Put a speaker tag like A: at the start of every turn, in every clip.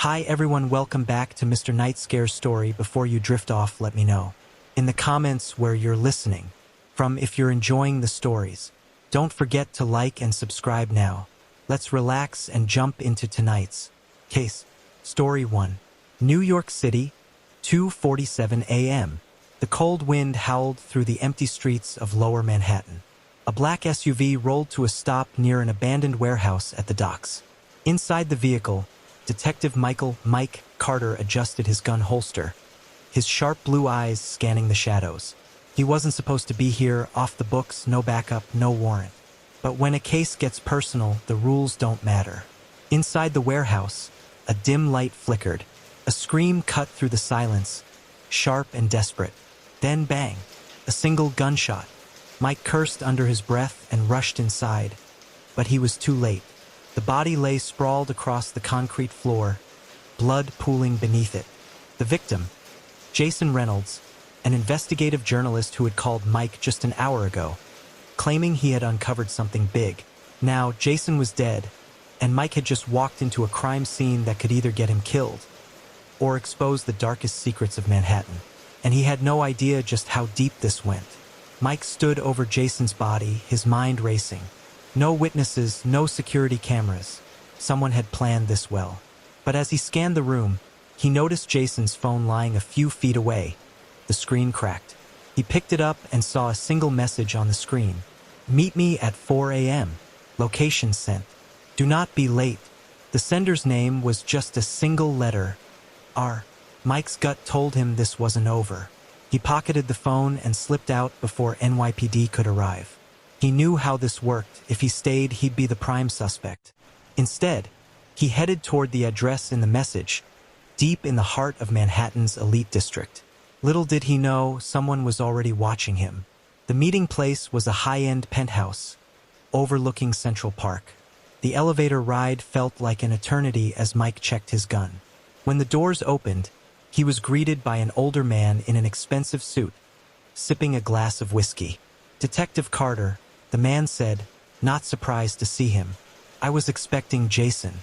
A: Hi everyone, welcome back to Mr. Night Scare's story. Before you drift off, let me know in the comments where you're listening from if you're enjoying the stories. Don't forget to like and subscribe now. Let's relax and jump into tonight's case. Story 1. New York City, 2:47 a.m. The cold wind howled through the empty streets of Lower Manhattan. A black SUV rolled to a stop near an abandoned warehouse at the docks. Inside the vehicle, Detective Mike Carter adjusted his gun holster, his sharp blue eyes scanning the shadows. He wasn't supposed to be here, off the books, no backup, no warrant. But when a case gets personal, the rules don't matter. Inside the warehouse, a dim light flickered. A scream cut through the silence, sharp and desperate. Then bang, a single gunshot. Mike cursed under his breath and rushed inside. But he was too late. The body lay sprawled across the concrete floor, blood pooling beneath it. The victim, Jason Reynolds, an investigative journalist who had called Mike just an hour ago, claiming he had uncovered something big. Now, Jason was dead, and Mike had just walked into a crime scene that could either get him killed or expose the darkest secrets of Manhattan. And he had no idea just how deep this went. Mike stood over Jason's body, his mind racing. No witnesses, no security cameras. Someone had planned this well. But as he scanned the room, he noticed Jason's phone lying a few feet away. The screen cracked. He picked it up and saw a single message on the screen. "Meet me at 4 a.m. Location sent. Do not be late." The sender's name was just a single letter, R. Mike's gut told him this wasn't over. He pocketed the phone and slipped out before NYPD could arrive. He knew how this worked. If he stayed, he'd be the prime suspect. Instead, he headed toward the address in the message, deep in the heart of Manhattan's elite district. Little did he know, someone was already watching him. The meeting place was a high-end penthouse, overlooking Central Park. The elevator ride felt like an eternity as Mike checked his gun. When the doors opened, he was greeted by an older man in an expensive suit, sipping a glass of whiskey. "Detective Carter," the man said, not surprised to see him. "I was expecting Jason,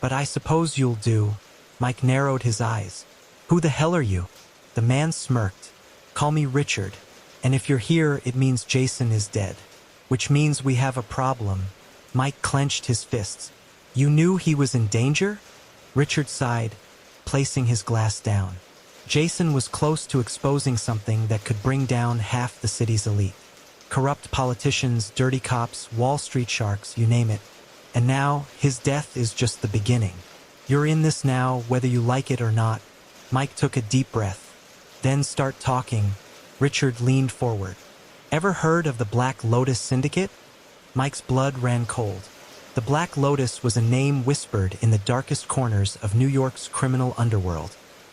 A: but I suppose you'll do." Mike narrowed his eyes. "Who the hell are you?" The man smirked. "Call me Richard, and if you're here, it means Jason is dead. Which means we have a problem." Mike clenched his fists. "You knew he was in danger?" Richard sighed, placing his glass down. Jason was close to exposing something that could bring down half the city's elite. Corrupt politicians, dirty cops, Wall Street sharks, you name it. And now, his death is just the beginning. You're in this now, whether you like it or not. Mike took a deep breath. "Then start talking." Richard leaned forward. "Ever heard of the Black Lotus Syndicate?" Mike's blood ran cold. The Black Lotus was a name whispered in the darkest corners of New York's criminal underworld.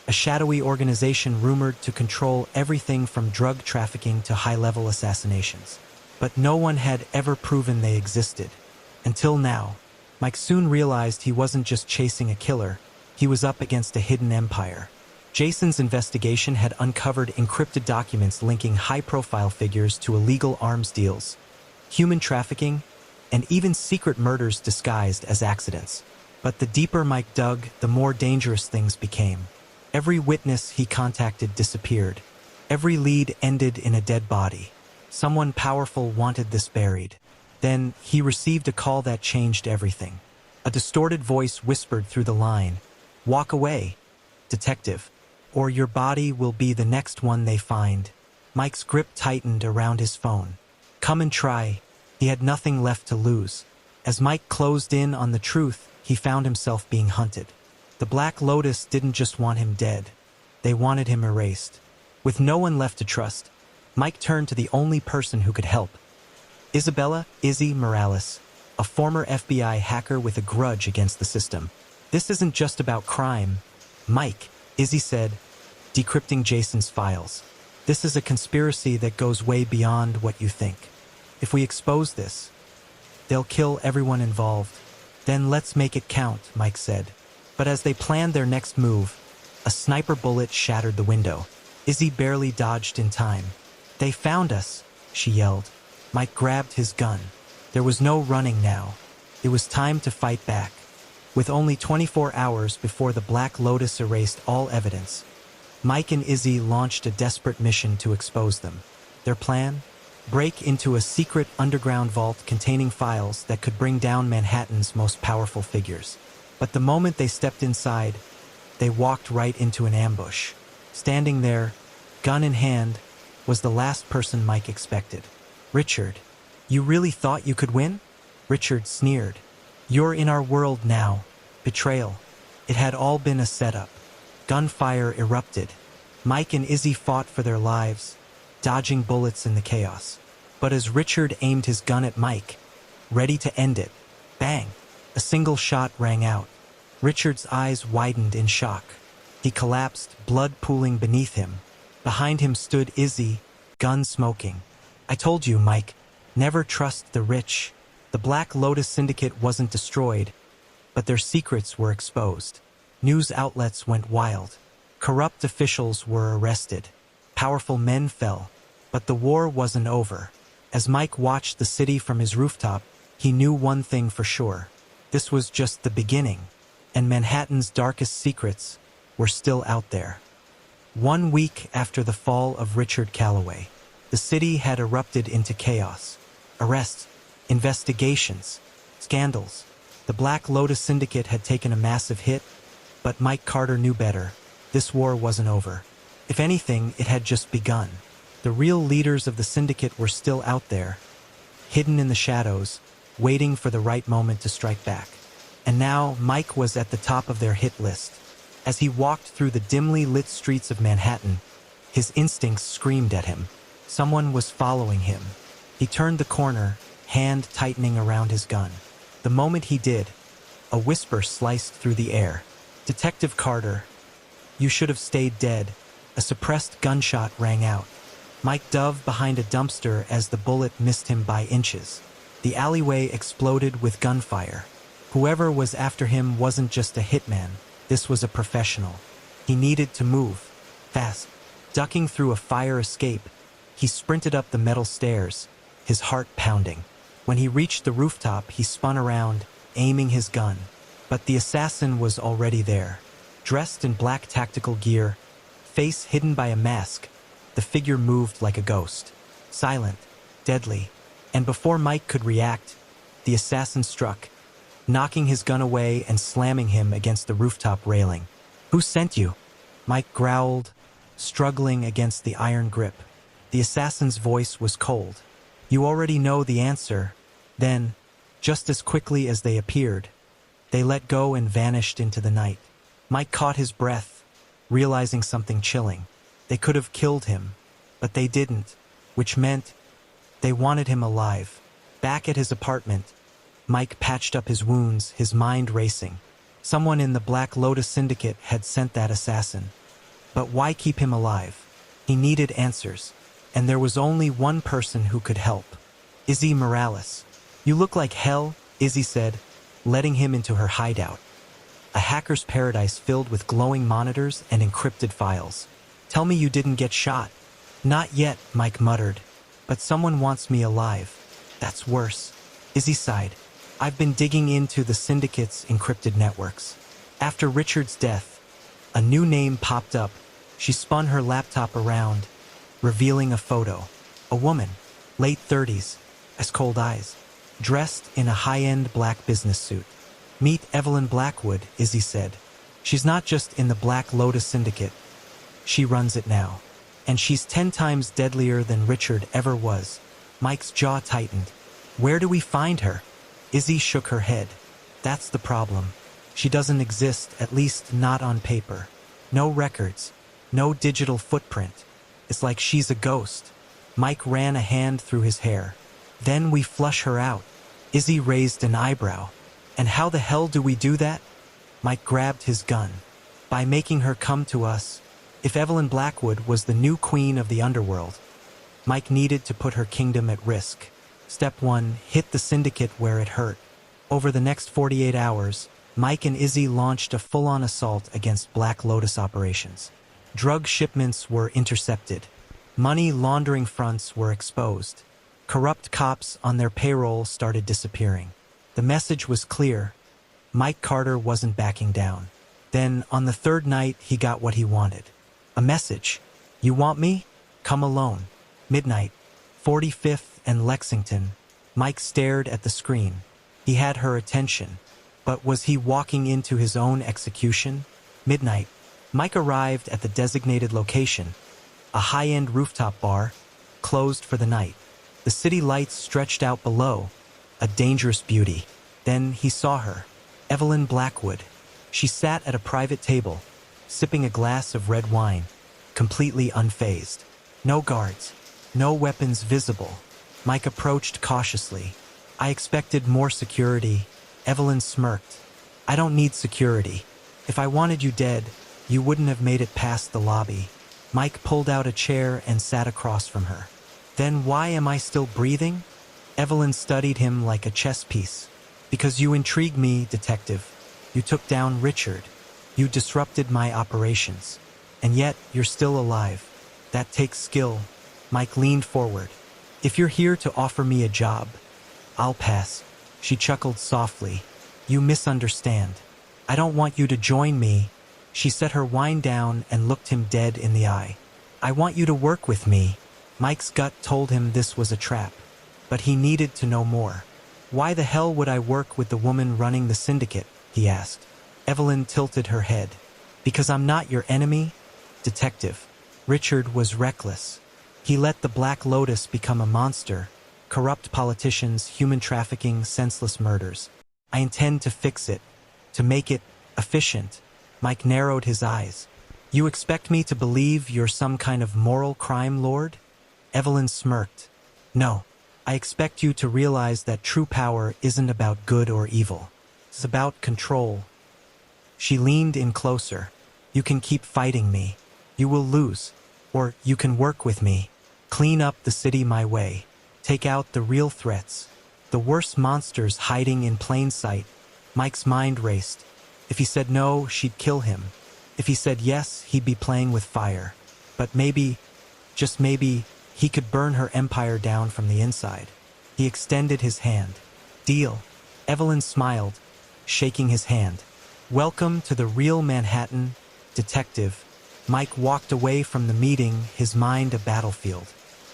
A: A shadowy organization rumored to control everything from drug trafficking to high-level assassinations. But no one had ever proven they existed. Until now, Mike soon realized he wasn't just chasing a killer, he was up against a hidden empire. Jason's investigation had uncovered encrypted documents linking high-profile figures to illegal arms deals, human trafficking, and even secret murders disguised as accidents. But the deeper Mike dug, the more dangerous things became. Every witness he contacted disappeared. Every lead ended in a dead body. Someone powerful wanted this buried. Then he received a call that changed everything. A distorted voice whispered through the line, "Walk away, detective, or your body will be the next one they find." Mike's grip tightened around his phone. Come and try. He had nothing left to lose. As Mike closed in on the truth, he found himself being hunted. The Black Lotus didn't just want him dead. They wanted him erased. With no one left to trust, Mike turned to the only person who could help. Izzy Morales, a former FBI hacker with a grudge against the system. "This isn't just about crime, Mike," Izzy said, decrypting Jason's files. "This is a conspiracy that goes way beyond what you think. If we expose this, they'll kill everyone involved." "Then let's make it count," Mike said. But as they planned their next move, a sniper bullet shattered the window. Izzy barely dodged in time. "They found us," she yelled. Mike grabbed his gun. There was no running now. It was time to fight back. With only 24 hours before the Black Lotus erased all evidence, Mike and Izzy launched a desperate mission to expose them. Their plan? Break into a secret underground vault containing files that could bring down Manhattan's most powerful figures. But the moment they stepped inside, they walked right into an ambush. Standing there, gun in hand, was the last person Mike expected. "Richard, you really thought you could win?" Richard sneered. "You're in our world now." Betrayal. It had all been a setup. Gunfire erupted. Mike and Izzy fought for their lives, dodging bullets in the chaos. But as Richard aimed his gun at Mike, ready to end it, bang! A single shot rang out. Richard's eyes widened in shock. He collapsed, blood pooling beneath him. Behind him stood Izzy, gun smoking. "I told you, Mike, never trust the rich." The Black Lotus Syndicate wasn't destroyed, but their secrets were exposed. News outlets went wild. Corrupt officials were arrested. Powerful men fell. But the war wasn't over. As Mike watched the city from his rooftop, he knew one thing for sure. This was just the beginning, and Manhattan's darkest secrets were still out there. 1 week after the fall of Richard Calloway, the city had erupted into chaos. Arrests, investigations, scandals. The Black Lotus Syndicate had taken a massive hit, but Mike Carter knew better. This war wasn't over. If anything, it had just begun. The real leaders of the syndicate were still out there, hidden in the shadows, waiting for the right moment to strike back. And now Mike was at the top of their hit list. As he walked through the dimly lit streets of Manhattan, his instincts screamed at him. Someone was following him. He turned the corner, hand tightening around his gun. The moment he did, a whisper sliced through the air. "Detective Carter, you should have stayed dead." A suppressed gunshot rang out. Mike dove behind a dumpster as the bullet missed him by inches. The alleyway exploded with gunfire. Whoever was after him wasn't just a hitman. This was a professional. He needed to move, fast. Ducking through a fire escape, he sprinted up the metal stairs, his heart pounding. When he reached the rooftop, he spun around, aiming his gun. But the assassin was already there. Dressed in black tactical gear, face hidden by a mask, the figure moved like a ghost. Silent, deadly, and before Mike could react, the assassin struck, knocking his gun away and slamming him against the rooftop railing. "Who sent you?" Mike growled, struggling against the iron grip. The assassin's voice was cold. "You already know the answer." Then, just as quickly as they appeared, they let go and vanished into the night. Mike caught his breath, realizing something chilling. They could have killed him, but they didn't, which meant they wanted him alive. Back at his apartment, Mike patched up his wounds, his mind racing. Someone in the Black Lotus Syndicate had sent that assassin. But why keep him alive? He needed answers, and there was only one person who could help. Izzy Morales. "You look like hell," Izzy said, letting him into her hideout. A hacker's paradise filled with glowing monitors and encrypted files. "Tell me you didn't get shot." "Not yet," Mike muttered, "but someone wants me alive." "That's worse." Izzy sighed. "I've been digging into the Syndicate's encrypted networks. After Richard's death, a new name popped up. She spun her laptop around, revealing a photo. A woman, late 30s, as cold eyes, dressed in a high-end black business suit. "Meet Evelyn Blackwood," Izzy said. "She's not just in the Black Lotus Syndicate. She runs it now. And she's 10 times deadlier than Richard ever was." Mike's jaw tightened. "Where do we find her?" Izzy shook her head. "That's the problem. She doesn't exist, at least not on paper. No records, no digital footprint. It's like she's a ghost." Mike ran a hand through his hair. "Then we flush her out." Izzy raised an eyebrow. "And how the hell do we do that?" Mike grabbed his gun. "By making her come to us. If Evelyn Blackwood was the new queen of the underworld, Mike needed to put her kingdom at risk. Step 1, hit the syndicate where it hurt. Over the next 48 hours, Mike and Izzy launched a full-on assault against Black Lotus operations. Drug shipments were intercepted. Money laundering fronts were exposed. Corrupt cops on their payroll started disappearing. The message was clear. Mike Carter wasn't backing down. Then, on the third night, he got what he wanted. A message. You want me? Come alone. Midnight. 45th and Lexington. Mike stared at the screen. He had her attention. But was he walking into his own execution? Midnight. Mike arrived at the designated location, a high-end rooftop bar, closed for the night. The city lights stretched out below, a dangerous beauty. Then he saw her, Evelyn Blackwood. She sat at a private table, sipping a glass of red wine, completely unfazed. No guards, no weapons visible. Mike approached cautiously. I expected more security. Evelyn smirked. I don't need security. If I wanted you dead, you wouldn't have made it past the lobby. Mike pulled out a chair and sat across from her. Then why am I still breathing? Evelyn studied him like a chess piece. Because you intrigue me, detective. You took down Richard. You disrupted my operations. And yet, you're still alive. That takes skill. Mike leaned forward. If you're here to offer me a job, I'll pass. She chuckled softly. You misunderstand. I don't want you to join me. She set her wine down and looked him dead in the eye. I want you to work with me. Mike's gut told him this was a trap. But he needed to know more. Why the hell would I work with the woman running the syndicate? He asked. Evelyn tilted her head. Because I'm not your enemy? Detective. Richard was reckless. He let the Black Lotus become a monster. Corrupt politicians, human trafficking, senseless murders. I intend to fix it. To make it efficient. Mike narrowed his eyes. You expect me to believe you're some kind of moral crime lord? Evelyn smirked. No. I expect you to realize that true power isn't about good or evil. It's about control. She leaned in closer. You can keep fighting me. You will lose. Or you can work with me. Clean up the city my way. Take out the real threats. The worst monsters hiding in plain sight. Mike's mind raced. If he said no, she'd kill him. If he said yes, he'd be playing with fire. But maybe, just maybe, he could burn her empire down from the inside. He extended his hand. Deal. Evelyn smiled, shaking his hand. Welcome to the real Manhattan, detective. Mike walked away from the meeting, his mind a battlefield.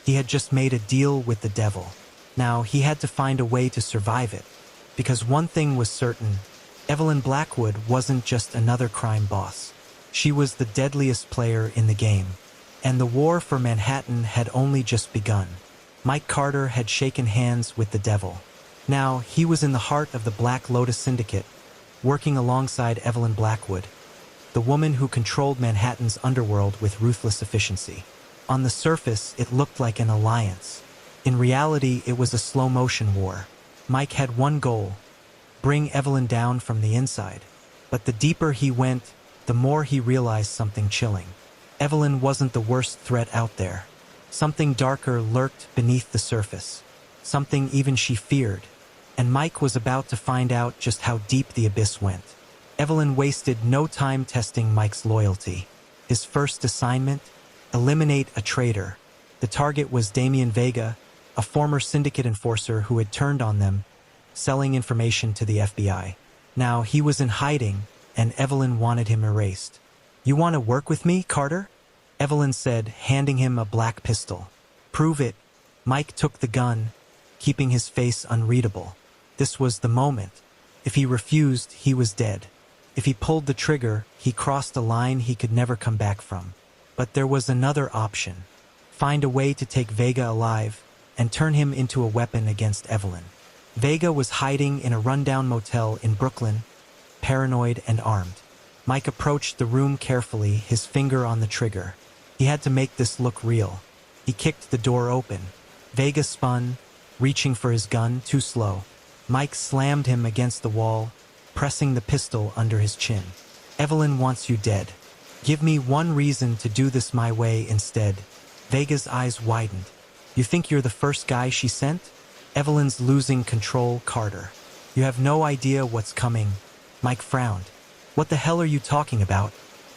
A: He had just made a deal with the devil. Now he had to find a way to survive it. Because one thing was certain, Evelyn Blackwood wasn't just another crime boss. She was the deadliest player in the game. And the war for Manhattan had only just begun. Mike Carter had shaken hands with the devil. Now he was in the heart of the Black Lotus Syndicate, working alongside Evelyn Blackwood, the woman who controlled Manhattan's underworld with ruthless efficiency. On the surface, it looked like an alliance. In reality, it was a slow-motion war. Mike had one goal: bring Evelyn down from the inside. But the deeper he went, the more he realized something chilling. Evelyn wasn't the worst threat out there. Something darker lurked beneath the surface. Something even she feared. And Mike was about to find out just how deep the abyss went. Evelyn wasted no time testing Mike's loyalty. His first assignment? Eliminate a traitor. The target was Damian Vega, a former syndicate enforcer who had turned on them, selling information to the FBI. Now he was in hiding, and Evelyn wanted him erased. You want to work with me, Carter? Evelyn said, handing him a black pistol. Prove it. Mike took the gun, keeping his face unreadable. This was the moment. If he refused, he was dead. If he pulled the trigger, he crossed a line he could never come back from. But there was another option. Find a way to take Vega alive and turn him into a weapon against Evelyn. Vega was hiding in a rundown motel in Brooklyn, paranoid and armed. Mike approached the room carefully, his finger on the trigger. He had to make this look real. He kicked the door open. Vega spun, reaching for his gun, too slow. Mike slammed him against the wall, pressing the pistol under his chin. Evelyn wants you dead. Give me one reason to do this my way instead. Vega's eyes widened. You think you're the first guy she sent? Evelyn's losing control, Carter. You have no idea what's coming. Mike frowned. What the hell are you talking about?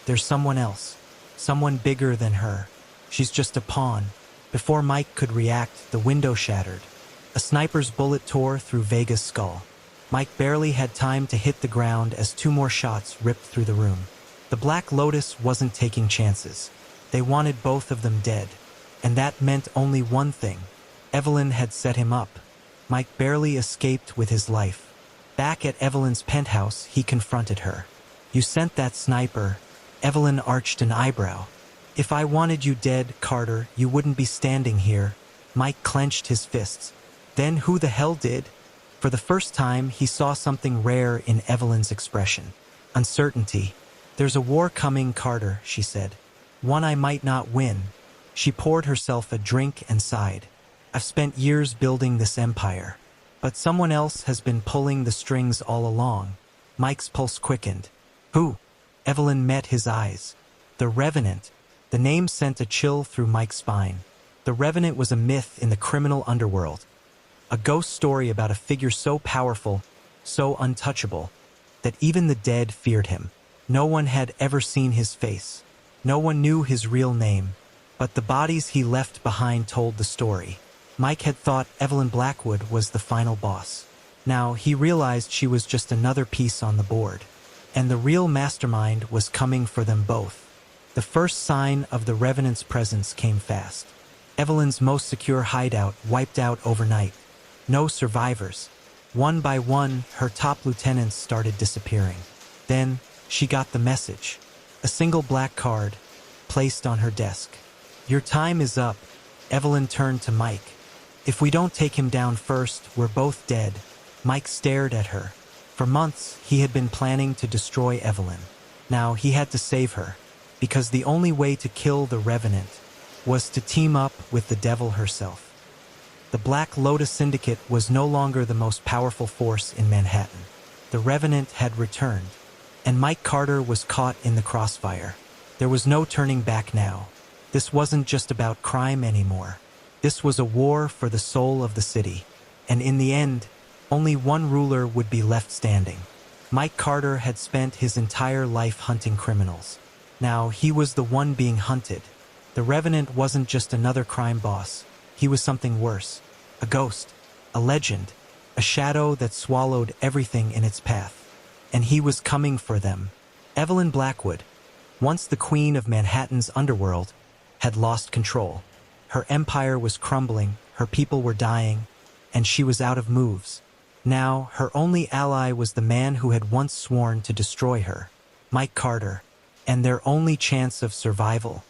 A: There's someone else. Someone bigger than her. She's just a pawn. Before Mike could react, the window shattered. A sniper's bullet tore through Vega's skull. Mike barely had time to hit the ground as two more shots ripped through the room. The Black Lotus wasn't taking chances. They wanted both of them dead. And that meant only one thing. Evelyn had set him up. Mike barely escaped with his life. Back at Evelyn's penthouse, he confronted her. "You sent that sniper." Evelyn arched an eyebrow. "If I wanted you dead, Carter, you wouldn't be standing here." Mike clenched his fists. "Then who the hell did?" For the first time, he saw something rare in Evelyn's expression. Uncertainty. "There's a war coming, Carter," she said. "One I might not win." She poured herself a drink and sighed. "I've spent years building this empire. But someone else has been pulling the strings all along." Mike's pulse quickened. "Who?" Evelyn met his eyes. "The Revenant." The name sent a chill through Mike's spine. The Revenant was a myth in the criminal underworld. A ghost story about a figure so powerful, so untouchable, that even the dead feared him. No one had ever seen his face. No one knew his real name. But the bodies he left behind told the story. Mike had thought Evelyn Blackwood was the final boss. Now he realized she was just another piece on the board. And the real mastermind was coming for them both. The first sign of the Revenant's presence came fast. Evelyn's most secure hideout wiped out overnight. No survivors. One by one, her top lieutenants started disappearing. Then, she got the message. A single black card, placed on her desk. "Your time is up." Evelyn turned to Mike. "If we don't take him down first, we're both dead." Mike stared at her. For months, he had been planning to destroy Evelyn. Now he had to save her, because the only way to kill the Revenant was to team up with the devil herself. The Black Lotus Syndicate was no longer the most powerful force in Manhattan. The Revenant had returned, and Mike Carter was caught in the crossfire. There was no turning back now. This wasn't just about crime anymore. This was a war for the soul of the city. And in the end, only one ruler would be left standing. Mike Carter had spent his entire life hunting criminals. Now he was the one being hunted. The Revenant wasn't just another crime boss. He was something worse. A ghost. A legend. A shadow that swallowed everything in its path. And he was coming for them. Evelyn Blackwood, once the queen of Manhattan's underworld, had lost control. Her empire was crumbling, her people were dying, and she was out of moves. Now, her only ally was the man who had once sworn to destroy her, Mike Carter, and their only chance of survival: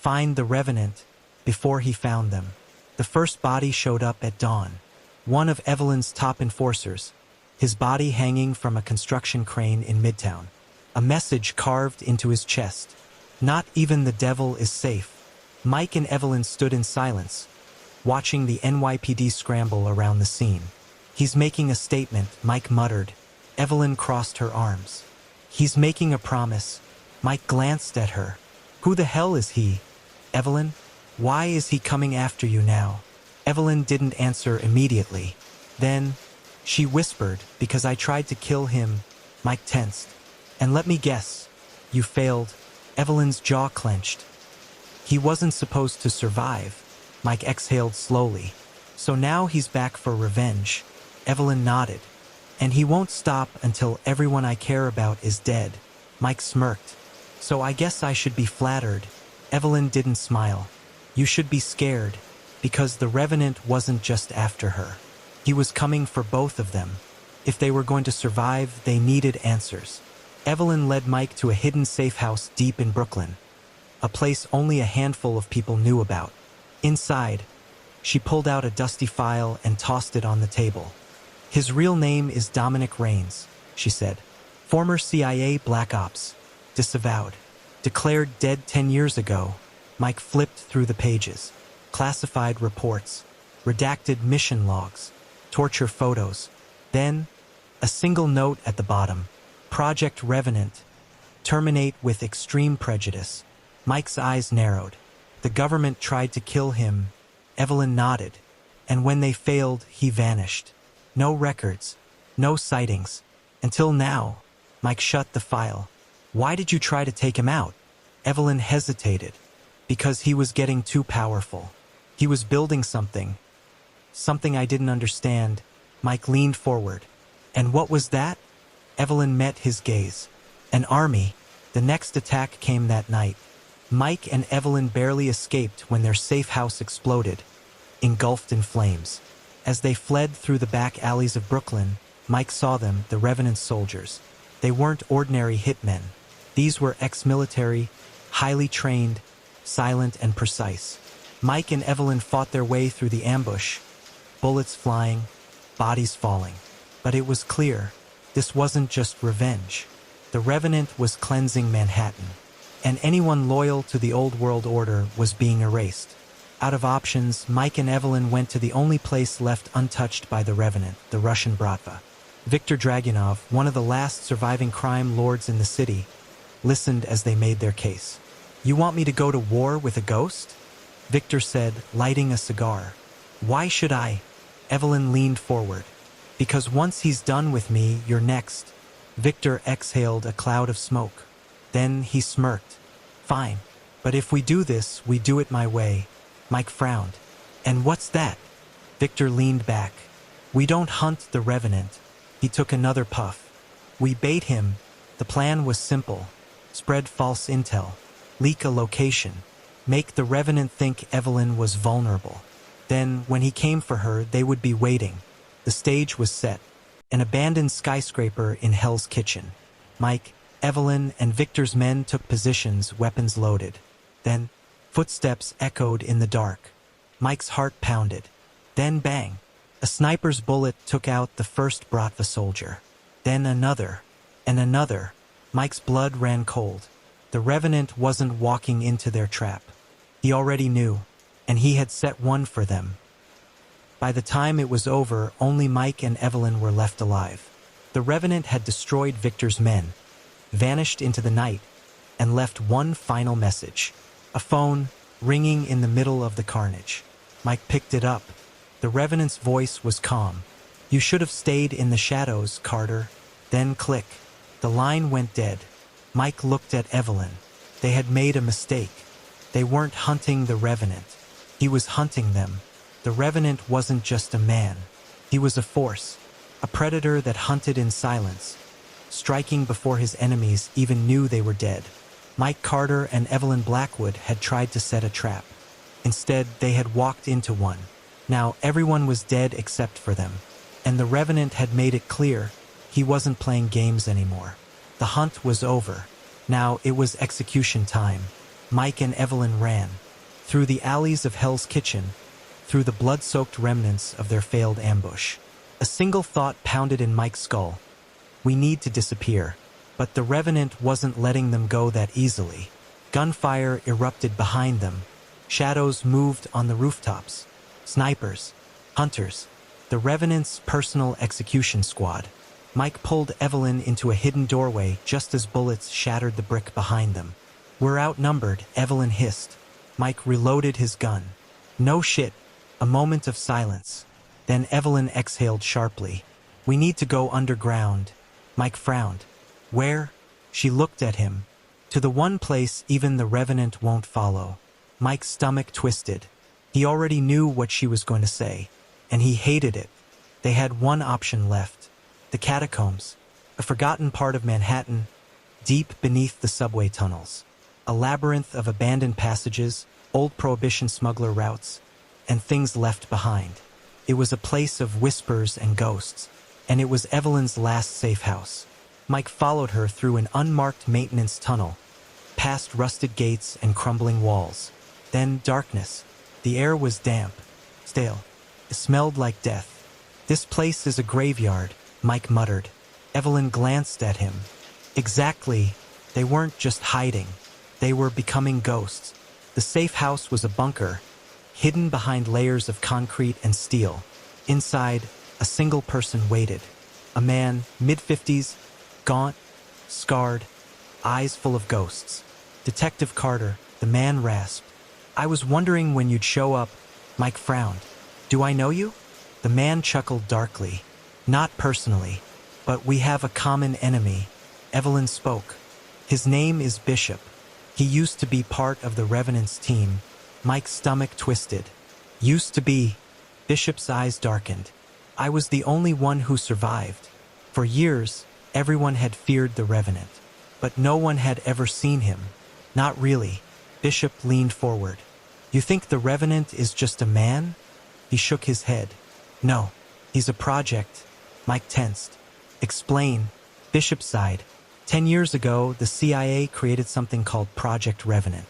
A: find the Revenant before he found them. The first body showed up at dawn. One of Evelyn's top enforcers, his body hanging from a construction crane in Midtown. A message carved into his chest. "Not even the devil is safe." Mike and Evelyn stood in silence, watching the NYPD scramble around the scene. "He's making a statement," Mike muttered. Evelyn crossed her arms. "He's making a promise." Mike glanced at her. "Who the hell is he?" "Evelyn, why is he coming after you now?" Evelyn didn't answer immediately. Then, she whispered, "Because I tried to kill him." Mike tensed. "And let me guess, you failed." Evelyn's jaw clenched. "He wasn't supposed to survive." Mike exhaled slowly. "So now he's back for revenge." Evelyn nodded. "And he won't stop until everyone I care about is dead." Mike smirked. "So I guess I should be flattered." Evelyn didn't smile. "You should be scared, because the Revenant wasn't just after her. He was coming for both of them. If they were going to survive, they needed answers." Evelyn led Mike to a hidden safe house deep in Brooklyn, a place only a handful of people knew about. Inside, she pulled out a dusty file and tossed it on the table. "His real name is Dominic Raines," she said. "Former CIA Black Ops. Disavowed. Declared dead 10 years ago." Mike flipped through the pages. Classified reports. Redacted mission logs. Torture photos. Then, a single note at the bottom. Project Revenant. Terminate with extreme prejudice. Mike's eyes narrowed. The government tried to kill him. Evelyn nodded. And when they failed, he vanished. No records. No sightings. Until now. Mike shut the file. "Why did you try to take him out?" Evelyn hesitated. "Because he was getting too powerful. He was building something. Something I didn't understand." Mike leaned forward. And what was that? Evelyn met his gaze. An army. The next attack came that night. Mike and Evelyn barely escaped when their safe house exploded, engulfed in flames. As they fled through the back alleys of Brooklyn, Mike saw them, the Revenant soldiers. They weren't ordinary hitmen. These were ex-military, highly trained, silent and precise. Mike and Evelyn fought their way through the ambush, bullets flying, bodies falling. But it was clear, this wasn't just revenge. The Revenant was cleansing Manhattan, and anyone loyal to the old world order was being erased. Out of options, Mike and Evelyn went to the only place left untouched by the Revenant, the Russian Bratva. Viktor Dragunov, one of the last surviving crime lords in the city, listened as they made their case. "You want me to go to war with a ghost?" Viktor said, lighting a cigar. "Why should I?" Evelyn leaned forward. "Because once he's done with me, you're next." Viktor exhaled a cloud of smoke. Then he smirked. "Fine. But if we do this, we do it my way." Mike frowned. "And what's that?" Viktor leaned back. "We don't hunt the Revenant." He took another puff. "We bait him." The plan was simple. Spread false intel. Leak a location. Make the Revenant think Evelyn was vulnerable. Then, when he came for her, they would be waiting. The stage was set. An abandoned skyscraper in Hell's Kitchen. Mike, Evelyn, and Viktor's men took positions, weapons loaded. Then, footsteps echoed in the dark. Mike's heart pounded. Then bang! A sniper's bullet took out the first Bratva soldier. Then another, and another. Mike's blood ran cold. The Revenant wasn't walking into their trap. He already knew, and he had set one for them. By the time it was over, only Mike and Evelyn were left alive. The Revenant had destroyed Viktor's men, vanished into the night, and left one final message. A phone, ringing in the middle of the carnage. Mike picked it up. The Revenant's voice was calm. "You should have stayed in the shadows, Carter." Then click. The line went dead. Mike looked at Evelyn. They had made a mistake. They weren't hunting the Revenant. He was hunting them. The Revenant wasn't just a man. He was a force, a predator that hunted in silence, striking before his enemies even knew they were dead. Mike Carter and Evelyn Blackwood had tried to set a trap. Instead, they had walked into one. Now everyone was dead except for them. And the Revenant had made it clear he wasn't playing games anymore. The hunt was over. Now it was execution time. Mike and Evelyn ran. Through the alleys of Hell's Kitchen, through the blood-soaked remnants of their failed ambush. A single thought pounded in Mike's skull. We need to disappear. But the Revenant wasn't letting them go that easily. Gunfire erupted behind them. Shadows moved on the rooftops. Snipers. Hunters. The Revenant's personal execution squad. Mike pulled Evelyn into a hidden doorway just as bullets shattered the brick behind them. "We're outnumbered," Evelyn hissed. Mike reloaded his gun. "No shit." A moment of silence. Then Evelyn exhaled sharply. "We need to go underground." Mike frowned. "Where?" She looked at him. "To the one place even the Revenant won't follow." Mike's stomach twisted. He already knew what she was going to say, and he hated it. They had one option left. The catacombs, a forgotten part of Manhattan, deep beneath the subway tunnels. A labyrinth of abandoned passages, old Prohibition smuggler routes, and things left behind. It was a place of whispers and ghosts, and it was Evelyn's last safe house. Mike followed her through an unmarked maintenance tunnel, past rusted gates and crumbling walls. Then darkness. The air was damp, stale. It smelled like death. "This place is a graveyard," Mike muttered. Evelyn glanced at him. Exactly. They weren't just hiding. They were becoming ghosts. The safe house was a bunker, hidden behind layers of concrete and steel. Inside, a single person waited. A man, mid-50s, gaunt, scarred, eyes full of ghosts. "Detective Carter," the man rasped. "I was wondering when you'd show up." Mike frowned. "Do I know you?" The man chuckled darkly. "Not personally, but we have a common enemy." Evelyn spoke. "His name is Bishop. He used to be part of the Revenant's team." Mike's stomach twisted. "Used to be." Bishop's eyes darkened. "I was the only one who survived. For years, everyone had feared the Revenant, but no one had ever seen him. Not really. Bishop leaned forward. You think the Revenant is just a man? He shook his head. No, he's a project. Mike tensed. Explain. Bishop sighed. 10 years ago, the CIA created something called Project Revenant,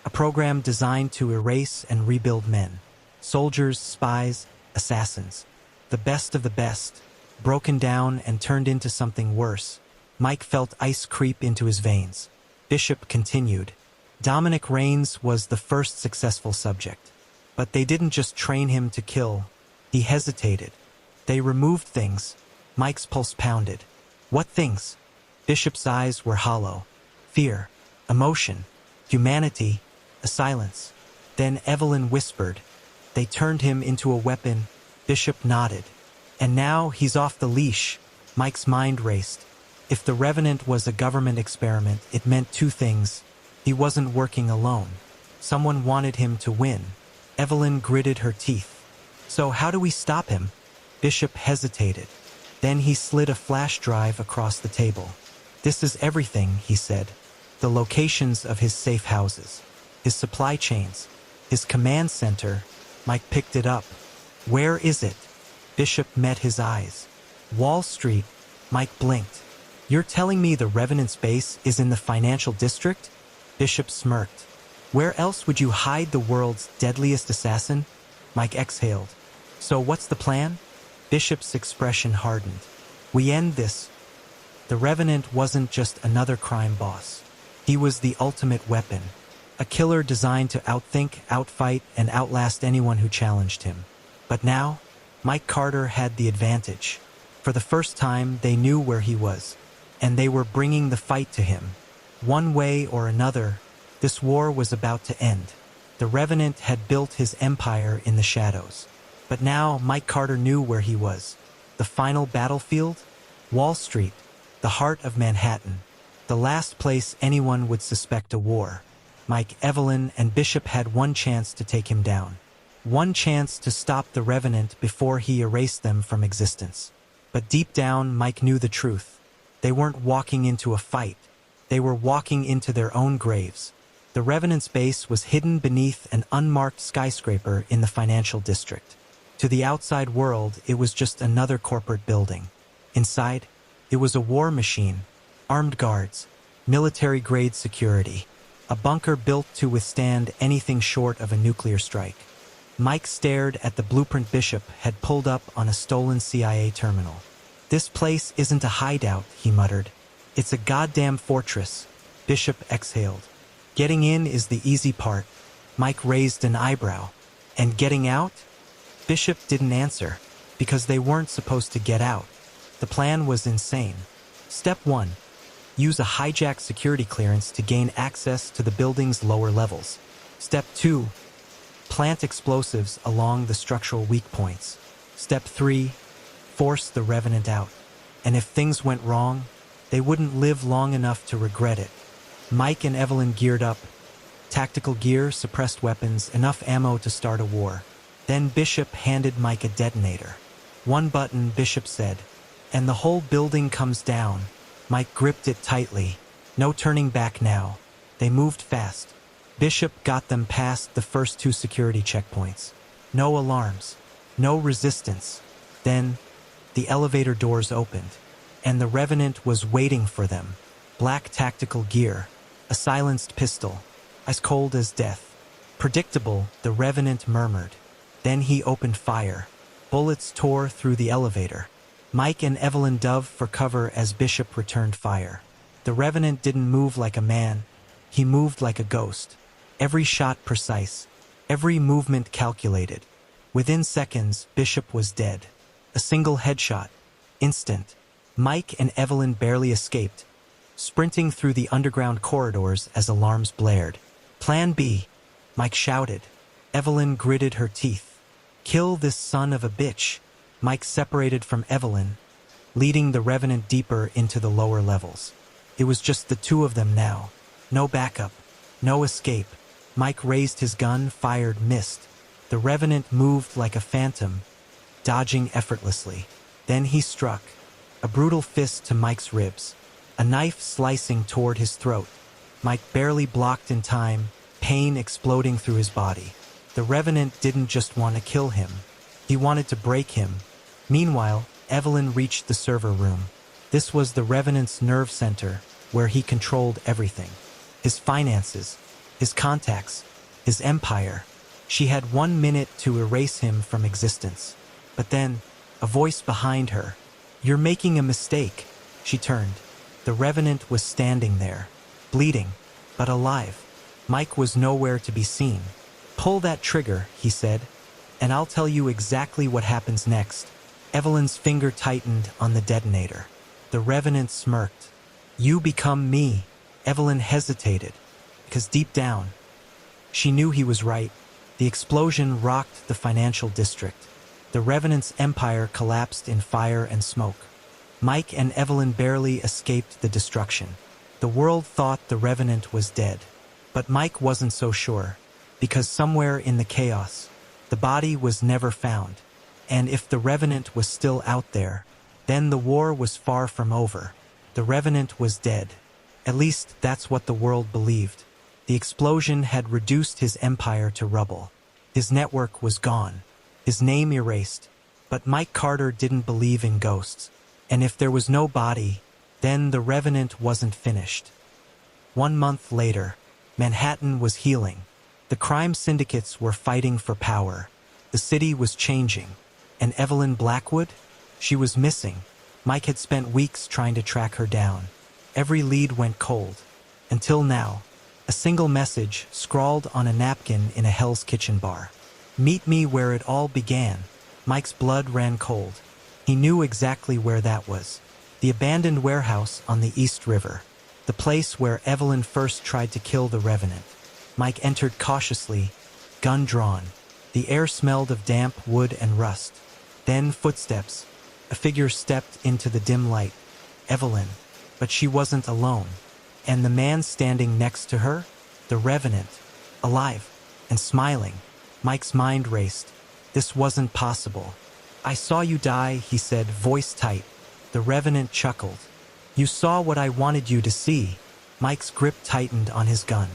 A: a program designed to erase and rebuild men. Soldiers, spies, assassins. The best of the best, broken down and turned into something worse. Mike felt ice creep into his veins. Bishop continued. Dominic Raines was the first successful subject. But they didn't just train him to kill. He hesitated. They removed things. Mike's pulse pounded. What things? Bishop's eyes were hollow. Fear, emotion, humanity, a silence. Then Evelyn whispered. They turned him into a weapon. Bishop nodded. And now he's off the leash. Mike's mind raced. If the Revenant was a government experiment, it meant two things. He wasn't working alone. Someone wanted him to win. Evelyn gritted her teeth. So how do we stop him? Bishop hesitated. Then he slid a flash drive across the table. This is everything, he said. The locations of his safe houses, his supply chains, his command center. Mike picked it up. Where is it? Bishop met his eyes. Wall Street. Mike blinked. You're telling me the Revenant's base is in the financial district? Bishop smirked. Where else would you hide the world's deadliest assassin? Mike exhaled. So what's the plan? Bishop's expression hardened. We end this. The Revenant wasn't just another crime boss. He was the ultimate weapon. A killer designed to outthink, outfight, and outlast anyone who challenged him. But now, Mike Carter had the advantage. For the first time, they knew where he was, and they were bringing the fight to him. One way or another, this war was about to end. The Revenant had built his empire in the shadows. But now Mike Carter knew where he was. The final battlefield? Wall Street, the heart of Manhattan. The last place anyone would suspect a war. Mike, Evelyn, and Bishop had one chance to take him down. One chance to stop the Revenant before he erased them from existence. But deep down, Mike knew the truth. They weren't walking into a fight. They were walking into their own graves. The Revenant's base was hidden beneath an unmarked skyscraper in the financial district. To the outside world, it was just another corporate building. Inside, it was a war machine, armed guards, military-grade security, a bunker built to withstand anything short of a nuclear strike. Mike stared at the blueprint Bishop had pulled up on a stolen CIA terminal. This place isn't a hideout, he muttered. It's a goddamn fortress. Bishop exhaled. Getting in is the easy part. Mike raised an eyebrow. And getting out? Bishop didn't answer, because they weren't supposed to get out. The plan was insane. Step 1. Use a hijacked security clearance to gain access to the building's lower levels. Step 2. Plant explosives along the structural weak points. Step 3. Force the Revenant out. And if things went wrong, they wouldn't live long enough to regret it. Mike and Evelyn geared up. Tactical gear, suppressed weapons, enough ammo to start a war. Then Bishop handed Mike a detonator. One button, Bishop said, and the whole building comes down. Mike gripped it tightly. No turning back now. They moved fast. Bishop got them past the first 2 security checkpoints. No alarms. No resistance. Then, the elevator doors opened, and the Revenant was waiting for them. Black tactical gear, a silenced pistol, as cold as death. Predictable, the Revenant murmured. Then he opened fire. Bullets tore through the elevator. Mike and Evelyn dove for cover as Bishop returned fire. The Revenant didn't move like a man. He moved like a ghost. Every shot precise. Every movement calculated. Within seconds, Bishop was dead. A single headshot. Instant. Mike and Evelyn barely escaped, sprinting through the underground corridors as alarms blared. Plan B, Mike shouted. Evelyn gritted her teeth. Kill this son of a bitch. Mike separated from Evelyn, leading the Revenant deeper into the lower levels. It was just the two of them now. No backup. No escape. Mike raised his gun, fired, missed. The Revenant moved like a phantom, dodging effortlessly. Then he struck. A brutal fist to Mike's ribs, a knife slicing toward his throat. Mike barely blocked in time, pain exploding through his body. The Revenant didn't just want to kill him. He wanted to break him. Meanwhile, Evelyn reached the server room. This was the Revenant's nerve center, where he controlled everything. His finances, his contacts, his empire. She had 1 minute to erase him from existence. But then, a voice behind her. "You're making a mistake." She turned. The Revenant was standing there, bleeding, but alive. Mike was nowhere to be seen. "Pull that trigger," he said, "and I'll tell you exactly what happens next." Evelyn's finger tightened on the detonator. The Revenant smirked. "You become me." Evelyn hesitated, because deep down, she knew he was right. The explosion rocked the financial district. The Revenant's empire collapsed in fire and smoke. Mike and Evelyn barely escaped the destruction. The world thought the Revenant was dead. But Mike wasn't so sure, because somewhere in the chaos, the body was never found. And if the Revenant was still out there, then the war was far from over. The Revenant was dead. At least that's what the world believed. The explosion had reduced his empire to rubble. His network was gone, his name erased. But Mike Carter didn't believe in ghosts. And if there was no body, then the Revenant wasn't finished. 1 month later, Manhattan was healing. The crime syndicates were fighting for power. The city was changing. And Evelyn Blackwood? She was missing. Mike had spent weeks trying to track her down. Every lead went cold. Until now, a single message scrawled on a napkin in a Hell's Kitchen bar. "Meet me where it all began." Mike's blood ran cold. He knew exactly where that was. The abandoned warehouse on the East River. The place where Evelyn first tried to kill the Revenant. Mike entered cautiously, gun drawn. The air smelled of damp wood and rust. Then footsteps. A figure stepped into the dim light. Evelyn. But she wasn't alone. And the man standing next to her? The Revenant. Alive. And smiling. Mike's mind raced. This wasn't possible. "I saw you die," he said, voice tight. The Revenant chuckled. "You saw what I wanted you to see." Mike's grip tightened on his gun.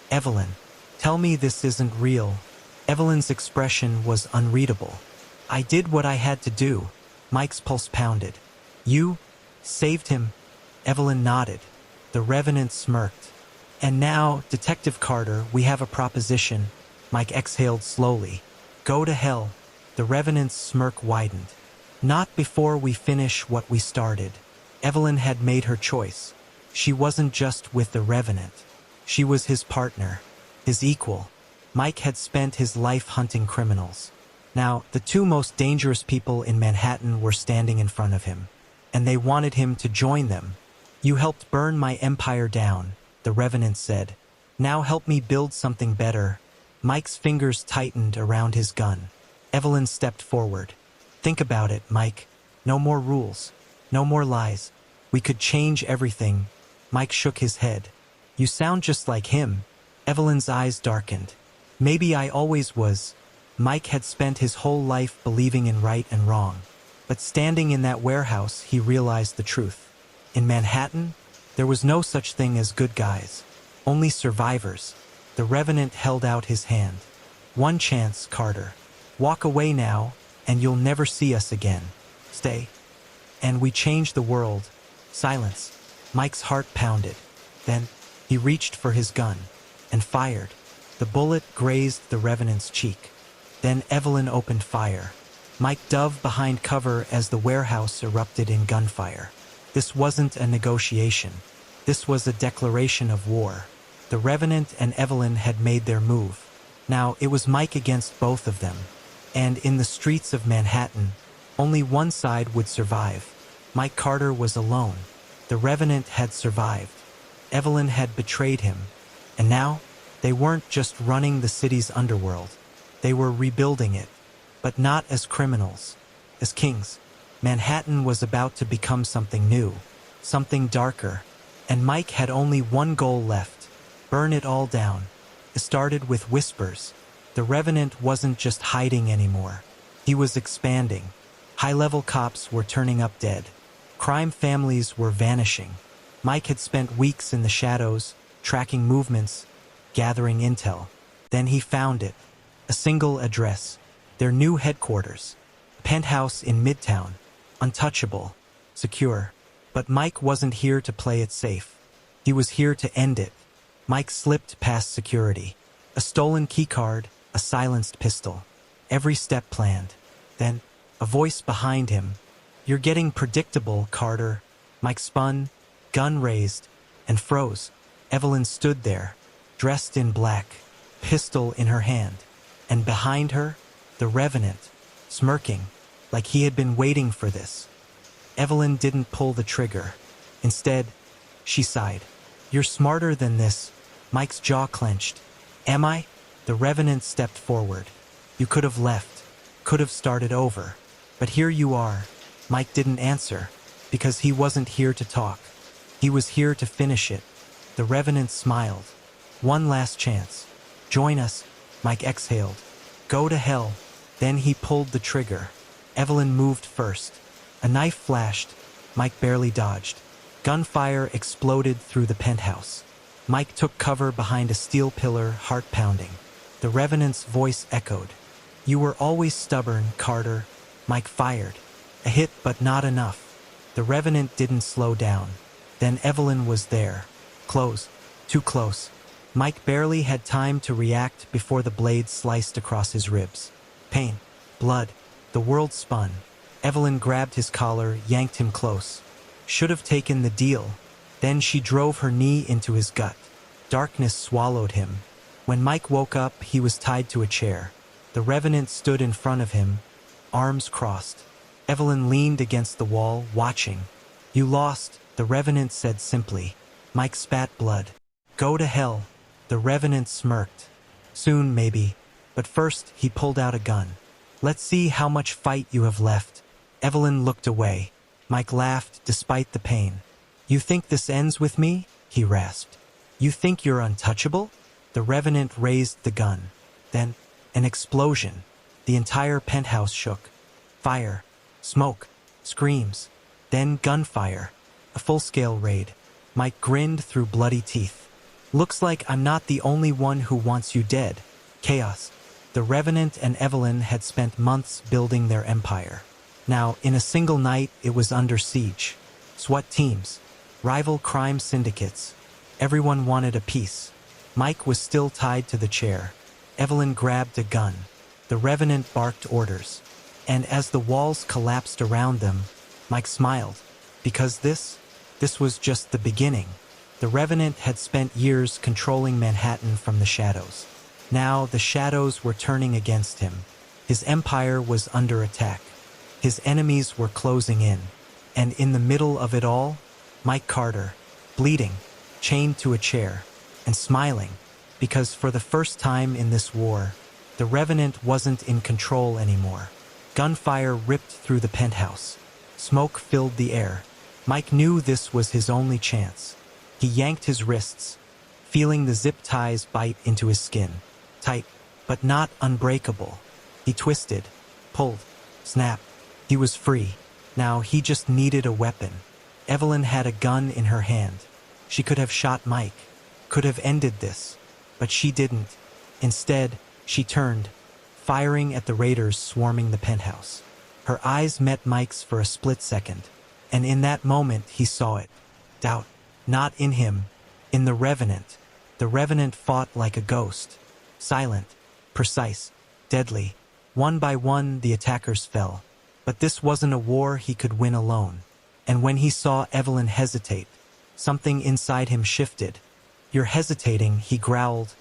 A: "Evelyn, tell me this isn't real." Evelyn's expression was unreadable. "I did what I had to do." Mike's pulse pounded. "You saved him?" Evelyn nodded. The Revenant smirked. "And now, Detective Carter, we have a proposition." Mike exhaled slowly. "Go to hell." The Revenant's smirk widened. "Not before we finish what we started." Evelyn had made her choice. She wasn't just with the Revenant. She was his partner, his equal. Mike had spent his life hunting criminals. Now, the two most dangerous people in Manhattan were standing in front of him, and they wanted him to join them. "You helped burn my empire down," the Revenant said. "Now help me build something better." Mike's fingers tightened around his gun. Evelyn stepped forward. "Think about it, Mike. No more rules. No more lies. We could change everything." Mike shook his head. "You sound just like him." Evelyn's eyes darkened. "Maybe I always was." Mike had spent his whole life believing in right and wrong. But standing in that warehouse, he realized the truth. In Manhattan, there was no such thing as good guys. Only survivors. The Revenant held out his hand. "One chance, Carter. Walk away now, and you'll never see us again. Stay." "And we change the world." Silence. Mike's heart pounded. Then, he reached for his gun, and fired. The bullet grazed the Revenant's cheek. Then Evelyn opened fire. Mike dove behind cover as the warehouse erupted in gunfire. This wasn't a negotiation. This was a declaration of war. The Revenant and Evelyn had made their move. Now it was Mike against both of them. And in the streets of Manhattan, only one side would survive. Mike Carter was alone. The Revenant had survived. Evelyn had betrayed him. And now, they weren't just running the city's underworld. They were rebuilding it. But not as criminals. As kings. Manhattan was about to become something new. Something darker. And Mike had only one goal left. Burn it all down. It started with whispers. The Revenant wasn't just hiding anymore. He was expanding. High-level cops were turning up dead. Crime families were vanishing. Mike had spent weeks in the shadows, tracking movements, gathering intel. Then he found it. A single address. Their new headquarters. A penthouse in Midtown. Untouchable. Secure. But Mike wasn't here to play it safe. He was here to end it. Mike slipped past security. A stolen keycard, a silenced pistol. Every step planned. Then, a voice behind him. "You're getting predictable, Carter." Mike spun, gun raised, and froze. Evelyn stood there, dressed in black, pistol in her hand. And behind her, the Revenant, smirking, like he had been waiting for this. Evelyn didn't pull the trigger. Instead, she sighed. "You're smarter than this." Mike's jaw clenched. "Am I?" The Revenant stepped forward. "You could have left, could have started over. But here you are." Mike didn't answer, because he wasn't here to talk. He was here to finish it. The Revenant smiled. "One last chance. Join us." Mike exhaled. "Go to hell." Then he pulled the trigger. Evelyn moved first. A knife flashed. Mike barely dodged. Gunfire exploded through the penthouse. Mike took cover behind a steel pillar, heart pounding. The Revenant's voice echoed. "You were always stubborn, Carter." Mike fired. A hit, but not enough. The Revenant didn't slow down. Then Evelyn was there. Close. Too close. Mike barely had time to react before the blade sliced across his ribs. Pain. Blood. The world spun. Evelyn grabbed his collar, yanked him close. Should have taken the deal. Then she drove her knee into his gut. Darkness swallowed him. When Mike woke up, he was tied to a chair. The Revenant stood in front of him, arms crossed. Evelyn leaned against the wall, watching. "You lost," the Revenant said simply. Mike spat blood. "Go to hell." The Revenant smirked. "Soon, maybe. But first, he pulled out a gun. "Let's see how much fight you have left." Evelyn looked away. Mike laughed despite the pain. "You think this ends with me?" he rasped. "You think you're untouchable?" The Revenant raised the gun. Then, an explosion. The entire penthouse shook. Fire. Smoke. Screams. Then gunfire. A full-scale raid. Mike grinned through bloody teeth. "Looks like I'm not the only one who wants you dead." Chaos. The Revenant and Evelyn had spent months building their empire. Now, in a single night, it was under siege. SWAT teams. Rival crime syndicates. Everyone wanted a piece. Mike was still tied to the chair. Evelyn grabbed a gun. The Revenant barked orders. And as the walls collapsed around them, Mike smiled. Because this was just the beginning. The Revenant had spent years controlling Manhattan from the shadows. Now the shadows were turning against him. His empire was under attack. His enemies were closing in. And in the middle of it all, Mike Carter, bleeding, chained to a chair, and smiling, because for the first time in this war, the Revenant wasn't in control anymore. Gunfire ripped through the penthouse. Smoke filled the air. Mike knew this was his only chance. He yanked his wrists, feeling the zip ties bite into his skin. Tight, but not unbreakable. He twisted, pulled, snapped. He was free. Now he just needed a weapon. Evelyn had a gun in her hand. She could have shot Mike, could have ended this, but she didn't. Instead, she turned, firing at the raiders swarming the penthouse. Her eyes met Mike's for a split second, and in that moment he saw it. Doubt. Not in him, in the Revenant. The Revenant fought like a ghost. Silent, precise, deadly. One by one, the attackers fell. But this wasn't a war he could win alone. And when he saw Evelyn hesitate, something inside him shifted. "You're hesitating," he growled,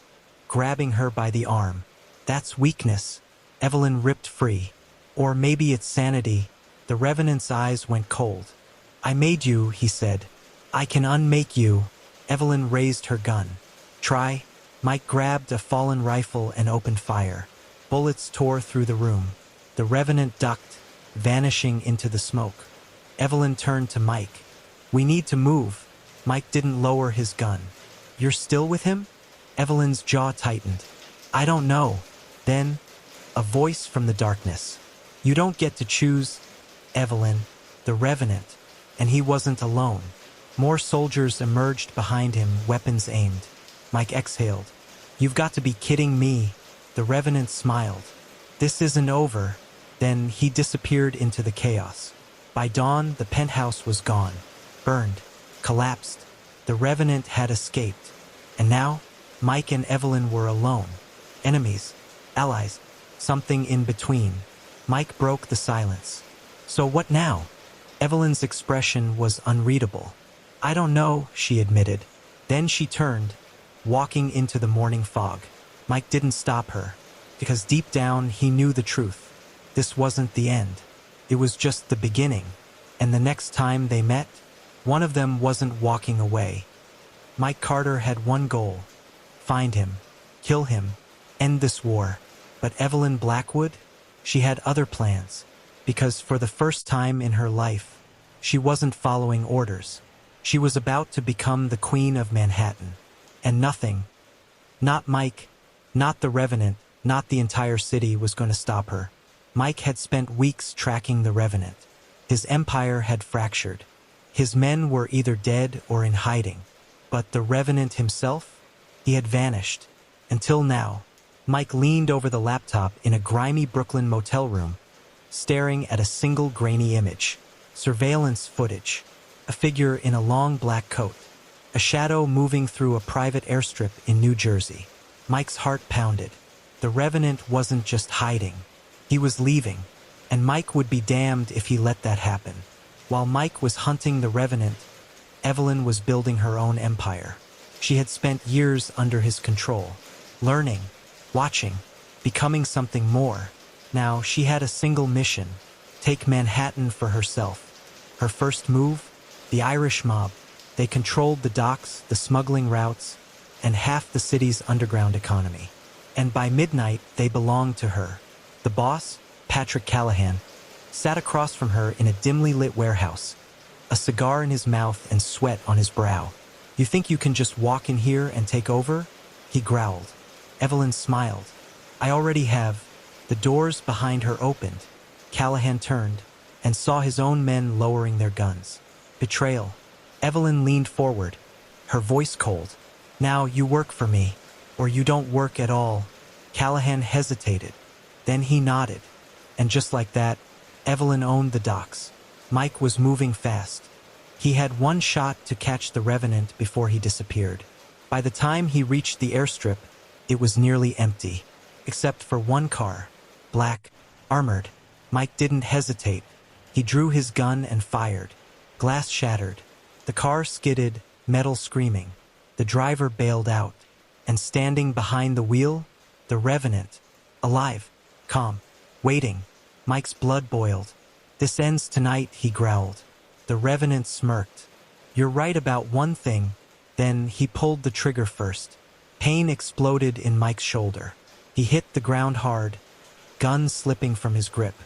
A: grabbing her by the arm. "That's weakness." Evelyn ripped free. Or maybe it's sanity. The Revenant's eyes went cold. "I made you," he said. "I can unmake you." Evelyn raised her gun. "Try." Mike grabbed a fallen rifle and opened fire. Bullets tore through the room. The Revenant ducked, vanishing into the smoke. Evelyn turned to Mike. "We need to move." Mike didn't lower his gun. "You're still with him?" Evelyn's jaw tightened. "I don't know." Then, a voice from the darkness. "You don't get to choose, Evelyn." The Revenant. And he wasn't alone. More soldiers emerged behind him, weapons aimed. Mike exhaled. "You've got to be kidding me." The Revenant smiled. "This isn't over." Then he disappeared into the chaos. By dawn, the penthouse was gone. Burned. Collapsed. The Revenant had escaped. And now, Mike and Evelyn were alone. Enemies. Allies. Something in between. Mike broke the silence. "So what now?" Evelyn's expression was unreadable. "I don't know," she admitted. Then she turned, walking into the morning fog. Mike didn't stop her, because deep down he knew the truth. This wasn't the end. It was just the beginning. And the next time they met, one of them wasn't walking away. Mike Carter had one goal: find him, kill him, end this war. But Evelyn Blackwood? She had other plans, because for the first time in her life, she wasn't following orders. She was about to become the Queen of Manhattan. And nothing, not Mike, not the Revenant, not the entire city was going to stop her. Mike had spent weeks tracking the Revenant. His empire had fractured. His men were either dead or in hiding. But the Revenant himself? He had vanished. Until now. Mike leaned over the laptop in a grimy Brooklyn motel room, staring at a single grainy image. Surveillance footage. A figure in a long black coat. A shadow moving through a private airstrip in New Jersey. Mike's heart pounded. The Revenant wasn't just hiding. He was leaving, and Mike would be damned if he let that happen. While Mike was hunting the Revenant, Evelyn was building her own empire. She had spent years under his control, learning, watching, becoming something more. Now she had a single mission: take Manhattan for herself. Her first move? The Irish mob. They controlled the docks, the smuggling routes, and half the city's underground economy. And by midnight, they belonged to her. The boss, Patrick Callahan, sat across from her in a dimly lit warehouse, a cigar in his mouth and sweat on his brow. "You think you can just walk in here and take over?" he growled. Evelyn smiled. "I already have." The doors behind her opened. Callahan turned and saw his own men lowering their guns. Betrayal. Evelyn leaned forward, her voice cold. "Now you work for me, or you don't work at all." Callahan hesitated. Then he nodded. And just like that, Evelyn owned the docks. Mike was moving fast. He had one shot to catch the Revenant before he disappeared. By the time he reached the airstrip, it was nearly empty, except for one car, black, armored. Mike didn't hesitate. He drew his gun and fired. Glass shattered. The car skidded, metal screaming. The driver bailed out. And standing behind the wheel, the Revenant, alive, calm, waiting. Mike's blood boiled. "This ends tonight," he growled. The Revenant smirked. "You're right about one thing." Then he pulled the trigger first. Pain exploded in Mike's shoulder. He hit the ground hard, gun slipping from his grip.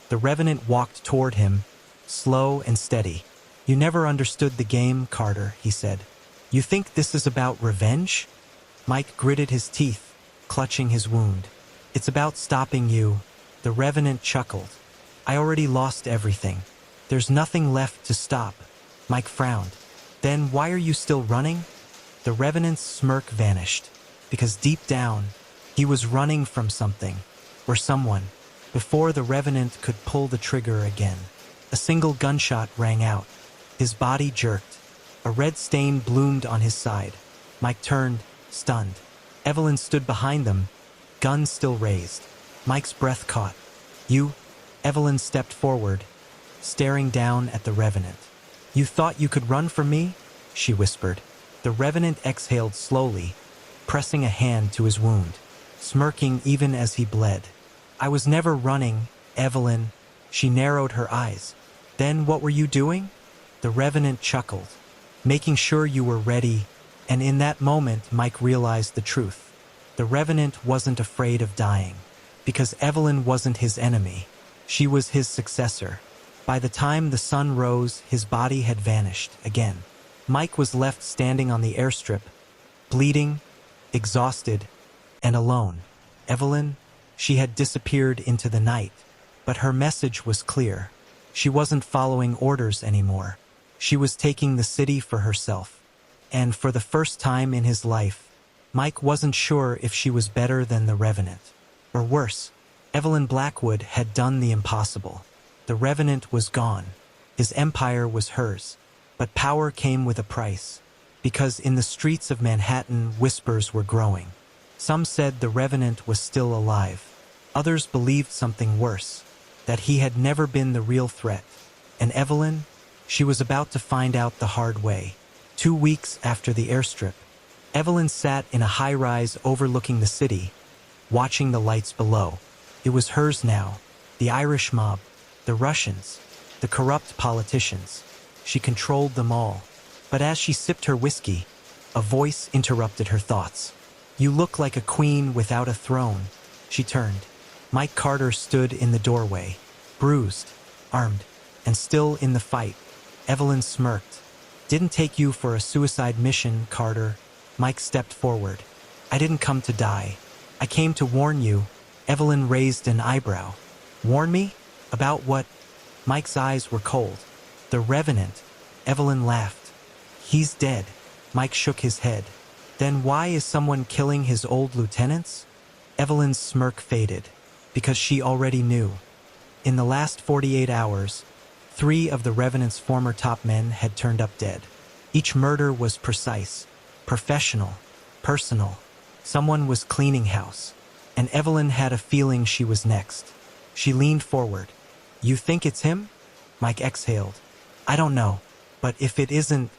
A: The Revenant walked toward him, slow and steady. "You never understood the game, Carter," he said. "You think this is about revenge?" Mike gritted his teeth, clutching his wound. "It's about stopping you." The Revenant chuckled. "I already lost everything. There's nothing left to stop." Mike frowned. "Then why are you still running?" The Revenant's smirk vanished. Because deep down, he was running from something, or someone, before the Revenant could pull the trigger again. A single gunshot rang out. His body jerked. A red stain bloomed on his side. Mike turned, stunned. Evelyn stood behind them, gun still raised. Mike's breath caught. "You?" Evelyn stepped forward, staring down at the Revenant. "You thought you could run from me?" she whispered. The Revenant exhaled slowly, pressing a hand to his wound, smirking even as he bled. "I was never running, Evelyn." She narrowed her eyes. "Then what were you doing?" The Revenant chuckled. "Making sure you were ready." And in that moment, Mike realized the truth. The Revenant wasn't afraid of dying, because Evelyn wasn't his enemy. She was his successor. By the time the sun rose, his body had vanished again. Mike was left standing on the airstrip, bleeding, exhausted, and alone. Evelyn, she had disappeared into the night, but her message was clear. She wasn't following orders anymore. She was taking the city for herself. And for the first time in his life, Mike wasn't sure if she was better than the Revenant. Or worse, Evelyn Blackwood had done the impossible. The Revenant was gone. His empire was hers. But power came with a price. Because in the streets of Manhattan, whispers were growing. Some said the Revenant was still alive. Others believed something worse, that he had never been the real threat. And Evelyn? She was about to find out the hard way. 2 weeks after the airstrip, Evelyn sat in a high-rise overlooking the city, watching the lights below. It was hers now. The Irish mob, the Russians, the corrupt politicians. She controlled them all. But as she sipped her whiskey, a voice interrupted her thoughts. "You look like a queen without a throne." She turned. Mike Carter stood in the doorway, bruised, armed, and still in the fight. Evelyn smirked. "Didn't take you for a suicide mission, Carter." Mike stepped forward. "I didn't come to die. I came to warn you." Evelyn raised an eyebrow. "Warn me? About what?" Mike's eyes were cold. "The Revenant." Evelyn laughed. "He's dead." Mike shook his head. "Then why is someone killing his old lieutenants?" Evelyn's smirk faded. Because she already knew. In the last 48 hours, 3 of the Revenant's former top men had turned up dead. Each murder was precise, professional, personal. Someone was cleaning house. And Evelyn had a feeling she was next. She leaned forward. "You think it's him?" Mike exhaled. "I don't know. But if it isn't..."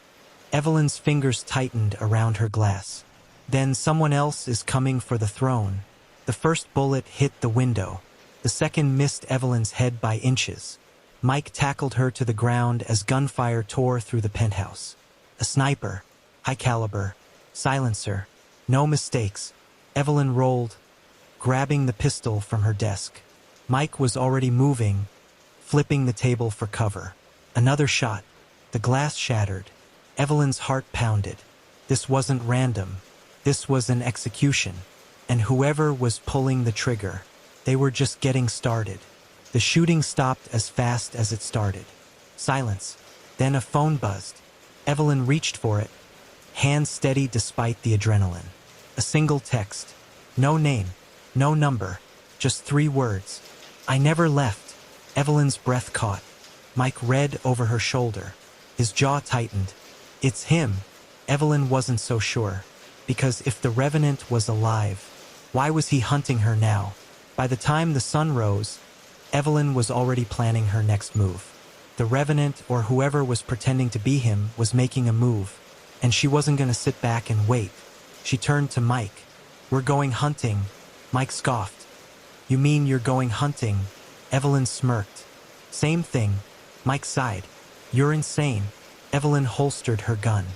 A: Evelyn's fingers tightened around her glass. "Then someone else is coming for the throne." The first bullet hit the window. The second missed Evelyn's head by inches. Mike tackled her to the ground as gunfire tore through the penthouse. A sniper, high caliber, silencer, no mistakes. Evelyn rolled, grabbing the pistol from her desk. Mike was already moving, flipping the table for cover. Another shot. The glass shattered. Evelyn's heart pounded. This wasn't random. This was an execution. And whoever was pulling the trigger, they were just getting started. The shooting stopped as fast as it started. Silence. Then a phone buzzed. Evelyn reached for it, hands steady despite the adrenaline. A single text. No name, no number, just 3 words. "I never left." Evelyn's breath caught. Mike read over her shoulder. His jaw tightened. "It's him." Evelyn wasn't so sure. Because if the Revenant was alive, why was he hunting her now? By the time the sun rose, Evelyn was already planning her next move. The Revenant, or whoever was pretending to be him, was making a move, and she wasn't going to sit back and wait. She turned to Mike. "We're going hunting." Mike scoffed. "You mean you're going hunting?" Evelyn smirked. "Same thing." Mike sighed. "You're insane." Evelyn holstered her gun.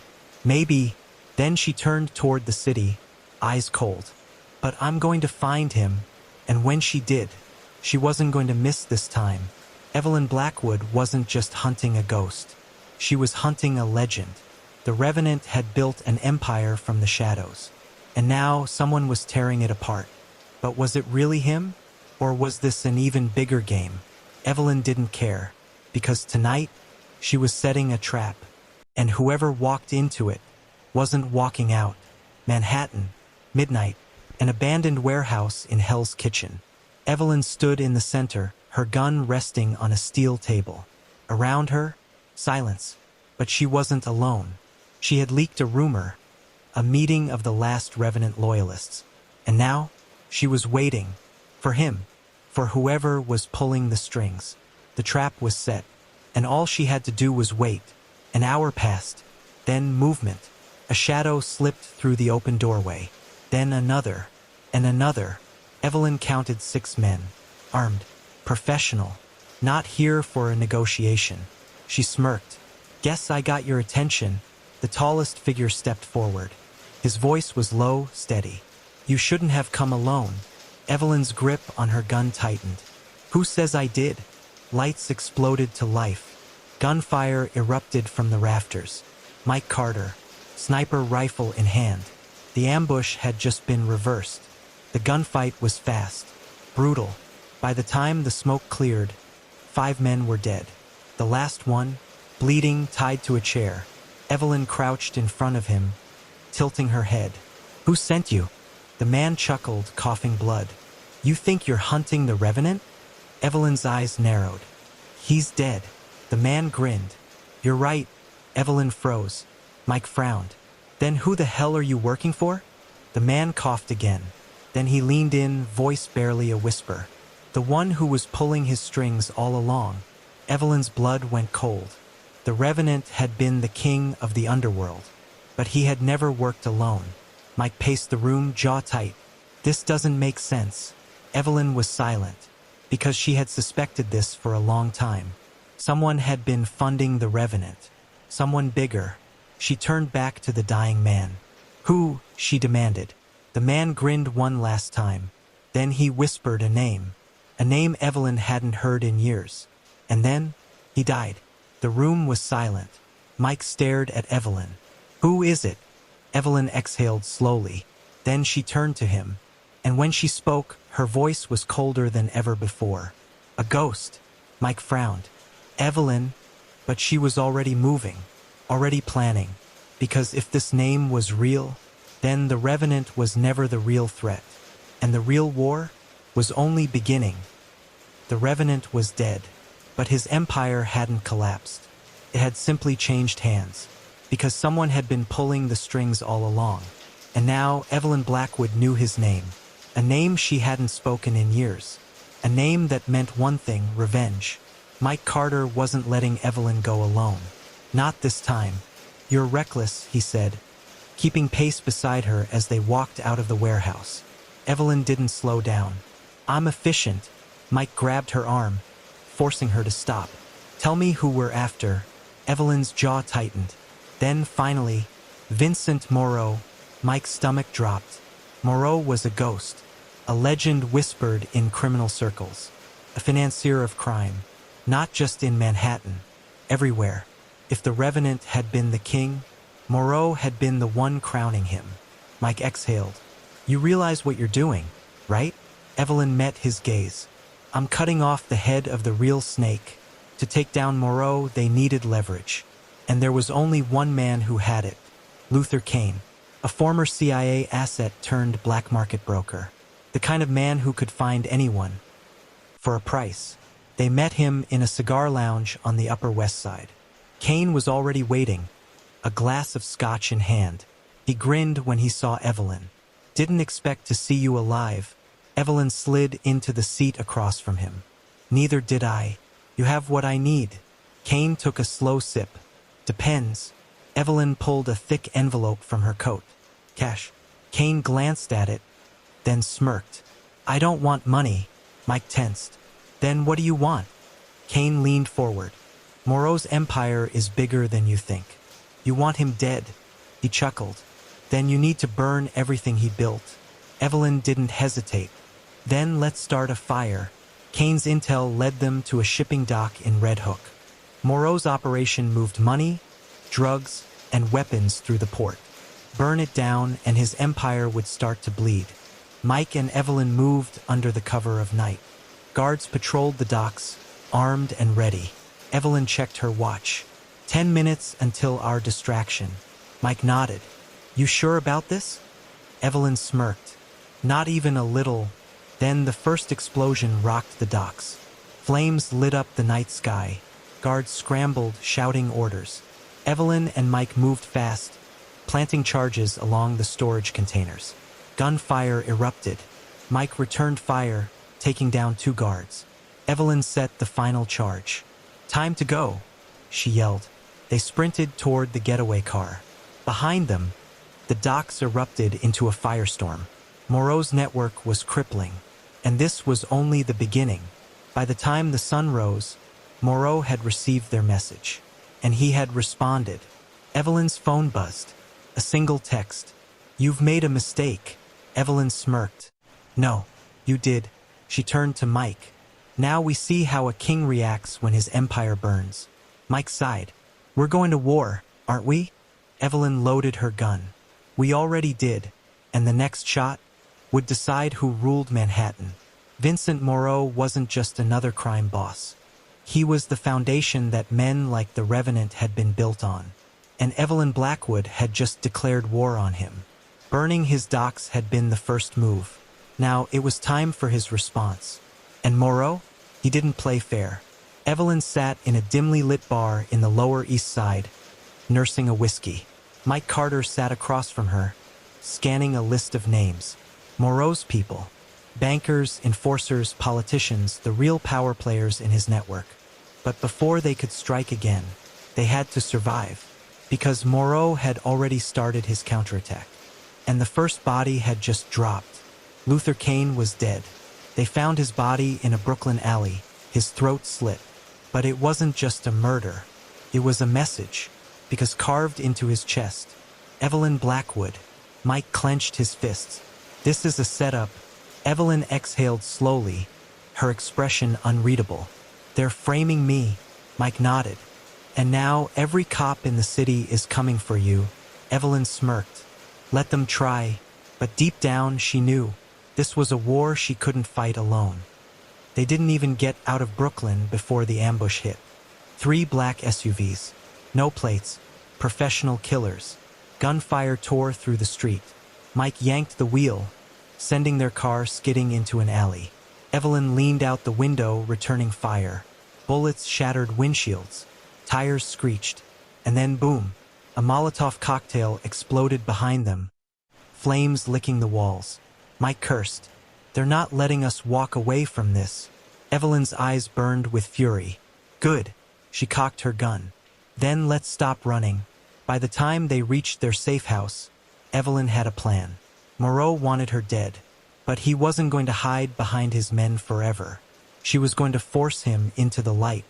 A: "Maybe." Then she turned toward the city, eyes cold. "But I'm going to find him." And when she did, she wasn't going to miss this time. Evelyn Blackwood wasn't just hunting a ghost. She was hunting a legend. The Revenant had built an empire from the shadows. And now someone was tearing it apart. But was it really him? Or was this an even bigger game? Evelyn didn't care. Because tonight, she was setting a trap. And whoever walked into it wasn't walking out. Manhattan, midnight, an abandoned warehouse in Hell's Kitchen. Evelyn stood in the center, her gun resting on a steel table. Around her, silence. But she wasn't alone. She had leaked a rumor, a meeting of the last Revenant loyalists. And now, she was waiting. For him. For whoever was pulling the strings. The trap was set. And all she had to do was wait. An hour passed. Then movement. A shadow slipped through the open doorway. Then another. And another. Evelyn counted 6 men. Armed. Professional. Not here for a negotiation. She smirked. "Guess I got your attention." The tallest figure stepped forward. His voice was low, steady. "You shouldn't have come alone." Evelyn's grip on her gun tightened. "Who says I did?" Lights exploded to life. Gunfire erupted from the rafters. Mike Carter, sniper rifle in hand. The ambush had just been reversed. The gunfight was fast, brutal. By the time the smoke cleared, 5 men were dead. The last one, Bleeding, tied to a chair, Evelyn crouched in front of him, tilting her head. "Who sent you?" The man chuckled, coughing blood. "You think you're hunting the Revenant?" Evelyn's eyes narrowed. "He's dead." The man grinned. "You're right." Evelyn froze. Mike frowned. "Then who the hell are you working for?" The man coughed again. Then he leaned in, voice barely a whisper. "The one who was pulling his strings all along." Evelyn's blood went cold. The Revenant had been the king of the underworld, but he had never worked alone. Mike paced the room, jaw tight. "This doesn't make sense." Evelyn was silent, because she had suspected this for a long time. Someone had been funding the Revenant. Someone bigger. She turned back to the dying man. "Who?" she demanded. The man grinned one last time. Then he whispered a name. A name Evelyn hadn't heard in years. And then, he died. The room was silent. Mike stared at Evelyn. "Who is it?" Evelyn exhaled slowly. Then she turned to him. And when she spoke, her voice was colder than ever before. "A ghost." Mike frowned. "Evelyn," but she was already moving, already planning. Because if this name was real, then the Revenant was never the real threat. And the real war was only beginning. The Revenant was dead, but his empire hadn't collapsed. It had simply changed hands, because someone had been pulling the strings all along. And now Evelyn Blackwood knew his name, a name she hadn't spoken in years, a name that meant one thing: revenge. Mike Carter wasn't letting Evelyn go alone. Not this time. "You're reckless," he said, keeping pace beside her as they walked out of the warehouse. Evelyn didn't slow down. "I'm efficient." Mike grabbed her arm, forcing her to stop. "Tell me who we're after." Evelyn's jaw tightened. Then, finally, Vincent Moreau. Mike's stomach dropped. Moreau was a ghost, a legend whispered in criminal circles, a financier of crime, not just in Manhattan, everywhere. If the Revenant had been the king, Moreau had been the one crowning him. Mike exhaled. "You realize what you're doing, right?" Evelyn met his gaze. "I'm cutting off the head of the real snake." To take down Moreau, they needed leverage. And there was only one man who had it: Luther Kane, a former CIA asset turned black market broker. The kind of man who could find anyone for a price. They met him in a cigar lounge on the Upper West Side. Kane was already waiting, a glass of scotch in hand. He grinned when he saw Evelyn. "Didn't expect to see you alive." Evelyn slid into the seat across from him. "Neither did I. You have what I need." Kane took a slow sip. "Depends." Evelyn pulled a thick envelope from her coat. "Cash." Kane glanced at it, then smirked. "I don't want money." Mike tensed. "Then what do you want?" Kane leaned forward. "Moreau's empire is bigger than you think. You want him dead." He chuckled. "Then you need to burn everything he built." Evelyn didn't hesitate. "Then let's start a fire." Kane's intel led them to a shipping dock in Red Hook. Moreau's operation moved money, drugs, and weapons through the port. Burn it down and his empire would start to bleed. Mike and Evelyn moved under the cover of night. Guards patrolled the docks, armed and ready. Evelyn checked her watch. 10 minutes until our distraction. Mike nodded. "You sure about this?" Evelyn smirked. "Not even a little." Then the first explosion rocked the docks. Flames lit up the night sky. Guards scrambled, shouting orders. Evelyn and Mike moved fast, planting charges along the storage containers. Gunfire erupted. Mike returned fire, taking down 2 guards. Evelyn set the final charge. "Time to go," she yelled. They sprinted toward the getaway car. Behind them, the docks erupted into a firestorm. Moreau's network was crippling, and this was only the beginning. By the time the sun rose, Moreau had received their message, and he had responded. Evelyn's phone buzzed. A single text. "You've made a mistake." Evelyn smirked. "No, you did." She turned to Mike. "Now we see how a king reacts when his empire burns." Mike sighed. "We're going to war, aren't we?" Evelyn loaded her gun. "We already did, and the next shot would decide who ruled Manhattan." Vincent Moreau wasn't just another crime boss. He was the foundation that men like the Revenant had been built on. And Evelyn Blackwood had just declared war on him. Burning his docks had been the first move. Now it was time for his response. And Moreau? He didn't play fair. Evelyn sat in a dimly lit bar in the Lower East Side, nursing a whiskey. Mike Carter sat across from her, scanning a list of names. Moreau's people. Bankers, enforcers, politicians, the real power players in his network. But before they could strike again, they had to survive. Because Moreau had already started his counterattack. And the first body had just dropped. Luther Kane was dead. They found his body in a Brooklyn alley, his throat slit. But it wasn't just a murder. It was a message. Because carved into his chest, Evelyn Blackwood. Mike clenched his fists. This is a setup. Evelyn exhaled slowly, her expression unreadable. They're framing me. Mike nodded. And now every cop in the city is coming for you. Evelyn smirked. Let them try. But deep down she knew this was a war she couldn't fight alone. They didn't even get out of Brooklyn before the ambush hit. 3 black SUVs. No plates. Professional killers. Gunfire tore through the street. Mike yanked the wheel, sending their car skidding into an alley. Evelyn leaned out the window, returning fire. Bullets shattered windshields. Tires screeched. And then boom, a Molotov cocktail exploded behind them, flames licking the walls. Mike cursed. They're not letting us walk away from this. Evelyn's eyes burned with fury. Good. She cocked her gun. Then let's stop running. By the time they reached their safe house, Evelyn had a plan. Moreau wanted her dead, but he wasn't going to hide behind his men forever. She was going to force him into the light,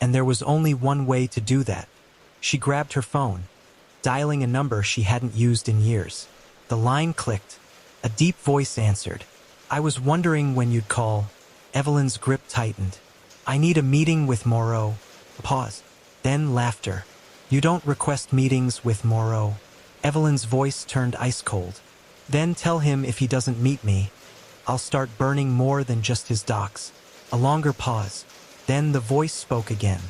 A: and there was only one way to do that. She grabbed her phone, dialing a number she hadn't used in years. The line clicked. A deep voice answered. I was wondering when you'd call. Evelyn's grip tightened. I need a meeting with Moreau. Pause. Then laughter. You don't request meetings with Moreau. Evelyn's voice turned ice cold. Then tell him if he doesn't meet me, I'll start burning more than just his docks. A longer pause. Then the voice spoke again.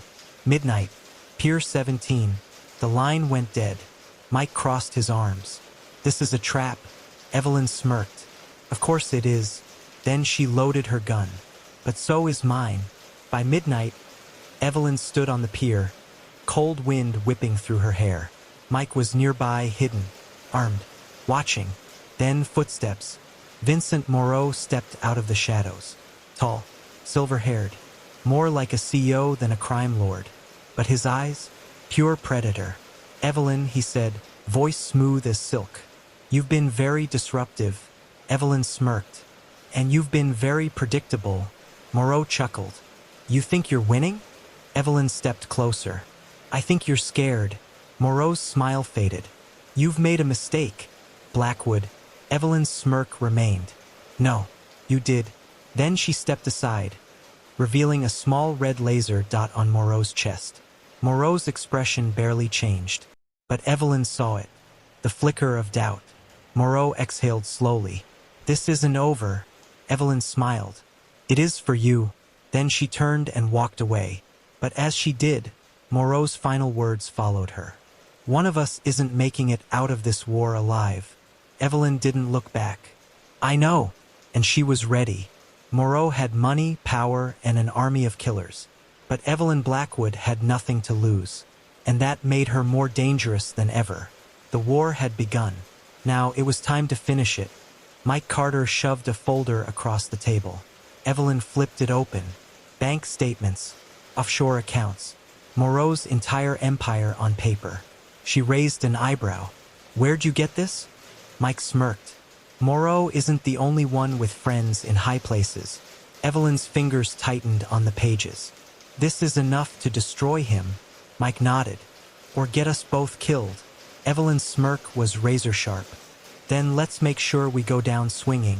A: Midnight. Pier 17. The line went dead. Mike crossed his arms. This is a trap. Evelyn smirked. Of course it is. Then she loaded her gun. But so is mine. By midnight, Evelyn stood on the pier, cold wind whipping through her hair. Mike was nearby, hidden, armed, watching. Then footsteps. Vincent Moreau stepped out of the shadows. Tall, silver-haired, more like a CEO than a crime lord. But his eyes? Pure predator. Evelyn, he said, voice smooth as silk. You've been very disruptive. Evelyn smirked. And you've been very predictable. Moreau chuckled. You think you're winning? Evelyn stepped closer. I think you're scared. Moreau's smile faded. You've made a mistake. Blackwood. Evelyn's smirk remained. No, you did. Then she stepped aside, revealing a small red laser dot on Moreau's chest. Moreau's expression barely changed, but Evelyn saw it. The flicker of doubt. Moreau exhaled slowly. This isn't over. Evelyn smiled. It is for you. Then she turned and walked away. But as she did, Moreau's final words followed her. One of us isn't making it out of this war alive. Evelyn didn't look back. I know. And she was ready. Moreau had money, power, and an army of killers. But Evelyn Blackwood had nothing to lose. And that made her more dangerous than ever. The war had begun. Now it was time to finish it. Mike Carter shoved a folder across the table. Evelyn flipped it open. Bank statements. Offshore accounts. Moreau's entire empire on paper. She raised an eyebrow. Where'd you get this? Mike smirked. Moreau isn't the only one with friends in high places. Evelyn's fingers tightened on the pages. This is enough to destroy him. Mike nodded. Or get us both killed. Evelyn's smirk was razor sharp. Then let's make sure we go down swinging.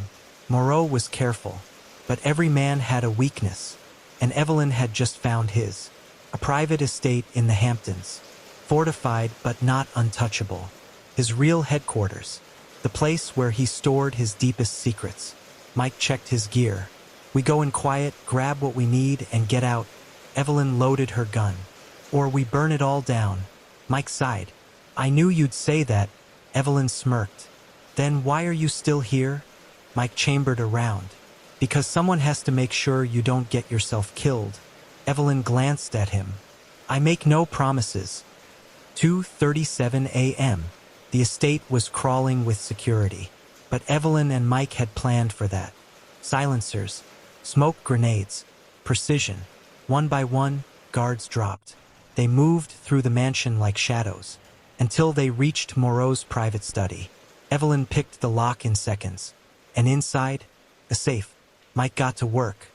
A: Moreau was careful. But every man had a weakness. And Evelyn had just found his. A private estate in the Hamptons. Fortified but not untouchable. His real headquarters. The place where he stored his deepest secrets. Mike checked his gear. We go in quiet, grab what we need, and get out. Evelyn loaded her gun. Or we burn it all down. Mike sighed. I knew you'd say that. Evelyn smirked. Then why are you still here? Mike chambered around. Because someone has to make sure you don't get yourself killed. Evelyn glanced at him. I make no promises. 2:37 a.m. The estate was crawling with security. But Evelyn and Mike had planned for that. Silencers, smoke grenades, precision. One by one, guards dropped. They moved through the mansion like shadows, until they reached Moreau's private study. Evelyn picked the lock in seconds. And inside, a safe. Mike got to work.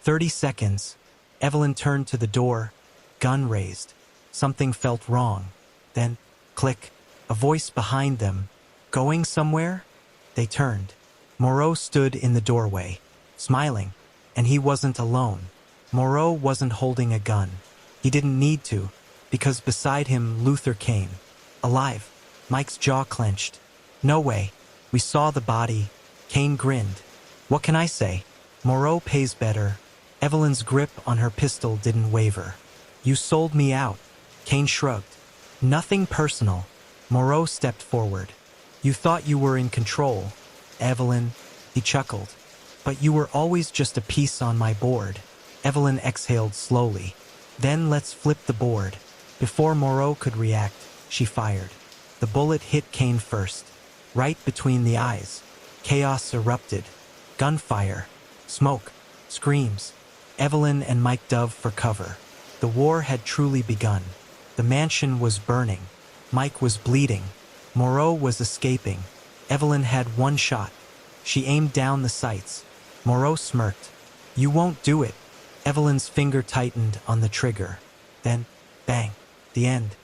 A: 30 seconds. Evelyn turned to the door, gun raised. Something felt wrong. Then, click, a voice behind them. Going somewhere? They turned. Moreau stood in the doorway, smiling, and he wasn't alone. Moreau wasn't holding a gun. He didn't need to, because beside him Luther Kane. Alive. Mike's jaw clenched. No way. We saw the body. Kane grinned. What can I say? Moreau pays better. Evelyn's grip on her pistol didn't waver. You sold me out. Kane shrugged. Nothing personal. Moreau stepped forward. You thought you were in control. Evelyn, he chuckled. But you were always just a piece on my board. Evelyn exhaled slowly. Then let's flip the board. Before Moreau could react, she fired. The bullet hit Kane first, right between the eyes. Chaos erupted. Gunfire, smoke, screams. Evelyn and Mike dove for cover. The war had truly begun. The mansion was burning. Mike was bleeding. Moreau was escaping. Evelyn had one shot. She aimed down the sights. Moreau smirked. You won't do it. Evelyn's finger tightened on the trigger. Then, bang, the end.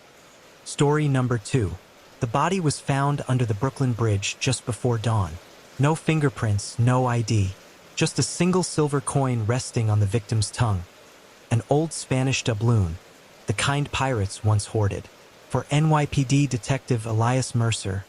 A: Story number 2. The body was found under the Brooklyn Bridge just before dawn. No fingerprints, no ID. Just a single silver coin resting on the victim's tongue. An old Spanish doubloon, the kind pirates once hoarded. For NYPD Detective Elias Mercer,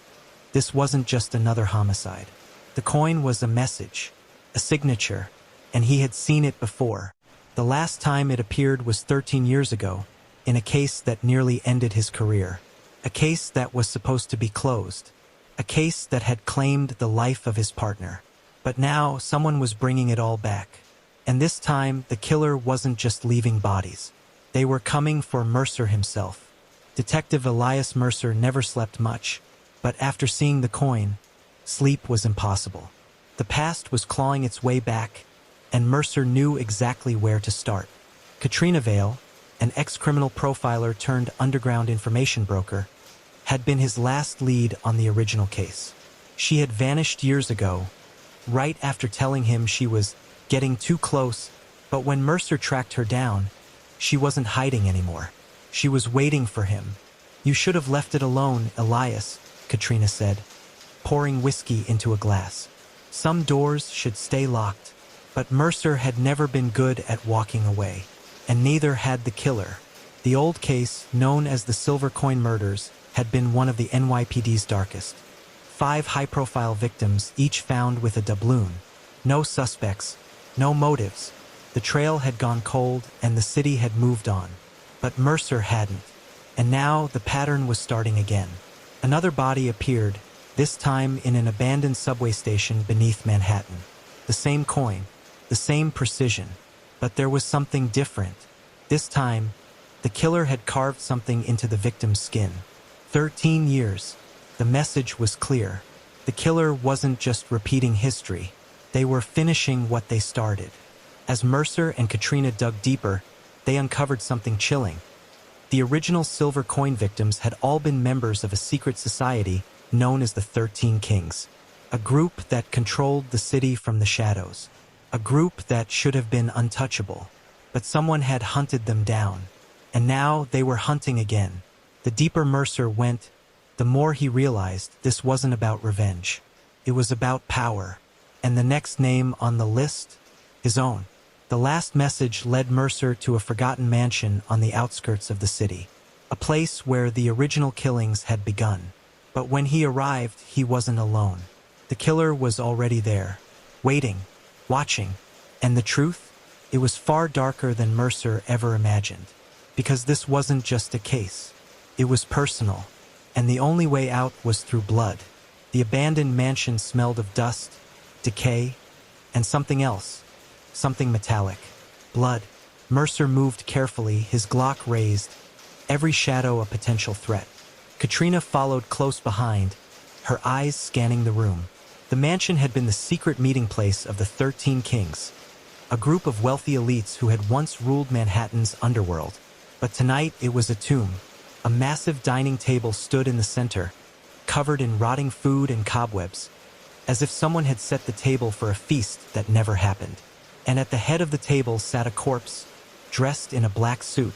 A: this wasn't just another homicide. The coin was a message, a signature, and he had seen it before. The last time it appeared was 13 years ago, in a case that nearly ended his career. A case that was supposed to be closed. A case that had claimed the life of his partner. But now, someone was bringing it all back. And this time, the killer wasn't just leaving bodies. They were coming for Mercer himself. Detective Elias Mercer never slept much, but after seeing the coin, sleep was impossible. The past was clawing its way back, and Mercer knew exactly where to start. Katrina Vale, an ex-criminal profiler turned underground information broker, had been his last lead on the original case. She had vanished years ago, right after telling him she was getting too close, but when Mercer tracked her down, she wasn't hiding anymore. She was waiting for him. You should have left it alone, Elias, Katrina said, pouring whiskey into a glass. Some doors should stay locked, but Mercer had never been good at walking away, and neither had the killer. The old case, known as the Silver Coin Murders, had been one of the NYPD's darkest. 5 high-profile victims, each found with a doubloon. No suspects, no motives. The trail had gone cold, and the city had moved on. But Mercer hadn't. And now the pattern was starting again. Another body appeared, this time in an abandoned subway station beneath Manhattan. The same coin, the same precision. But there was something different. This time, the killer had carved something into the victim's skin. 13 years. The message was clear. The killer wasn't just repeating history. They were finishing what they started. As Mercer and Katrina dug deeper, they uncovered something chilling. The original silver coin victims had all been members of a secret society known as the 13 Kings. A group that controlled the city from the shadows. A group that should have been untouchable. But someone had hunted them down. And now they were hunting again. The deeper Mercer went, the more he realized this wasn't about revenge. It was about power. And the next name on the list? His own. The last message led Mercer to a forgotten mansion on the outskirts of the city. A place where the original killings had begun. But when he arrived, he wasn't alone. The killer was already there. Waiting. Watching. And the truth? It was far darker than Mercer ever imagined, because this wasn't just a case. It was personal, and the only way out was through blood. The abandoned mansion smelled of dust, decay, and something else, something metallic. Blood. Mercer moved carefully, his Glock raised, every shadow a potential threat. Katrina followed close behind, her eyes scanning the room. The mansion had been the secret meeting place of the 13 Kings, a group of wealthy elites who had once ruled Manhattan's underworld. But tonight it was a tomb. A massive dining table stood in the center, covered in rotting food and cobwebs, as if someone had set the table for a feast that never happened. And at the head of the table sat a corpse, dressed in a black suit,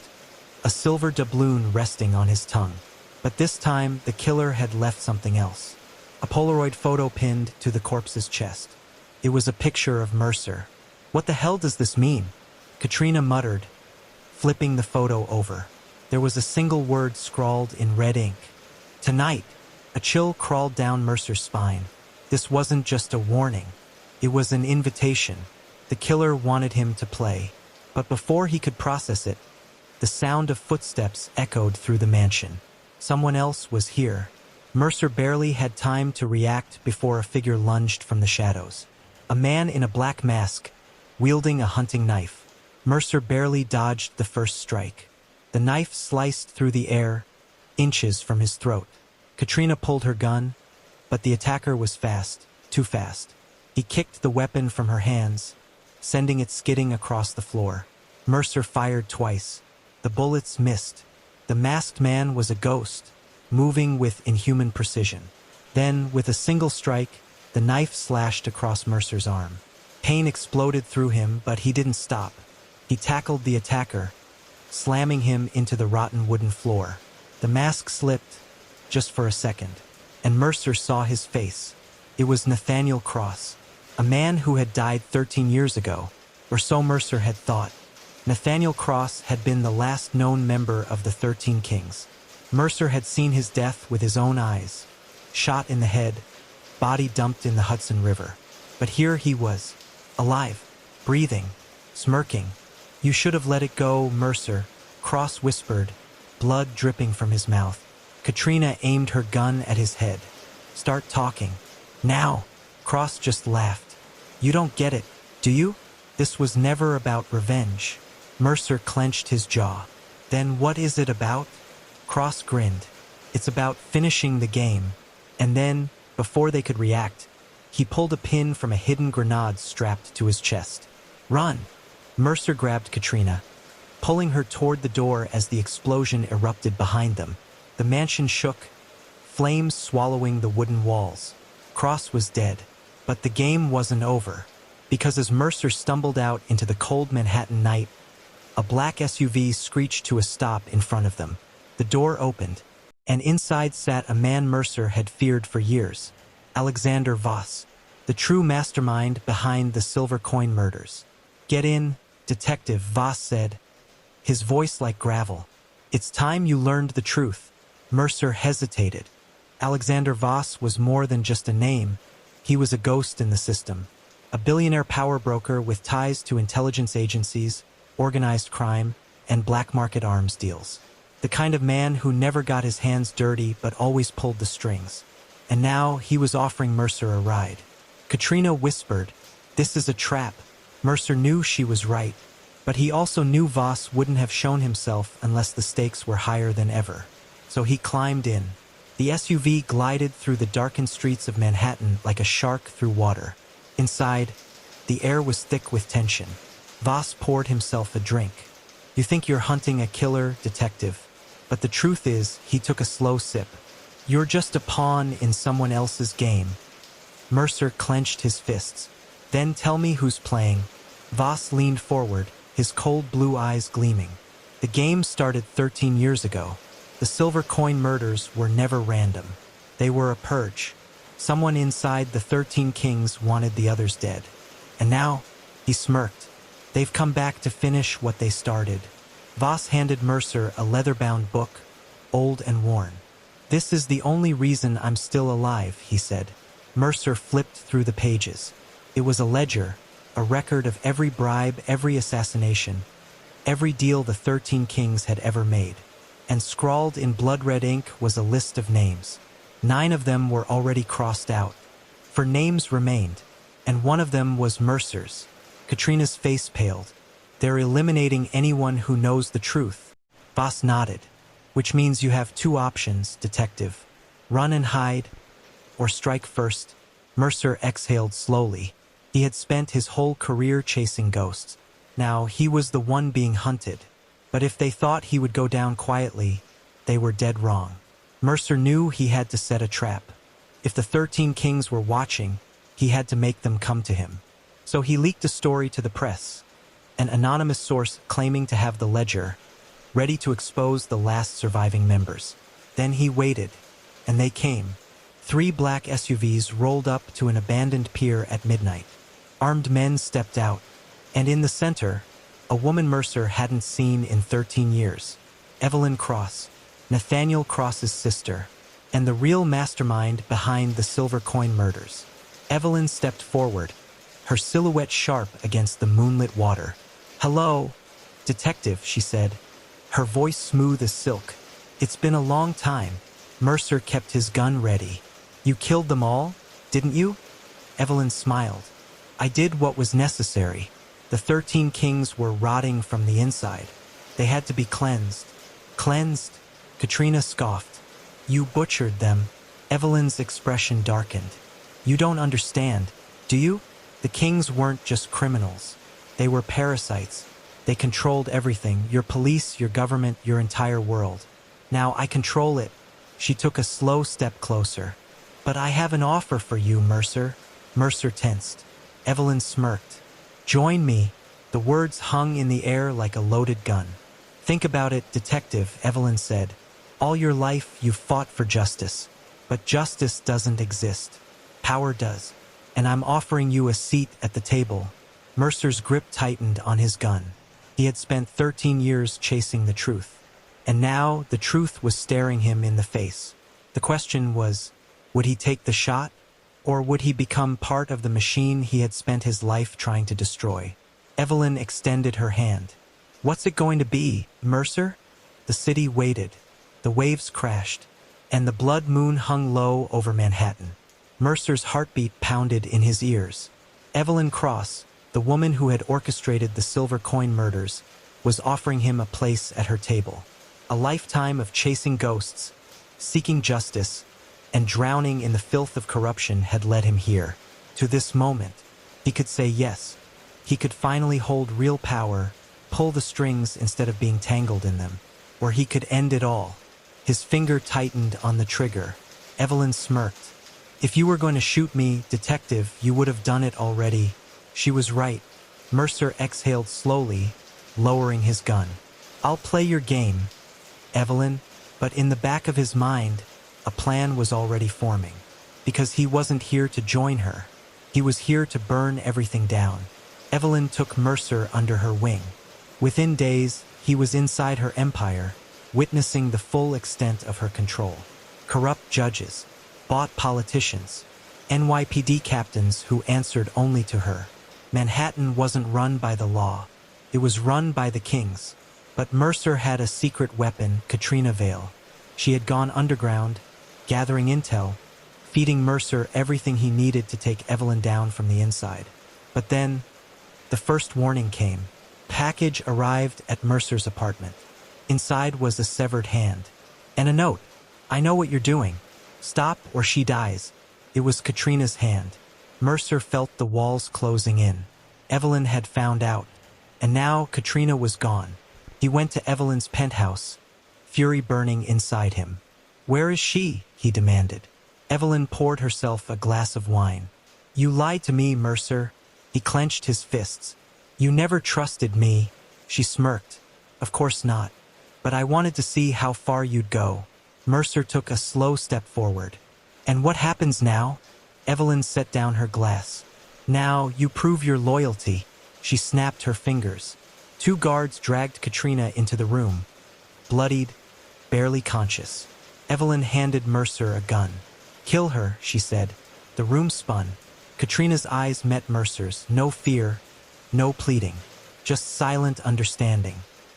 A: a silver doubloon resting on his tongue. But this time, the killer had left something else. A Polaroid photo pinned to the corpse's chest. It was a picture of Mercer. "What the hell does this mean?" Katrina muttered, flipping the photo over. There was a single word scrawled in red ink. "Tonight." A chill crawled down Mercer's spine. This wasn't just a warning. It was an invitation. The killer wanted him to play. But before he could process it, the sound of footsteps echoed through the mansion. Someone else was here. Mercer barely had time to react before a figure lunged from the shadows. A man in a black mask, wielding a hunting knife. Mercer barely dodged the first strike. The knife sliced through the air, inches from his throat. Katrina pulled her gun, but the attacker was fast, too fast. He kicked the weapon from her hands, sending it skidding across the floor. Mercer fired twice. The bullets missed. The masked man was a ghost, moving with inhuman precision. Then, with a single strike, the knife slashed across Mercer's arm. Pain exploded through him, but he didn't stop. He tackled the attacker, slamming him into the rotten wooden floor. The mask slipped, just for a second, and Mercer saw his face. It was Nathaniel Cross, a man who had died 13 years ago, or so Mercer had thought. Nathaniel Cross had been the last known member of the 13 Kings. Mercer had seen his death with his own eyes, shot in the head, body dumped in the Hudson River. But here he was, alive, breathing, smirking. "You should have let it go, Mercer," Cross whispered, blood dripping from his mouth. Katrina aimed her gun at his head. "Start talking. Now." Cross just laughed. "You don't get it, do you? This was never about revenge." Mercer clenched his jaw. "Then what is it about?" Cross grinned. "It's about finishing the game." And then, before they could react, he pulled a pin from a hidden grenade strapped to his chest. "Run!" Mercer grabbed Katrina, pulling her toward the door as the explosion erupted behind them. The mansion shook, flames swallowing the wooden walls. Cross was dead, but the game wasn't over, because as Mercer stumbled out into the cold Manhattan night, a black SUV screeched to a stop in front of them. The door opened, and inside sat a man Mercer had feared for years, Alexander Voss, the true mastermind behind the silver coin murders. "Get in, Detective," Voss said, his voice like gravel. "It's time you learned the truth." Mercer hesitated. Alexander Voss was more than just a name. He was a ghost in the system, a billionaire power broker with ties to intelligence agencies, organized crime, and black market arms deals. The kind of man who never got his hands dirty but always pulled the strings. And now he was offering Mercer a ride. Katrina whispered, "This is a trap." Mercer knew she was right, but he also knew Voss wouldn't have shown himself unless the stakes were higher than ever. So he climbed in. The SUV glided through the darkened streets of Manhattan like a shark through water. Inside, the air was thick with tension. Voss poured himself a drink. "You think you're hunting a killer, Detective, but the truth is, he took a slow sip. You're just a pawn in someone else's game." Mercer clenched his fists. "Then tell me who's playing." Voss leaned forward, his cold blue eyes gleaming. "The game started 13 years ago. The silver coin murders were never random. They were a purge. Someone inside the 13 Kings wanted the others dead. And now," he smirked, "they've come back to finish what they started." Voss handed Mercer a leather-bound book, old and worn. "This is the only reason I'm still alive," he said. Mercer flipped through the pages. It was a ledger, a record of every bribe, every assassination, every deal the 13 kings had ever made. And scrawled in blood-red ink was a list of names. 9 of them were already crossed out. For names remained, and one of them was Mercer's. Katrina's face paled. They're eliminating anyone who knows the truth. Boss nodded. Which means you have 2 options, detective. Run and hide, or strike first. Mercer exhaled slowly. He had spent his whole career chasing ghosts. Now he was the one being hunted. But if they thought he would go down quietly, they were dead wrong. Mercer knew he had to set a trap. If the 13 kings were watching, he had to make them come to him. So he leaked a story to the press, an anonymous source claiming to have the ledger, ready to expose the last surviving members. Then he waited, and they came. 3 black SUVs rolled up to an abandoned pier at midnight. Armed men stepped out, and in the center, a woman Mercer hadn't seen in 13 years. Evelyn Cross, Nathaniel Cross's sister, and the real mastermind behind the silver coin murders. Evelyn stepped forward, her silhouette sharp against the moonlit water. "Hello, detective," she said, her voice smooth as silk. "It's been a long time." Mercer kept his gun ready. "You killed them all, didn't you?" Evelyn smiled. "I did what was necessary. The 13 kings were rotting from the inside. They had to be cleansed." "Cleansed?" Katrina scoffed. "You butchered them." Evelyn's expression darkened. "You don't understand, do you? The kings weren't just criminals. They were parasites. They controlled everything, your police, your government, your entire world. Now I control it." She took a slow step closer. "But I have an offer for you, Mercer." Mercer tensed. Evelyn smirked. "Join me." The words hung in the air like a loaded gun. "Think about it, detective," Evelyn said. "All your life you've fought for justice. But justice doesn't exist. Power does. And I'm offering you a seat at the table." Mercer's grip tightened on his gun. He had spent 13 years chasing the truth. And now the truth was staring him in the face. The question was, would he take the shot? Or would he become part of the machine he had spent his life trying to destroy? Evelyn extended her hand. "What's it going to be, Mercer?" The city waited. The waves crashed, and the blood moon hung low over Manhattan. Mercer's heartbeat pounded in his ears. Evelyn Cross, the woman who had orchestrated the silver coin murders, was offering him a place at her table. A lifetime of chasing ghosts, seeking justice, and drowning in the filth of corruption had led him here. To this moment, he could say yes. He could finally hold real power, pull the strings instead of being tangled in them. Or he could end it all. His finger tightened on the trigger. Evelyn smirked. "If you were going to shoot me, detective, you would have done it already." She was right. Mercer exhaled slowly, lowering his gun. "I'll play your game, Evelyn," but in the back of his mind, a plan was already forming. Because he wasn't here to join her. He was here to burn everything down. Evelyn took Mercer under her wing. Within days, he was inside her empire, witnessing the full extent of her control. Corrupt judges, bought politicians, NYPD captains who answered only to her. Manhattan wasn't run by the law. It was run by the kings. But Mercer had a secret weapon, Katrina Vale. She had gone underground, gathering intel, feeding Mercer everything he needed to take Evelyn down from the inside. But then, the first warning came. Package arrived at Mercer's apartment. Inside was a severed hand. And a note. "I know what you're doing. Stop or she dies." It was Katrina's hand. Mercer felt the walls closing in. Evelyn had found out. And now Katrina was gone. He went to Evelyn's penthouse, fury burning inside him. "Where is she?" he demanded. Evelyn poured herself a glass of wine. "You lied to me, Mercer." He clenched his fists. "You never trusted me." She smirked. "Of course not. But I wanted to see how far you'd go." Mercer took a slow step forward. "And what happens now?" Evelyn set down her glass. "Now you prove your loyalty." She snapped her fingers. 2 guards dragged Katrina into the room, bloodied, barely conscious. Evelyn handed Mercer a gun. "Kill her," she said. The room spun. Katrina's eyes met Mercer's, no fear, No pleading. Just silent understanding.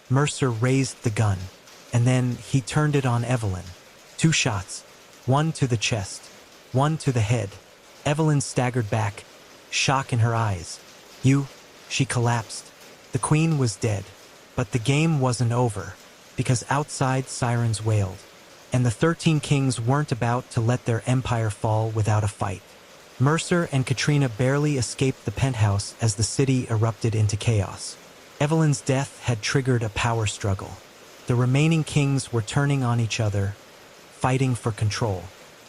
A: Mercer raised the gun, and then he turned it on Evelyn. 2 shots. One to the chest, one to the head. Evelyn staggered back, shock in her eyes. She collapsed. The queen was dead. But the game wasn't over, because outside sirens wailed, and the 13 kings weren't about to let their empire fall without a fight. Mercer and Katrina barely escaped the penthouse as the city erupted into chaos. Evelyn's death had triggered a power struggle. The remaining kings were turning on each other, fighting for control.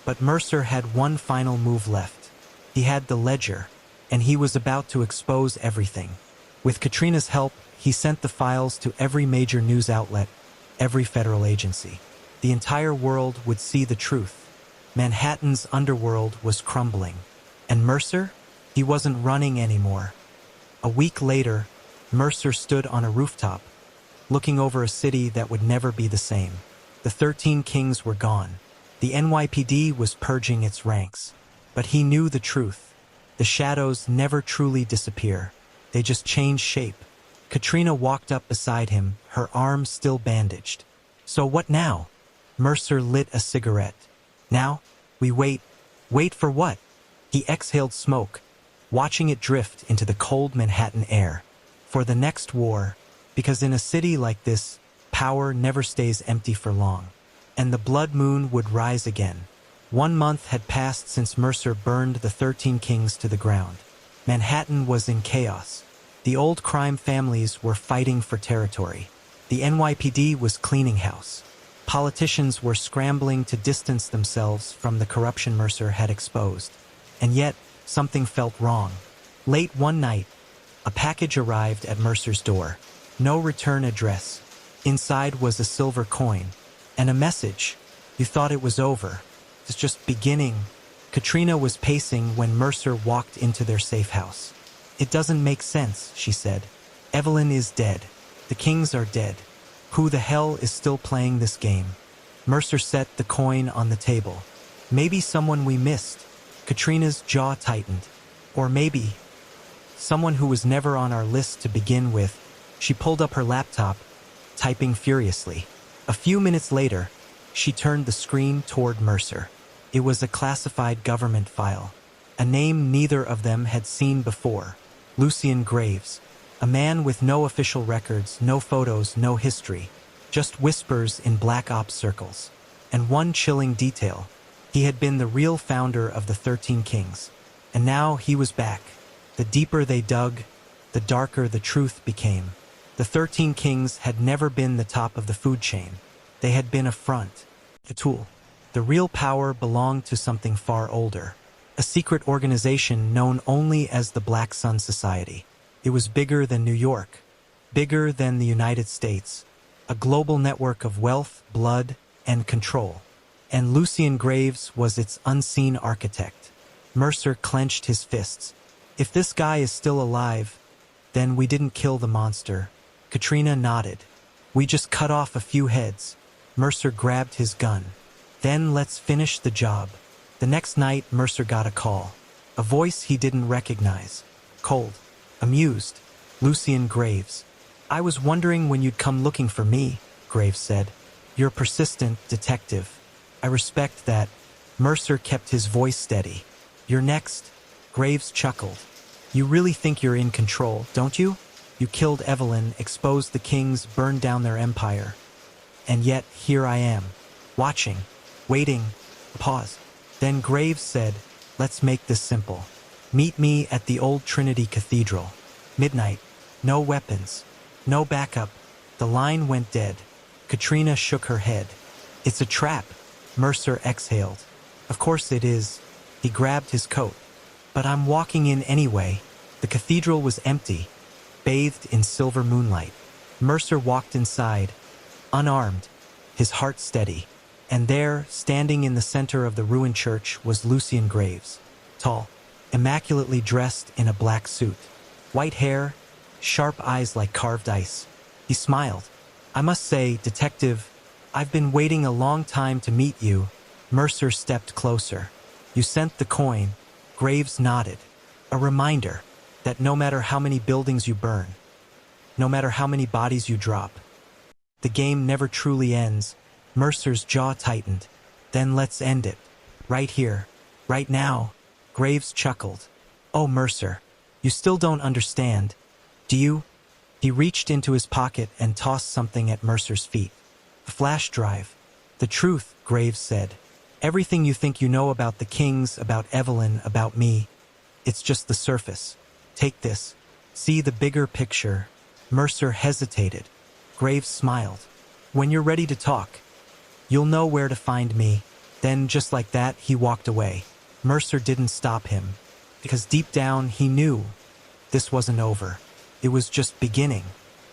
A: But Mercer had one final move left. He had the ledger, and he was about to expose everything. With Katrina's help, he sent the files to every major news outlet, every federal agency. The entire world would see the truth. Manhattan's underworld was crumbling. And Mercer? He wasn't running anymore. A week later, Mercer stood on a rooftop, looking over a city that would never be the same. The 13 kings were gone. The NYPD was purging its ranks. But he knew the truth. The shadows never truly disappear. They just change shape. Katrina walked up beside him, her arm still bandaged. So what now? Mercer lit a cigarette. Now, we wait. Wait for what? He exhaled smoke, watching it drift into the cold Manhattan air. For the next war, because in a city like this, power never stays empty for long. And the blood moon would rise again. 1 month had passed since Mercer burned the 13 kings to the ground. Manhattan was in chaos. The old crime families were fighting for territory. The NYPD was cleaning house. Politicians were scrambling to distance themselves from the corruption Mercer had exposed. And yet, something felt wrong. Late one night, a package arrived at Mercer's door. No return address. Inside was a silver coin. And a message. You thought it was over. It's just beginning. Katrina was pacing when Mercer walked into their safe house. It doesn't make sense, she said. Evelyn is dead. The kings are dead. Who the hell is still playing this game? Mercer set the coin on the table. Maybe someone we missed. Katrina's jaw tightened. Or maybe someone who was never on our list to begin with. She pulled up her laptop, typing furiously. A few minutes later, she turned the screen toward Mercer. It was a classified government file. A name neither of them had seen before. Lucien Graves. A man with no official records, no photos, no history. Just whispers in black ops circles. And one chilling detail. He had been the real founder of the 13 Kings. And now he was back. The deeper they dug, the darker the truth became. The 13 Kings had never been the top of the food chain. They had been a front, a tool. The real power belonged to something far older. A secret organization known only as the Black Sun Society. It was bigger than New York, bigger than the United States. A global network of wealth, blood, and control. And Lucien Graves was its unseen architect. Mercer clenched his fists. If this guy is still alive, then we didn't kill the monster. Katrina nodded. We just cut off a few heads. Mercer grabbed his gun. Then let's finish the job. The next night, Mercer got a call. A voice he didn't recognize. Cold. Amused. Lucien Graves. I was wondering when you'd come looking for me, Graves said. You're a persistent detective. I respect that. Mercer kept his voice steady. You're next. Graves chuckled. You really think you're in control, don't you? You killed Evelyn, exposed the kings, burned down their empire. And yet, here I am. Watching. Waiting. Pause. Then Graves said, let's make this simple. Meet me at the old Trinity Cathedral. Midnight. No weapons. No backup. The line went dead. Katrina shook her head. It's a trap. Mercer exhaled. Of course it is. He grabbed his coat. But I'm walking in anyway. The cathedral was empty, bathed in silver moonlight. Mercer walked inside, unarmed, his heart steady. And there, standing in the center of the ruined church, was Lucien Graves. Tall, immaculately dressed in a black suit. White hair, sharp eyes like carved ice. He smiled. I must say, Detective, I've been waiting a long time to meet you. Mercer stepped closer. You sent the coin. Graves nodded. A reminder. That no matter how many buildings you burn, no matter how many bodies you drop, the game never truly ends. Mercer's jaw tightened. Then let's end it. Right here. Right now. Graves chuckled. Oh, Mercer. You still don't understand, do you? He reached into his pocket and tossed something at Mercer's feet. A flash drive. The truth, Graves said. Everything you think you know about the Kings, about Evelyn, about me, it's just the surface. Take this. See the bigger picture. Mercer hesitated. Graves smiled. When you're ready to talk, you'll know where to find me. Then, just like that, he walked away. Mercer didn't stop him, because deep down he knew this wasn't over. It was just beginning.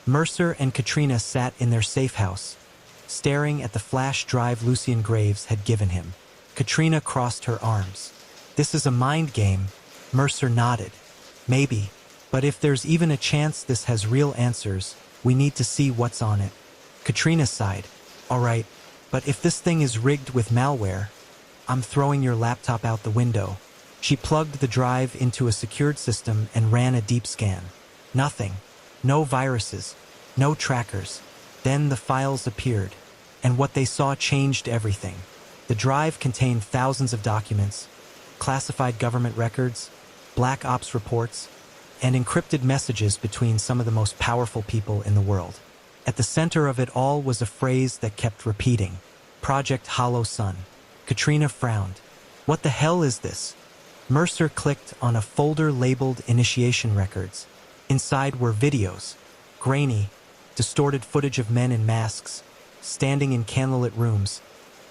A: Mercer and Katrina sat in their safe house, staring at the flash drive Lucien Graves had given him. Katrina crossed her arms. This is a mind game. Mercer nodded. Maybe. But if there's even a chance this has real answers, we need to see what's on it. Katrina sighed. All right, but if this thing is rigged with malware, I'm throwing your laptop out the window. She plugged the drive into a secured system and ran a deep scan. Nothing. No viruses. No trackers. Then the files appeared, and what they saw changed everything. The drive contained thousands of documents, classified government records, black ops reports, and encrypted messages between some of the most powerful people in the world. At the center of it all was a phrase that kept repeating. Project Hollow Sun. Katrina frowned. What the hell is this? Mercer clicked on a folder labeled Initiation Records. Inside were videos, grainy, distorted footage of men in masks, standing in candlelit rooms,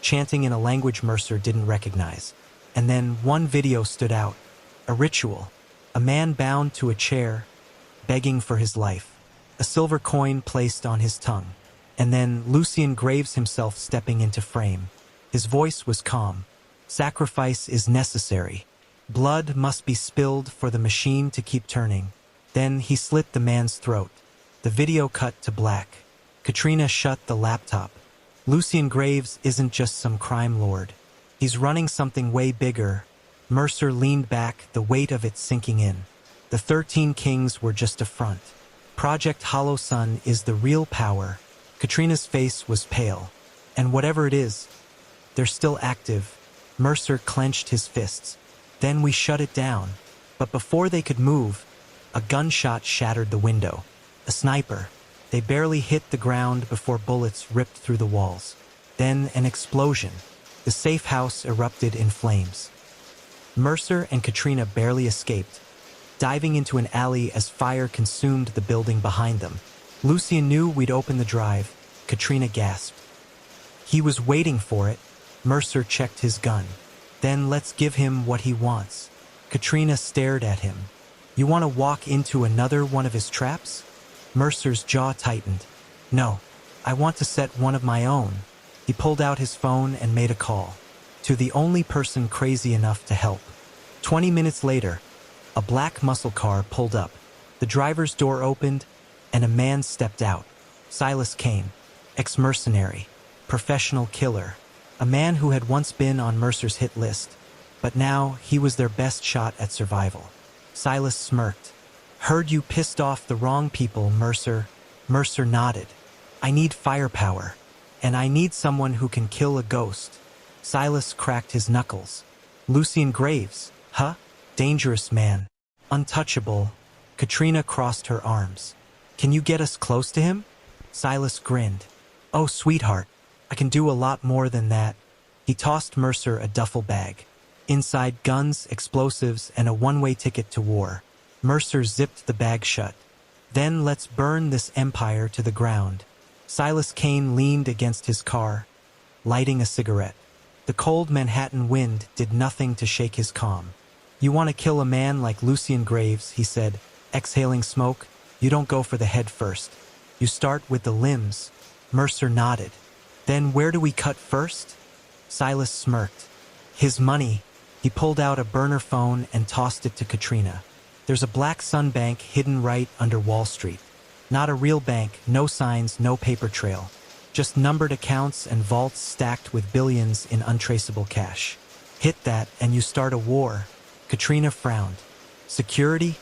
A: chanting in a language Mercer didn't recognize. And then one video stood out. A ritual. A man bound to a chair, begging for his life. A silver coin placed on his tongue. And then Lucien Graves himself stepping into frame. His voice was calm. Sacrifice is necessary. Blood must be spilled for the machine to keep turning. Then he slit the man's throat. The video cut to black. Katrina shut the laptop. Lucien Graves isn't just some crime lord. He's running something way bigger. Mercer leaned back, the weight of it sinking in. The 13 Kings were just a front. Project Hollow Sun is the real power. Katrina's face was pale. And whatever it is, they're still active. Mercer clenched his fists. Then we shut it down. But before they could move, a gunshot shattered the window. A sniper. They barely hit the ground before bullets ripped through the walls. Then an explosion. The safe house erupted in flames. Mercer and Katrina barely escaped, diving into an alley as fire consumed the building behind them. Lucien knew we'd open the drive. Katrina gasped. He was waiting for it. Mercer checked his gun. Then let's give him what he wants. Katrina stared at him. You want to walk into another one of his traps? Mercer's jaw tightened. No, I want to set one of my own. He pulled out his phone and made a call. To the only person crazy enough to help. 20 minutes later, a black muscle car pulled up. The driver's door opened, and a man stepped out. Silas Kane, ex-mercenary, professional killer. A man who had once been on Mercer's hit list, but now he was their best shot at survival. Silas smirked. Heard you pissed off the wrong people, Mercer. Mercer nodded. I need firepower, and I need someone who can kill a ghost. Silas cracked his knuckles. Lucien Graves, huh? Dangerous man. Untouchable. Katrina crossed her arms. Can you get us close to him? Silas grinned. Oh, sweetheart, I can do a lot more than that. He tossed Mercer a duffel bag. Inside guns, explosives, and a one-way ticket to war. Mercer zipped the bag shut. Then let's burn this empire to the ground. Silas Kane leaned against his car, lighting a cigarette. The cold Manhattan wind did nothing to shake his calm. You want to kill a man like Lucien Graves, he said, exhaling smoke. You don't go for the head first. You start with the limbs. Mercer nodded. Then where do we cut first? Silas smirked. His money. He pulled out a burner phone and tossed it to Katrina. There's a black sun bank hidden right under Wall Street. Not a real bank, no signs, no paper trail. Just numbered accounts and vaults stacked with billions in untraceable cash. Hit that and you start a war. Katrina frowned. Security?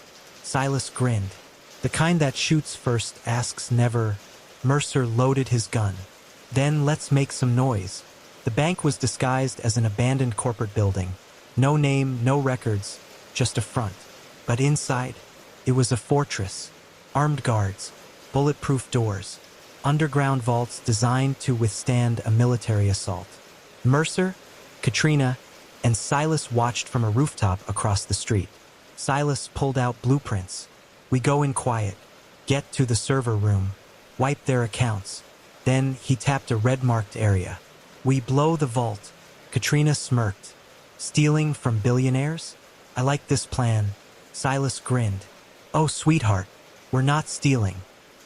A: Silas grinned. The kind that shoots first, asks never. Mercer loaded his gun. Then let's make some noise. The bank was disguised as an abandoned corporate building. No name, no records, just a front. But inside, it was a fortress. Armed guards, bulletproof doors, underground vaults designed to withstand a military assault. Mercer, Katrina, and Silas watched from a rooftop across the street. Silas pulled out blueprints. We go in quiet, get to the server room, wipe their accounts. Then he tapped a red-marked area. We blow the vault. Katrina smirked. Stealing from billionaires? I like this plan. Silas grinned. Oh, sweetheart, we're not stealing.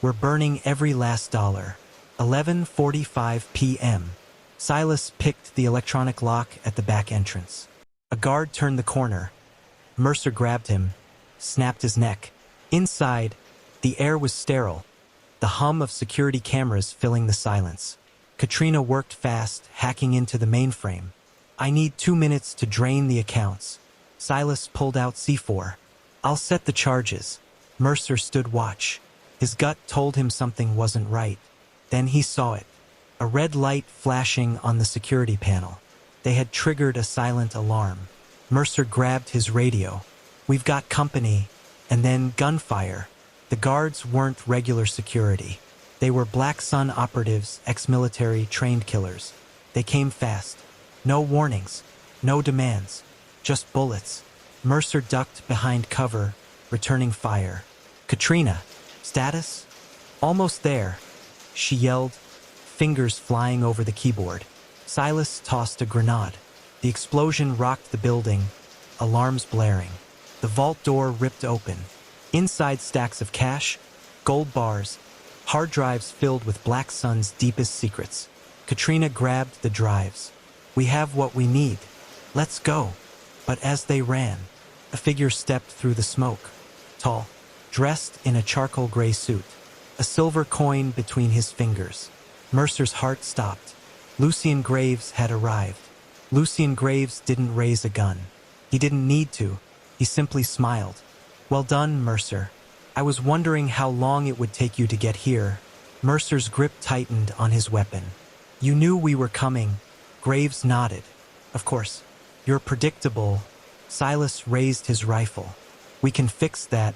A: We're burning every last dollar. 11:45 p.m. Silas picked the electronic lock at the back entrance. A guard turned the corner. Mercer grabbed him, snapped his neck. Inside, the air was sterile, the hum of security cameras filling the silence. Katrina worked fast, hacking into the mainframe. I need 2 minutes to drain the accounts. Silas pulled out C4. I'll set the charges. Mercer stood watch. His gut told him something wasn't right. Then he saw it. A red light flashing on the security panel. They had triggered a silent alarm. Mercer grabbed his radio. We've got company. And then gunfire. The guards weren't regular security. They were Black Sun operatives, ex-military, trained killers. They came fast. No warnings. No demands. Just bullets. Mercer ducked behind cover, returning fire. Katrina. Status? Almost there. She yelled, fingers flying over the keyboard. Silas tossed a grenade. The explosion rocked the building, alarms blaring. The vault door ripped open. Inside, stacks of cash, gold bars, hard drives filled with Black Sun's deepest secrets. Katrina grabbed the drives. We have what we need. Let's go. But as they ran, a figure stepped through the smoke. Tall, dressed in a charcoal gray suit, a silver coin between his fingers. Mercer's heart stopped. Lucien Graves had arrived. Lucien Graves didn't raise a gun. He didn't need to. He simply smiled. Well done, Mercer. I was wondering how long it would take you to get here. Mercer's grip tightened on his weapon. You knew we were coming. Graves nodded. Of course. You're predictable. Silas raised his rifle. We can fix that.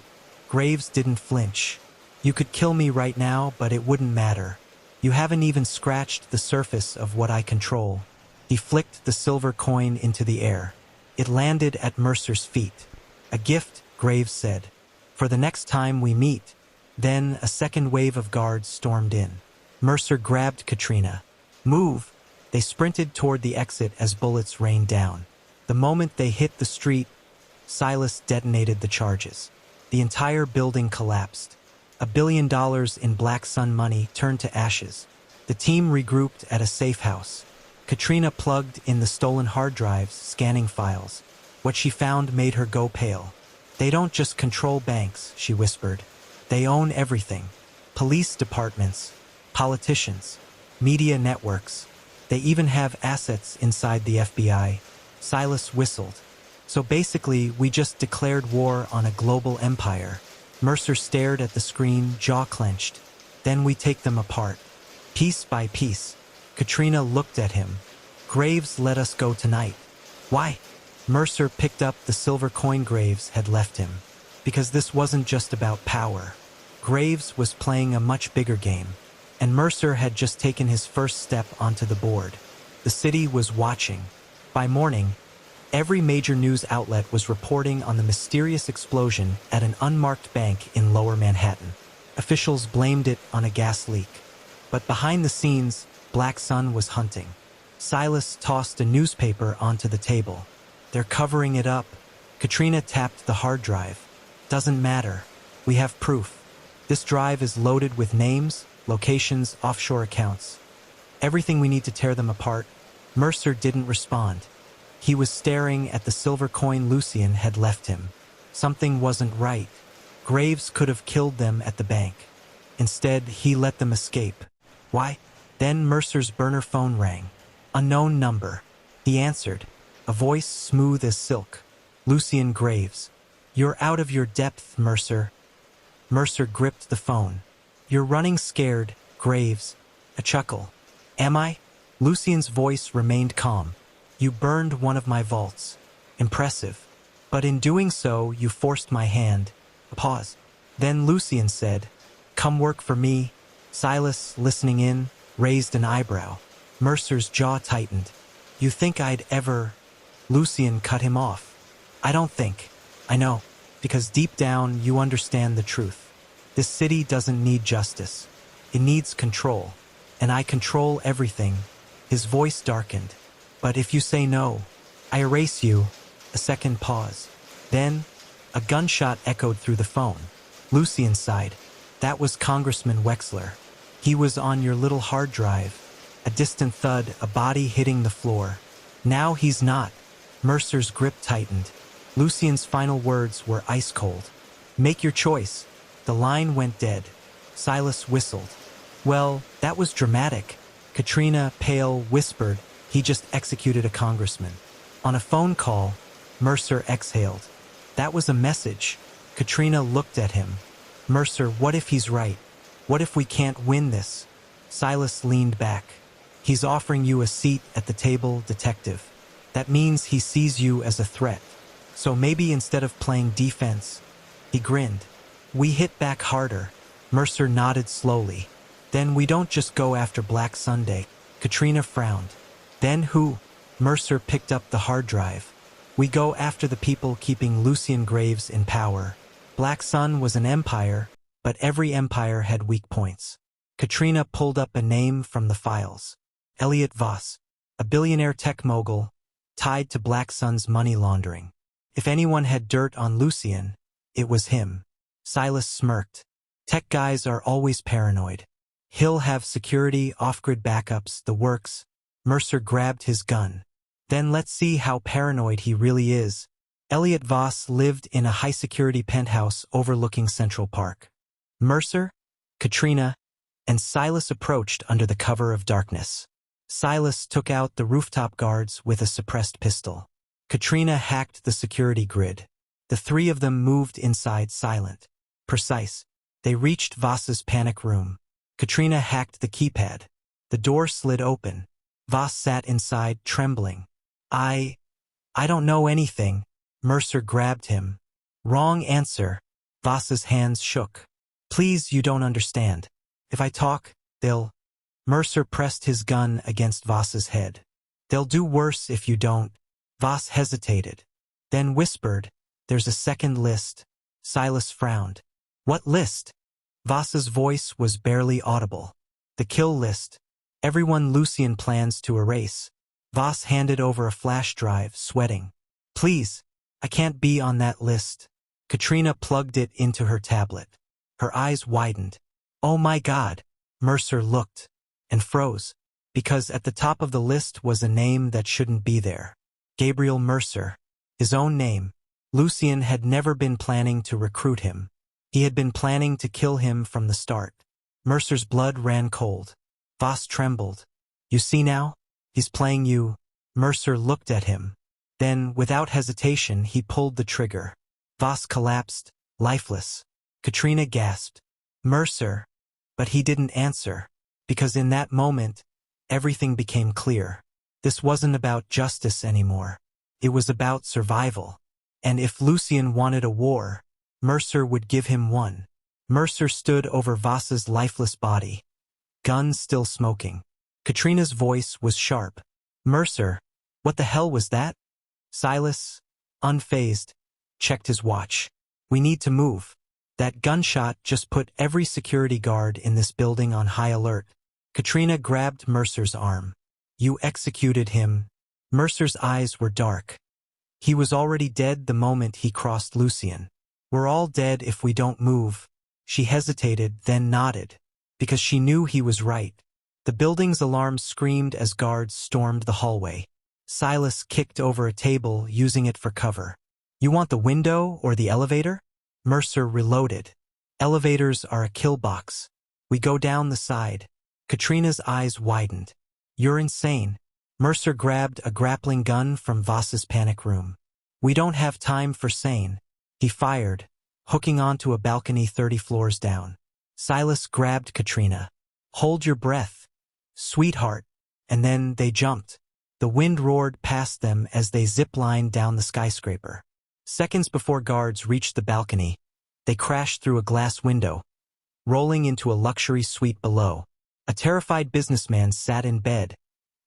A: Graves didn't flinch. You could kill me right now, but it wouldn't matter. You haven't even scratched the surface of what I control. He flicked the silver coin into the air. It landed at Mercer's feet. A gift, Graves said. For the next time we meet. Then a second wave of guards stormed in. Mercer grabbed Katrina. Move! They sprinted toward the exit as bullets rained down. The moment they hit the street, Silas detonated the charges. The entire building collapsed. $1 billion in Black Sun money turned to ashes. The team regrouped at a safe house. Katrina plugged in the stolen hard drives, scanning files. What she found made her go pale. They don't just control banks, she whispered. They own everything. Police departments, politicians, media networks. They even have assets inside the FBI. Silas whistled. So basically, we just declared war on a global empire. Mercer stared at the screen, jaw clenched. Then we take them apart. Piece by piece. Katrina looked at him. Graves let us go tonight. Why? Mercer picked up the silver coin Graves had left him. Because this wasn't just about power. Graves was playing a much bigger game. And Mercer had just taken his first step onto the board. The city was watching. By morning, every major news outlet was reporting on the mysterious explosion at an unmarked bank in Lower Manhattan. Officials blamed it on a gas leak. But behind the scenes, Black Sun was hunting. Silas tossed a newspaper onto the table. They're covering it up. Katrina tapped the hard drive. Doesn't matter. We have proof. This drive is loaded with names, locations, offshore accounts. Everything we need to tear them apart. Mercer didn't respond. He was staring at the silver coin Lucien had left him. Something wasn't right. Graves could have killed them at the bank. Instead, he let them escape. Why? Then Mercer's burner phone rang. Unknown number. He answered. A voice smooth as silk. Lucien Graves. You're out of your depth, Mercer. Mercer gripped the phone. You're running scared, Graves. A chuckle. Am I? Lucian's voice remained calm. You burned one of my vaults. Impressive. But in doing so, you forced my hand. A pause. Then Lucian said, Come work for me. Silas, listening in, raised an eyebrow. Mercer's jaw tightened. You think I'd ever... Lucian cut him off. I don't think. I know. Because deep down, you understand the truth. This city doesn't need justice. It needs control. And I control everything. His voice darkened. But if you say no, I erase you. A second pause. Then, a gunshot echoed through the phone. Lucian sighed. That was Congressman Wexler. He was on your little hard drive. A distant thud, a body hitting the floor. Now he's not. Mercer's grip tightened. Lucian's final words were ice cold. Make your choice. The line went dead. Silas whistled. Well, that was dramatic. Katrina, pale, whispered, he just executed a congressman. On a phone call, Mercer exhaled. That was a message. Katrina looked at him. Mercer, what if he's right? What if we can't win this? Silas leaned back. He's offering you a seat at the table, detective. That means he sees you as a threat. So maybe instead of playing defense, he grinned. We hit back harder. Mercer nodded slowly. Then we don't just go after Black Sunday. Katrina frowned. Then who? Mercer picked up the hard drive. We go after the people keeping Lucian Graves in power. Black Sun was an empire, but every empire had weak points. Katrina pulled up a name from the files. Elliot Voss, a billionaire tech mogul, tied to Black Sun's money laundering. If anyone had dirt on Lucian, it was him. Silas smirked. Tech guys are always paranoid. He'll have security, off-grid backups, the works. Mercer grabbed his gun. Then let's see how paranoid he really is. Elliot Voss lived in a high-security penthouse overlooking Central Park. Mercer, Katrina, and Silas approached under the cover of darkness. Silas took out the rooftop guards with a suppressed pistol. Katrina hacked the security grid. The three of them moved inside silent. Precise. They reached Voss's panic room. Katrina hacked the keypad. The door slid open. Voss sat inside, trembling. I don't know anything. Mercer grabbed him. Wrong answer. Voss's hands shook. Please, you don't understand. If I talk, they'll... Mercer pressed his gun against Voss's head. They'll do worse if you don't. Voss hesitated. Then whispered, There's a second list. Silas frowned. What list? Voss's voice was barely audible. The kill list. Everyone Lucian plans to erase. Voss handed over a flash drive, sweating. Please, I can't be on that list. Katrina plugged it into her tablet. Her eyes widened. Oh my God. Mercer looked and froze, because at the top of the list was a name that shouldn't be there. Gabriel Mercer. His own name. Lucian had never been planning to recruit him. He had been planning to kill him from the start. Mercer's blood ran cold. Voss trembled. You see now? He's playing you. Mercer looked at him. Then, without hesitation, he pulled the trigger. Voss collapsed, lifeless. Katrina gasped. Mercer. But he didn't answer. Because in that moment, everything became clear. This wasn't about justice anymore. It was about survival. And if Lucian wanted a war, Mercer would give him one. Mercer stood over Voss's lifeless body. Gun still smoking. Katrina's voice was sharp. Mercer, what the hell was that? Silas, unfazed, checked his watch. We need to move. That gunshot just put every security guard in this building on high alert. Katrina grabbed Mercer's arm. You executed him. Mercer's eyes were dark. He was already dead the moment he crossed Lucian. We're all dead if we don't move. She hesitated, then nodded. Because she knew he was right. The building's alarm screamed as guards stormed the hallway. Silas kicked over a table, using it for cover. You want the window or the elevator? Mercer reloaded. Elevators are a kill box. We go down the side. Katrina's eyes widened. You're insane. Mercer grabbed a grappling gun from Voss's panic room. We don't have time for sane. He fired, hooking onto a balcony 30 floors down. Silas grabbed Katrina. "Hold your breath, sweetheart," and then they jumped. The wind roared past them as they zip-lined down the skyscraper. Seconds before guards reached the balcony, they crashed through a glass window, rolling into a luxury suite below. A terrified businessman sat in bed,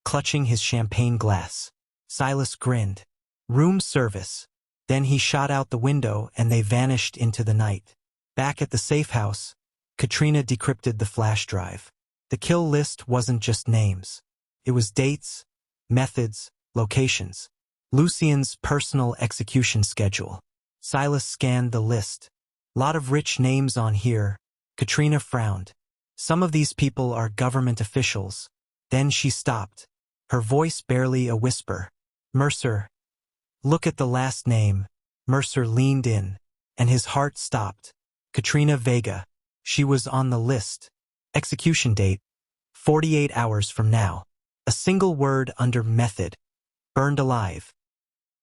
A: clutching his champagne glass. Silas grinned. "Room service." Then he shot out the window and they vanished into the night. Back at the safe house, Katrina decrypted the flash drive. The kill list wasn't just names. It was dates, methods, locations. Lucien's personal execution schedule. Silas scanned the list. "Lot of rich names on here." Katrina frowned. "Some of these people are government officials." Then she stopped, her voice barely a whisper. "Mercer. Look at the last name." Mercer leaned in, and his heart stopped. Katrina Vega. She was on the list. Execution date: 48 hours from now. A single word under method: burned alive.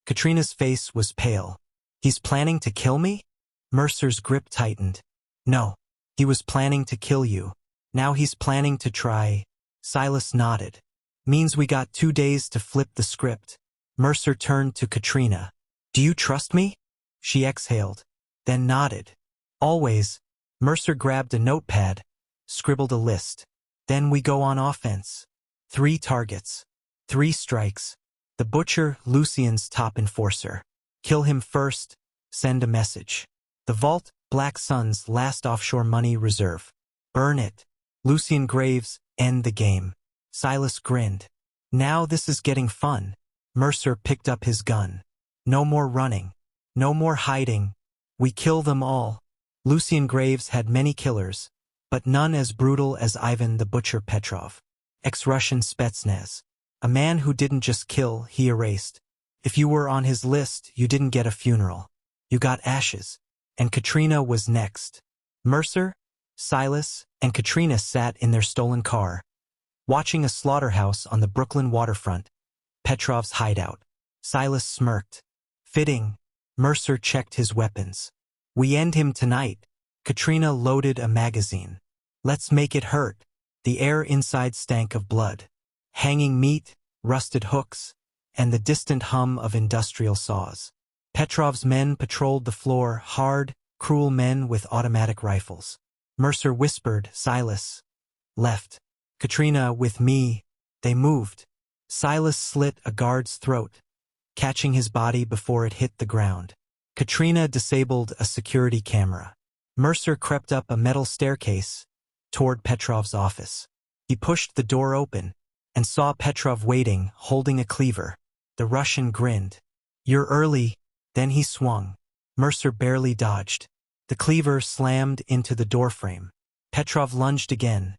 A: Katrina's face was pale. "He's planning to kill me?" Mercer's grip tightened. "No. He was planning to kill you. Now he's planning to try." Silas nodded. "Means we got 2 days to flip the script." Mercer turned to Katrina. "Do you trust me?" She exhaled, then nodded. "Always." Mercer grabbed a notepad, scribbled a list. "Then we go on offense. 3 targets. 3 strikes. The butcher, Lucien's top enforcer. Kill him first, send a message. The vault, Black Sun's last offshore money reserve. Burn it. Lucien Graves, end the game." Silas grinned. "Now this is getting fun." Mercer picked up his gun. "No more running. No more hiding. We kill them all." Lucien Graves had many killers, but none as brutal as Ivan the Butcher Petrov. Ex-Russian Spetsnaz. A man who didn't just kill, he erased. If you were on his list, you didn't get a funeral. You got ashes. And Katrina was next. Mercer, Silas, and Katrina sat in their stolen car, watching a slaughterhouse on the Brooklyn waterfront, Petrov's hideout. Silas smirked. "Fitting." Mercer checked his weapons. "We end him tonight." Katrina loaded a magazine. "Let's make it hurt." The air inside stank of blood, hanging meat, rusted hooks, and the distant hum of industrial saws. Petrov's men patrolled the floor, hard, cruel men with automatic rifles. Mercer whispered, "Silas." Left. Katrina, with me. They moved. Silas slit a guard's throat, catching his body before it hit the ground. Katrina disabled a security camera. Mercer crept up a metal staircase toward Petrov's office. He pushed the door open and saw Petrov waiting, holding a cleaver. The Russian grinned. "You're early." Then he swung. Mercer barely dodged. The cleaver slammed into the doorframe. Petrov lunged again.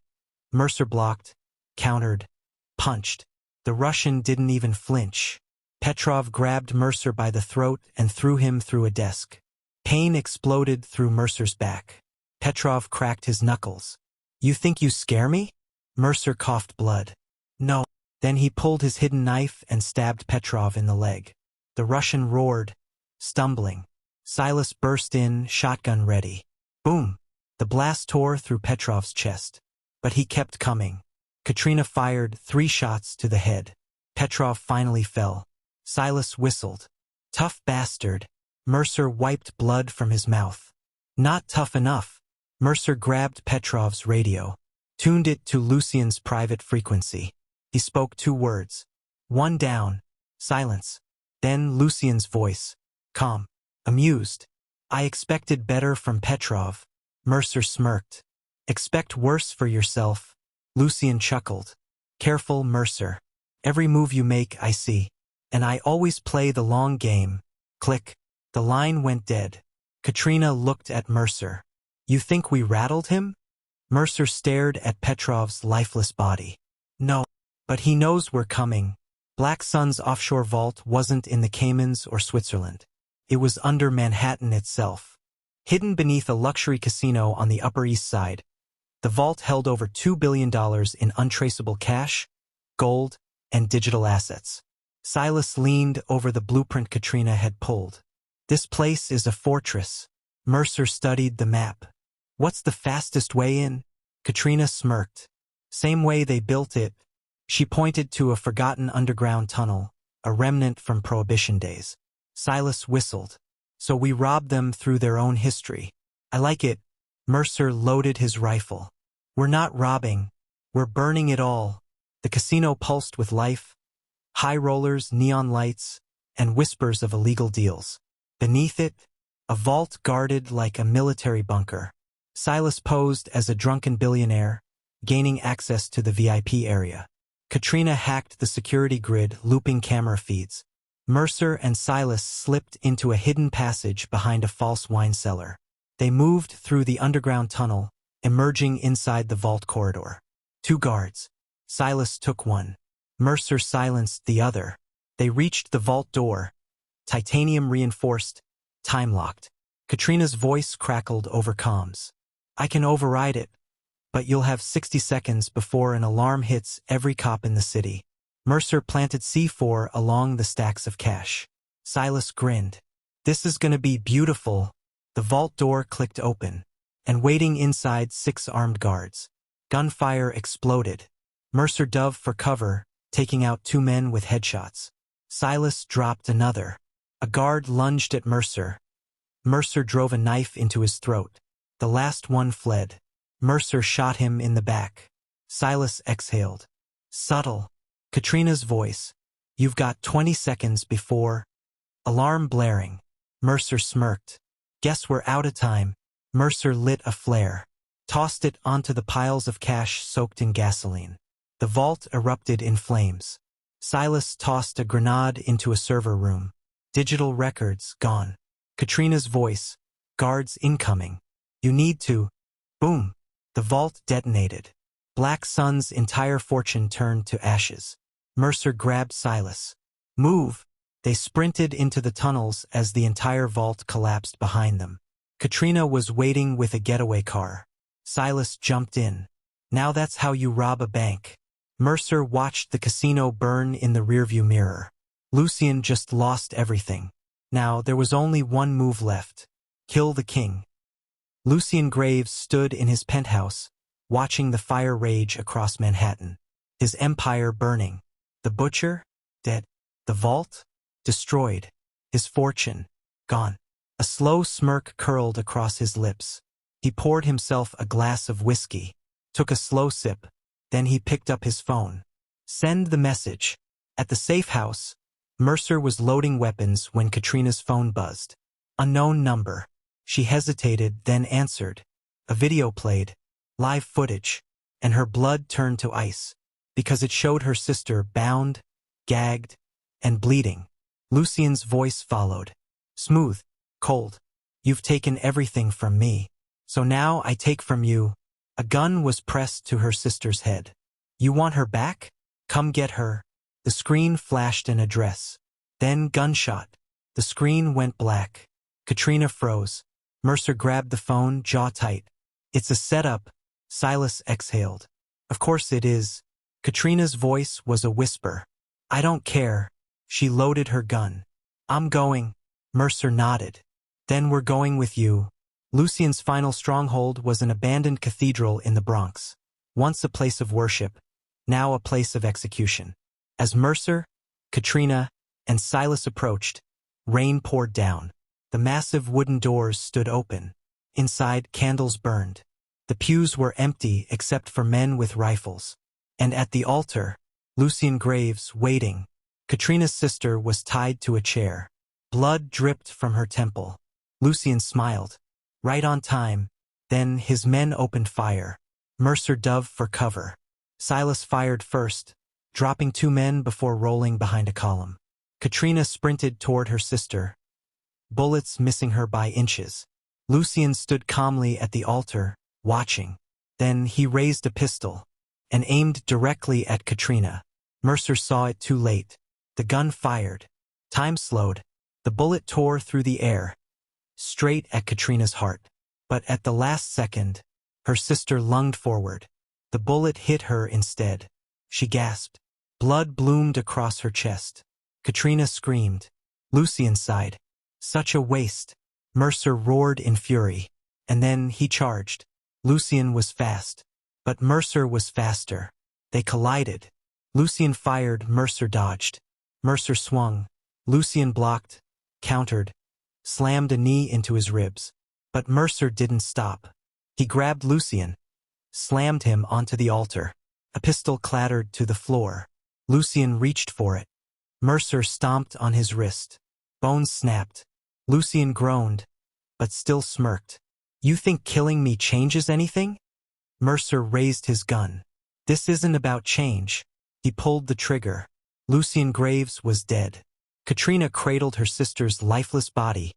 A: Mercer blocked, countered, punched. The Russian didn't even flinch. Petrov grabbed Mercer by the throat and threw him through a desk. Pain exploded through Mercer's back. Petrov cracked his knuckles. "You think you scare me?" Mercer coughed blood. "No." Then he pulled his hidden knife and stabbed Petrov in the leg. The Russian roared, stumbling. Silas burst in, shotgun ready. Boom! The blast tore through Petrov's chest. But he kept coming. Katrina fired 3 shots to the head. Petrov finally fell. Silas whistled. "Tough bastard." Mercer wiped blood from his mouth. "Not tough enough." Mercer grabbed Petrov's radio, tuned it to Lucien's private frequency. He spoke 2 words. 1 down. Silence. Then Lucien's voice. Calm. Amused. "I expected better from Petrov." Mercer smirked. "Expect worse for yourself." Lucien chuckled. "Careful, Mercer. Every move you make, I see. And I always play the long game." Click. The line went dead. Katrina looked at Mercer. "You think we rattled him?" Mercer stared at Petrov's lifeless body. "No. But he knows we're coming." Black Sun's offshore vault wasn't in the Caymans or Switzerland. It was under Manhattan itself. Hidden beneath a luxury casino on the Upper East Side, the vault held over $2 billion in untraceable cash, gold, and digital assets. Silas leaned over the blueprint Katrina had pulled. This place is a fortress. Mercer studied the map. What's the fastest way in? Katrina smirked. Same way they built it. She pointed to a forgotten underground tunnel, a remnant from Prohibition days. Silas whistled. So we robbed them through their own history. I like it. Mercer loaded his rifle. We're not robbing. We're burning it all. The casino pulsed with life. High rollers, neon lights, and whispers of illegal deals. Beneath it, a vault guarded like a military bunker. Silas posed as a drunken billionaire, gaining access to the VIP area. Katrina hacked the security grid, looping camera feeds. Mercer and Silas slipped into a hidden passage behind a false wine cellar. They moved through the underground tunnel, emerging inside the vault corridor. 2 guards. Silas took one. Mercer silenced the other. They reached the vault door. Titanium reinforced, time-locked. Katrina's voice crackled over comms. I can override it, but you'll have 60 seconds before an alarm hits every cop in the city. Mercer planted C4 along the stacks of cash. Silas grinned. This is gonna be beautiful. The vault door clicked open, and waiting inside 6 armed guards. Gunfire exploded. Mercer dove for cover, taking out 2 men with headshots. Silas dropped another. A guard lunged at Mercer. Mercer drove a knife into his throat. The last one fled. Mercer shot him in the back. Silas exhaled. Subtle. Katrina's voice. You've got 20 seconds before. Alarm blaring. Mercer smirked. Guess we're out of time. Mercer lit a flare. Tossed it onto the piles of cash soaked in gasoline. The vault erupted in flames. Silas tossed a grenade into a server room. Digital records gone. Katrina's voice. Guards incoming. You need to. Boom. The vault detonated. Black Sun's entire fortune turned to ashes. Mercer grabbed Silas. Move. They sprinted into the tunnels as the entire vault collapsed behind them. Katrina was waiting with a getaway car. Silas jumped in. Now that's how you rob a bank. Mercer watched the casino burn in the rearview mirror. Lucien just lost everything. Now there was only one move left. Kill the king. Lucien Graves stood in his penthouse, watching the fire rage across Manhattan. His empire burning. The butcher? Dead. The vault? Destroyed. His fortune? Gone. A slow smirk curled across his lips. He poured himself a glass of whiskey, took a slow sip, then he picked up his phone. Send the message. At the safe house, Mercer was loading weapons when Katrina's phone buzzed. Unknown number. She hesitated, then answered. A video played. Live footage. And her blood turned to ice, because it showed her sister bound, gagged, and bleeding. Lucien's voice followed. Smooth. Cold. You've taken everything from me. So now I take from you. A gun was pressed to her sister's head. You want her back? Come get her. The screen flashed an address. Then gunshot. The screen went black. Katrina froze. Mercer grabbed the phone, jaw tight. It's a setup. Silas exhaled. Of course it is. Katrina's voice was a whisper. I don't care. She loaded her gun. I'm going. Mercer nodded. Then we're going with you. Lucien's final stronghold was an abandoned cathedral in the Bronx. Once a place of worship, now a place of execution. As Mercer, Katrina, and Silas approached, rain poured down. The massive wooden doors stood open. Inside, candles burned. The pews were empty except for men with rifles. And at the altar, Lucien Graves waiting. Katrina's sister was tied to a chair. Blood dripped from her temple. Lucien smiled. Right on time. Then his men opened fire. Mercer dove for cover. Silas fired first, dropping 2 men before rolling behind a column. Katrina sprinted toward her sister, bullets missing her by inches. Lucien stood calmly at the altar, watching. Then he raised a pistol and aimed directly at Katrina. Mercer saw it too late. The gun fired. Time slowed. The bullet tore through the air, straight at Katrina's heart. But at the last second, her sister lunged forward. The bullet hit her instead. She gasped. Blood bloomed across her chest. Katrina screamed. Lucien sighed. Such a waste. Mercer roared in fury. And then he charged. Lucien was fast. But Mercer was faster. They collided. Lucien fired, Mercer dodged. Mercer swung. Lucien blocked, countered, slammed a knee into his ribs. But Mercer didn't stop. He grabbed Lucien, slammed him onto the altar. A pistol clattered to the floor. Lucien reached for it. Mercer stomped on his wrist. Bones snapped. Lucien groaned, but still smirked. You think killing me changes anything? Mercer raised his gun. This isn't about change. He pulled the trigger. Lucien Graves was dead. Katrina cradled her sister's lifeless body,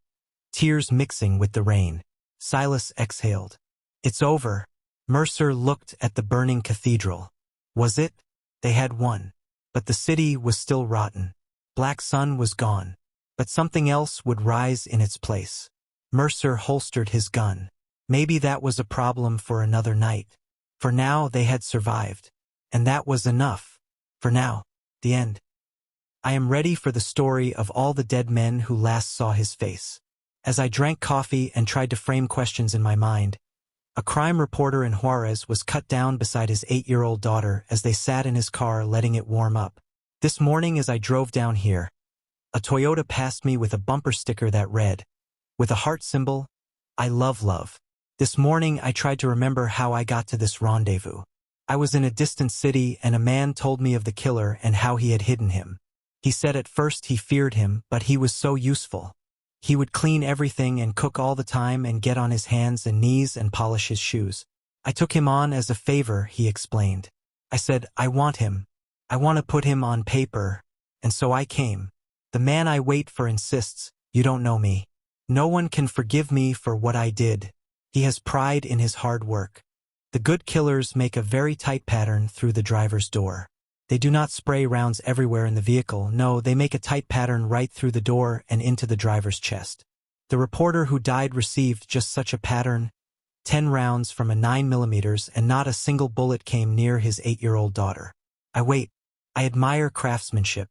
A: tears mixing with the rain. Silas exhaled. It's over. Mercer looked at the burning cathedral. Was it? They had won. But the city was still rotten. Black Sun was gone. But something else would rise in its place. Mercer holstered his gun. Maybe that was a problem for another night. For now they had survived. And that was enough. For now. The end. I am ready for the story of all the dead men who last saw his face. As I drank coffee and tried to frame questions in my mind, a crime reporter in Juarez was cut down beside his 8-year-old daughter as they sat in his car letting it warm up. This morning as I drove down here, a Toyota passed me with a bumper sticker that read, with a heart symbol, I love love. This morning I tried to remember how I got to this rendezvous. I was in a distant city and a man told me of the killer and how he had hidden him. He said at first he feared him, but he was so useful. He would clean everything and cook all the time and get on his hands and knees and polish his shoes. I took him on as a favor, he explained. I said, I want him. I want to put him on paper. And so I came. The man I wait for insists, you don't know me. No one can forgive me for what I did. He has pride in his hard work. The good killers make a very tight pattern through the driver's door. They do not spray rounds everywhere in the vehicle. No, they make a tight pattern right through the door and into the driver's chest. The reporter who died received just such a pattern, 10 rounds from a 9mm, and not a single bullet came near his 8-year-old daughter. I wait. I admire craftsmanship.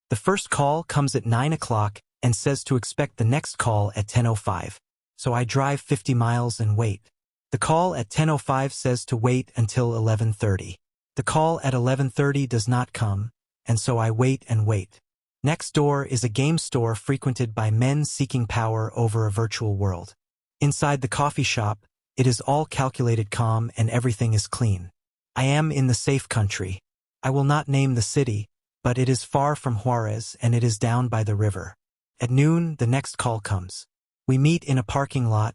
A: The first call comes at 9 o'clock and says to expect the next call at 10:05. So I drive 50 miles and wait. The call at 10:05 says to wait until 11:30. The call at 11:30 does not come, and so I wait and wait. Next door is a game store frequented by men seeking power over a virtual world. Inside the coffee shop, it is all calculated calm and everything is clean. I am in the safe country. I will not name the city, but it is far from Juarez and it is down by the river. At noon, the next call comes. We meet in a parking lot,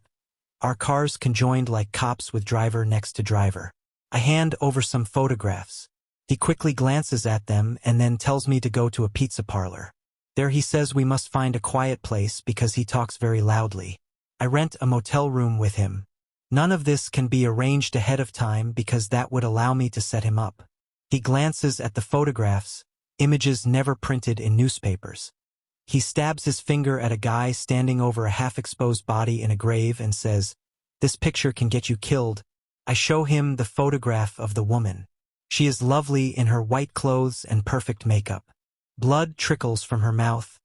A: our cars conjoined like cops with driver next to driver. I hand over some photographs. He quickly glances at them and then tells me to go to a pizza parlor. There he says we must find a quiet place because he talks very loudly. I rent a motel room with him. None of this can be arranged ahead of time because that would allow me to set him up. He glances at the photographs, images never printed in newspapers. He stabs his finger at a guy standing over a half-exposed body in a grave and says, "This picture can get you killed." I show him the photograph of the woman. She is lovely in her white clothes and perfect makeup. Blood trickles from her mouth,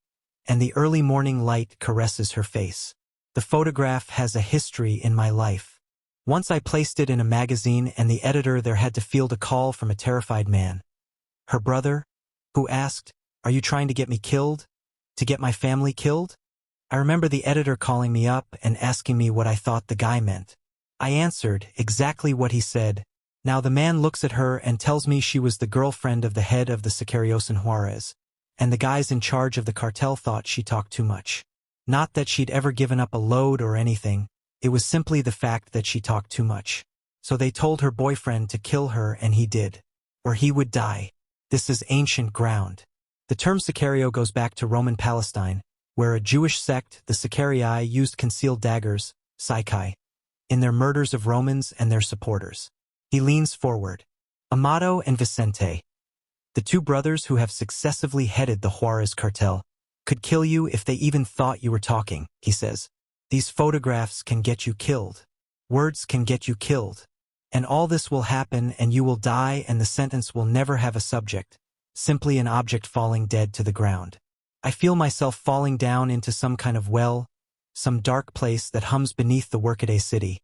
A: and the early morning light caresses her face. The photograph has a history in my life. Once I placed it in a magazine and the editor there had to field a call from a terrified man. Her brother, who asked, "Are you trying to get me killed? To get my family killed?" I remember the editor calling me up and asking me what I thought the guy meant. I answered exactly what he said. Now the man looks at her and tells me she was the girlfriend of the head of the Sicarios in Juarez, and the guys in charge of the cartel thought she talked too much. Not that she'd ever given up a load or anything, it was simply the fact that she talked too much. So they told her boyfriend to kill her and he did. Or he would die. This is ancient ground. The term Sicario goes back to Roman Palestine, where a Jewish sect, the Sicarii, used concealed daggers, psychi, in their murders of Romans and their supporters. He leans forward. Amado and Vicente, the two brothers who have successively headed the Juarez cartel, could kill you if they even thought you were talking, he says. These photographs can get you killed. Words can get you killed. And all this will happen and you will die and the sentence will never have a subject, simply an object falling dead to the ground. I feel myself falling down into some kind of well, some dark place that hums beneath the workaday city.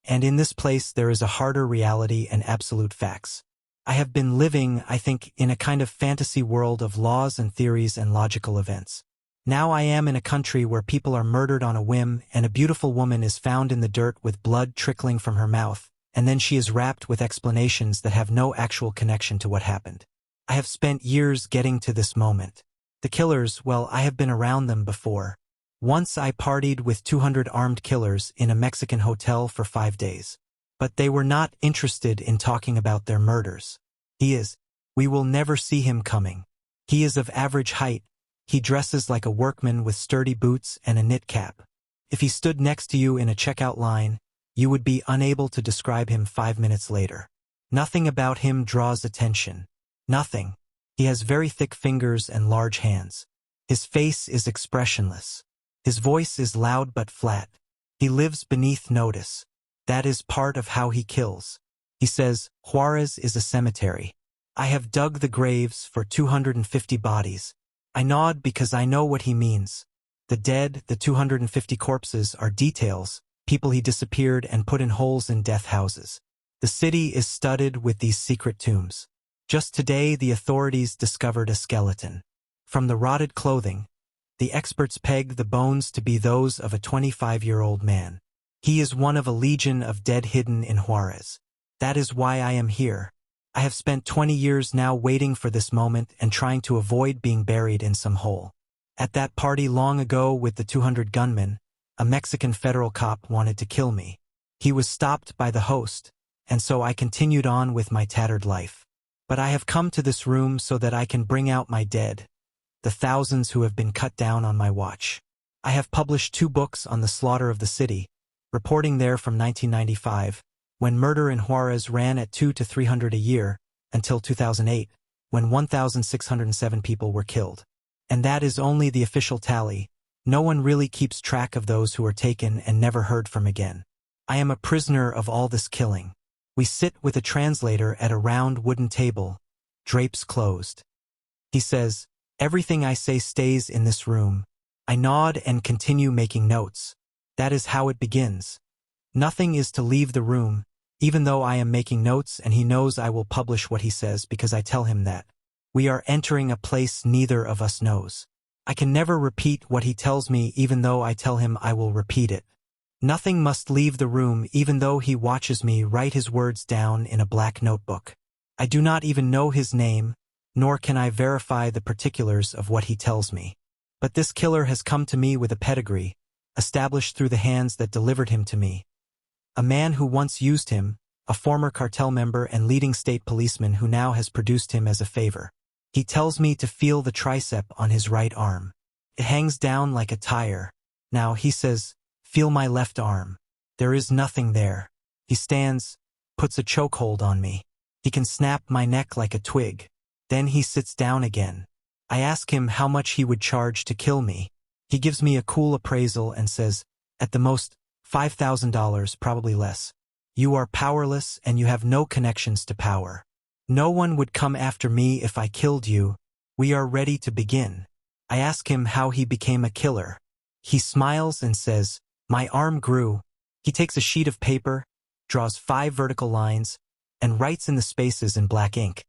A: And in this place there is a harder reality and absolute facts. I have been living, I think, in a kind of fantasy world of laws and theories and logical events. Now I am in a country where people are murdered on a whim and a beautiful woman is found in the dirt with blood trickling from her mouth, and then she is wrapped with explanations that have no actual connection to what happened. I have spent years getting to this moment. The killers, well, I have been around them before. Once I partied with 200 armed killers in a Mexican hotel for 5 days. But they were not interested in talking about their murders. We will never see him coming. He is of average height. He dresses like a workman with sturdy boots and a knit cap. If he stood next to you in a checkout line, you would be unable to describe him 5 minutes later. Nothing about him draws attention. Nothing. He has very thick fingers and large hands. His face is expressionless. His voice is loud but flat. He lives beneath notice. That is part of how he kills. He says, Juarez is a cemetery. I have dug the graves for 250 bodies. I nod because I know what he means. The dead, the 250 corpses, are details, people he disappeared and put in holes in death houses. The city is studded with these secret tombs. Just today, the authorities discovered a skeleton. From the rotted clothing, the experts peg the bones to be those of a 25-year-old man. He is one of a legion of dead hidden in Juarez. That is why I am here. I have spent 20 years now waiting for this moment and trying to avoid being buried in some hole. At that party long ago with the 200 gunmen, a Mexican federal cop wanted to kill me. He was stopped by the host, and so I continued on with my tattered life. But I have come to this room so that I can bring out my dead, the thousands who have been cut down on my watch. I have published 2 books on the slaughter of the city, reporting there from 1995, when murder in Juarez ran at 200 to 300 a year, until 2008, when 1,607 people were killed. And that is only the official tally. No one really keeps track of those who are taken and never heard from again. I am a prisoner of all this killing. We sit with a translator at a round wooden table, drapes closed. He says, everything I say stays in this room. I nod and continue making notes. That is how it begins. Nothing is to leave the room, even though I am making notes and he knows I will publish what he says because I tell him that. We are entering a place neither of us knows. I can never repeat what he tells me even though I tell him I will repeat it. Nothing must leave the room even though he watches me write his words down in a black notebook. I do not even know his name, nor can I verify the particulars of what he tells me. But this killer has come to me with a pedigree, established through the hands that delivered him to me. A man who once used him, a former cartel member and leading state policeman who now has produced him as a favor. He tells me to feel the tricep on his right arm. It hangs down like a tire. Now, he says, feel my left arm. There is nothing there. He stands, puts a chokehold on me. He can snap my neck like a twig. Then he sits down again. I ask him how much he would charge to kill me. He gives me a cool appraisal and says, at the most, $5,000, probably less. You are powerless and you have no connections to power. No one would come after me if I killed you. We are ready to begin. I ask him how he became a killer. He smiles and says, my arm grew. He takes a sheet of paper, draws 5 vertical lines, and writes in the spaces in black ink.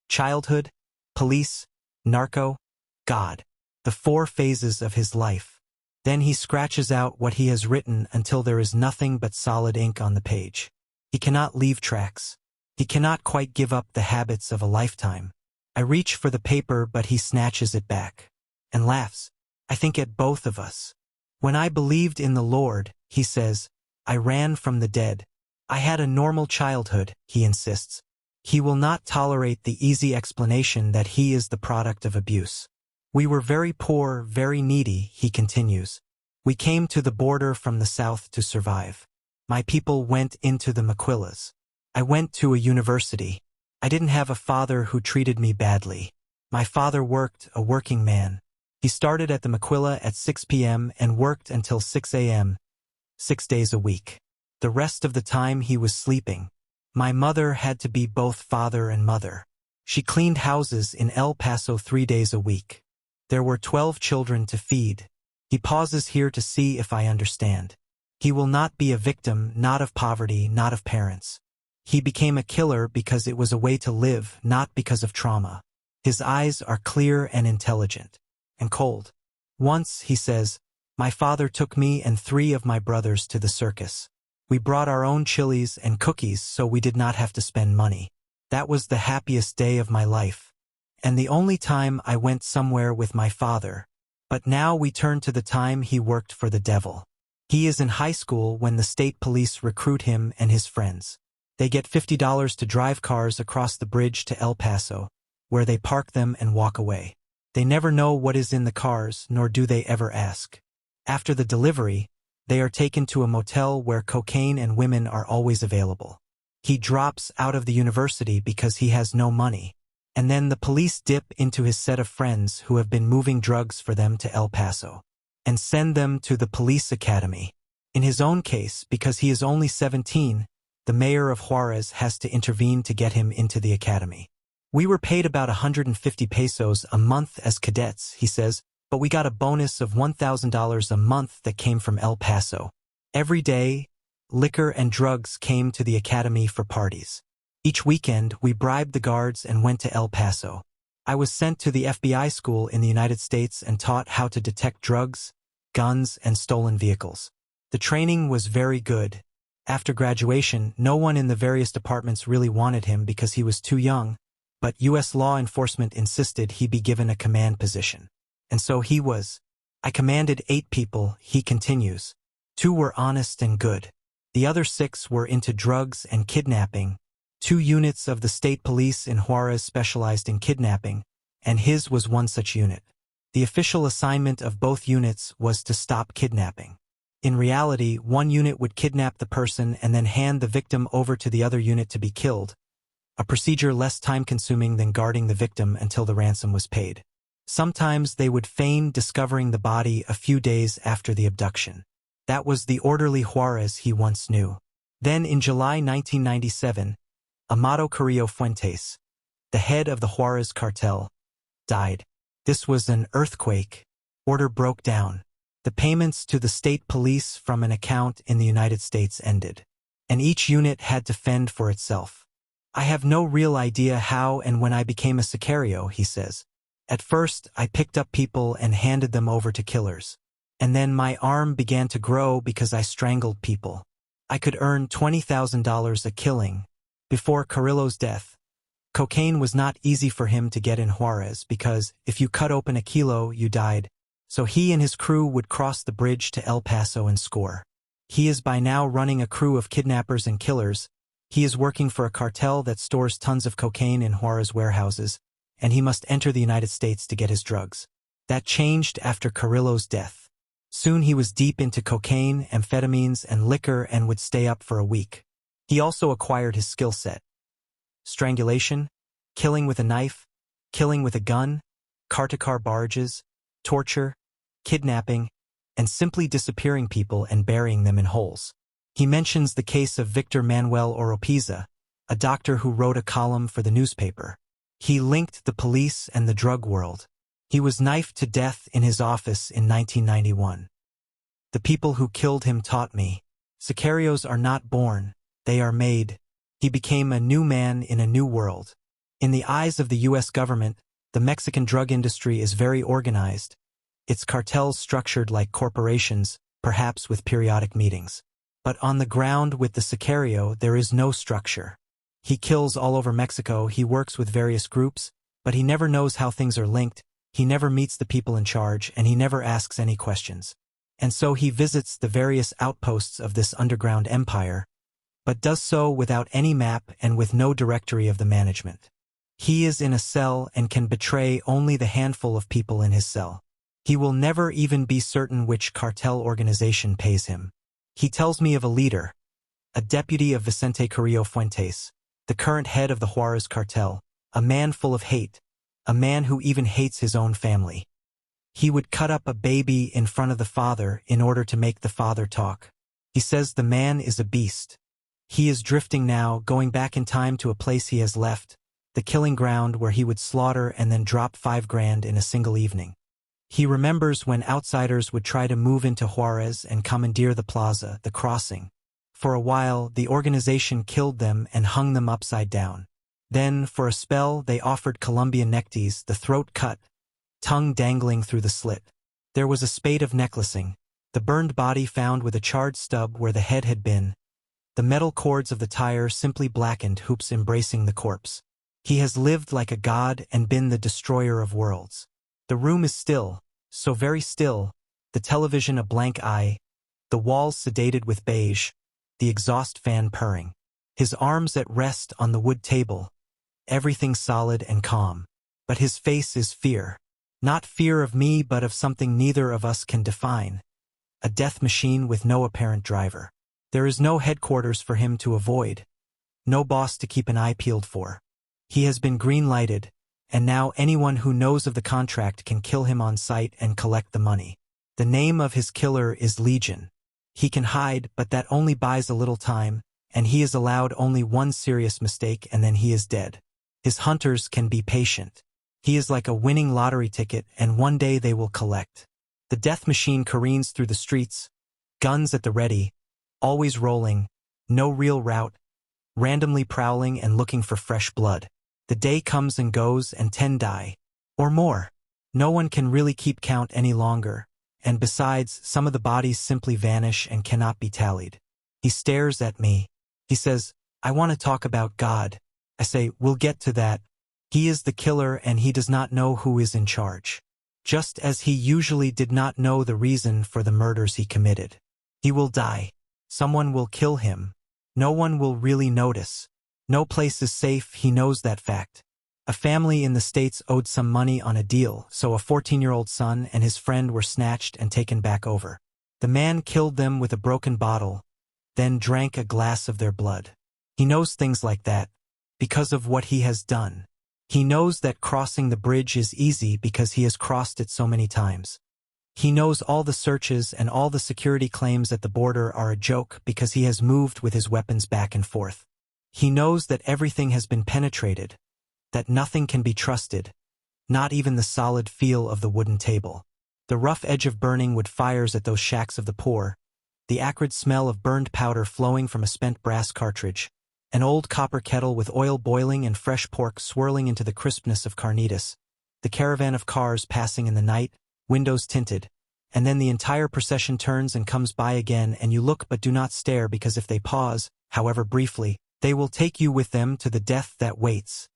A: Childhood, police, narco, God. The 4 phases of his life. Then he scratches out what he has written until there is nothing but solid ink on the page. He cannot leave tracks. He cannot quite give up the habits of a lifetime. I reach for the paper, but he snatches it back and laughs. I think at both of us. When I believed in the Lord, he says, I ran from the dead. I had a normal childhood, he insists. He will not tolerate the easy explanation that he is the product of abuse. We were very poor, very needy, he continues. We came to the border from the south to survive. My people went into the maquilas. I went to a university. I didn't have a father who treated me badly. My father worked, a working man. He started at the maquila at 6 p.m. and worked until 6 a.m., 6 days a week. The rest of the time he was sleeping. My mother had to be both father and mother. She cleaned houses in El Paso 3 days a week. There were 12 children to feed. He pauses here to see if I understand. He will not be a victim, not of poverty, not of parents. He became a killer because it was a way to live, not because of trauma. His eyes are clear and intelligent. And cold. Once, he says, my father took me and 3 of my brothers to the circus. We brought our own chilies and cookies so we did not have to spend money. That was the happiest day of my life. And the only time I went somewhere with my father. But now we turn to the time he worked for the devil. He is in high school when the state police recruit him and his friends. They get $50 to drive cars across the bridge to El Paso, where they park them and walk away. They never know what is in the cars, nor do they ever ask. After the delivery, they are taken to a motel where cocaine and women are always available. He drops out of the university because he has no money. And then the police dip into his set of friends who have been moving drugs for them to El Paso and send them to the police academy. In his own case, because he is only 17, the mayor of Juarez has to intervene to get him into the academy. We were paid about 150 pesos a month as cadets, he says, but we got a bonus of $1,000 a month that came from El Paso. Every day, liquor and drugs came to the academy for parties. Each weekend, we bribed the guards and went to El Paso. I was sent to the FBI school in the United States and taught how to detect drugs, guns, and stolen vehicles. The training was very good. After graduation, no one in the various departments really wanted him because he was too young, but U.S. law enforcement insisted he be given a command position. And so he was. I commanded 8 people, he continues. 2 were honest and good. The other 6 were into drugs and kidnapping. 2 units of the state police in Juarez specialized in kidnapping, and his was one such unit. The official assignment of both units was to stop kidnapping. In reality, one unit would kidnap the person and then hand the victim over to the other unit to be killed, a procedure less time-consuming than guarding the victim until the ransom was paid. Sometimes they would feign discovering the body a few days after the abduction. That was the orderly Juarez he once knew. Then in July 1997, Amado Carrillo Fuentes, the head of the Juarez cartel, died. This was an earthquake. Order broke down. The payments to the state police from an account in the United States ended. And each unit had to fend for itself. I have no real idea how and when I became a sicario, he says. At first, I picked up people and handed them over to killers. And then my arm began to grow because I strangled people. I could earn $20,000 a killing. Before Carrillo's death, cocaine was not easy for him to get in Juarez because if you cut open a kilo, you died. So he and his crew would cross the bridge to El Paso and score. He is by now running a crew of kidnappers and killers. He is working for a cartel that stores tons of cocaine in Juarez warehouses, and he must enter the United States to get his drugs. That changed after Carrillo's death. Soon he was deep into cocaine, amphetamines, and liquor and would stay up for a week. He also acquired his skill set. Strangulation, killing with a knife, killing with a gun, car-to-car barges, torture, kidnapping, and simply disappearing people and burying them in holes. He mentions the case of Victor Manuel Oropeza, a doctor who wrote a column for the newspaper. He linked the police and the drug world. He was knifed to death in his office in 1991. The people who killed him taught me. Sicarios are not born, they are made. He became a new man in a new world. In the eyes of the U.S. government, the Mexican drug industry is very organized. Its cartels structured like corporations, perhaps with periodic meetings. But on the ground with the sicario, there is no structure. He kills all over Mexico, he works with various groups, but he never knows how things are linked, he never meets the people in charge, and he never asks any questions. And so he visits the various outposts of this underground empire, but does so without any map and with no directory of the management. He is in a cell and can betray only the handful of people in his cell. He will never even be certain which cartel organization pays him. He tells me of a leader, a deputy of Vicente Carrillo Fuentes, the current head of the Juarez cartel, a man full of hate, a man who even hates his own family. He would cut up a baby in front of the father in order to make the father talk. He says the man is a beast. He is drifting now, going back in time to a place he has left, the killing ground where he would slaughter and then drop $5,000 in a single evening. He remembers when outsiders would try to move into Juarez and commandeer the plaza, the crossing. For a while, the organization killed them and hung them upside down. Then, for a spell, they offered Colombian neckties, the throat cut, tongue dangling through the slit. There was a spate of necklacing, the burned body found with a charred stub where the head had been, the metal cords of the tire simply blackened hoops embracing the corpse. He has lived like a god and been the destroyer of worlds. The room is still, so very still, the television a blank eye, the walls sedated with beige, the exhaust fan purring. His arms at rest on the wood table, everything solid and calm. But his face is fear. Not fear of me but of something neither of us can define. A death machine with no apparent driver. There is no headquarters for him to avoid. No boss to keep an eye peeled for. He has been green-lighted, and now anyone who knows of the contract can kill him on sight and collect the money. The name of his killer is Legion. He can hide, but that only buys a little time, and he is allowed only one serious mistake and then he is dead. His hunters can be patient. He is like a winning lottery ticket and one day they will collect. The death machine careens through the streets, guns at the ready, always rolling, no real route, randomly prowling and looking for fresh blood. The day comes and goes and 10 die. Or more. No one can really keep count any longer, and besides, some of the bodies simply vanish and cannot be tallied. He stares at me. He says, "I want to talk about God." I say, "We'll get to that." He is the killer and he does not know who is in charge. Just as he usually did not know the reason for the murders he committed. He will die. Someone will kill him. No one will really notice. No place is safe, he knows that fact. A family in the States owed some money on a deal, so a 14-year-old son and his friend were snatched and taken back over. The man killed them with a broken bottle, then drank a glass of their blood. He knows things like that, because of what he has done. He knows that crossing the bridge is easy because he has crossed it so many times. He knows all the searches and all the security claims at the border are a joke because he has moved with his weapons back and forth. He knows that everything has been penetrated, that nothing can be trusted, not even the solid feel of the wooden table. The rough edge of burning wood fires at those shacks of the poor, the acrid smell of burned powder flowing from a spent brass cartridge, an old copper kettle with oil boiling and fresh pork swirling into the crispness of carnitas, the caravan of cars passing in the night, windows tinted, and then the entire procession turns and comes by again and you look but do not stare because if they pause, however briefly, they will take you with them to the death that waits,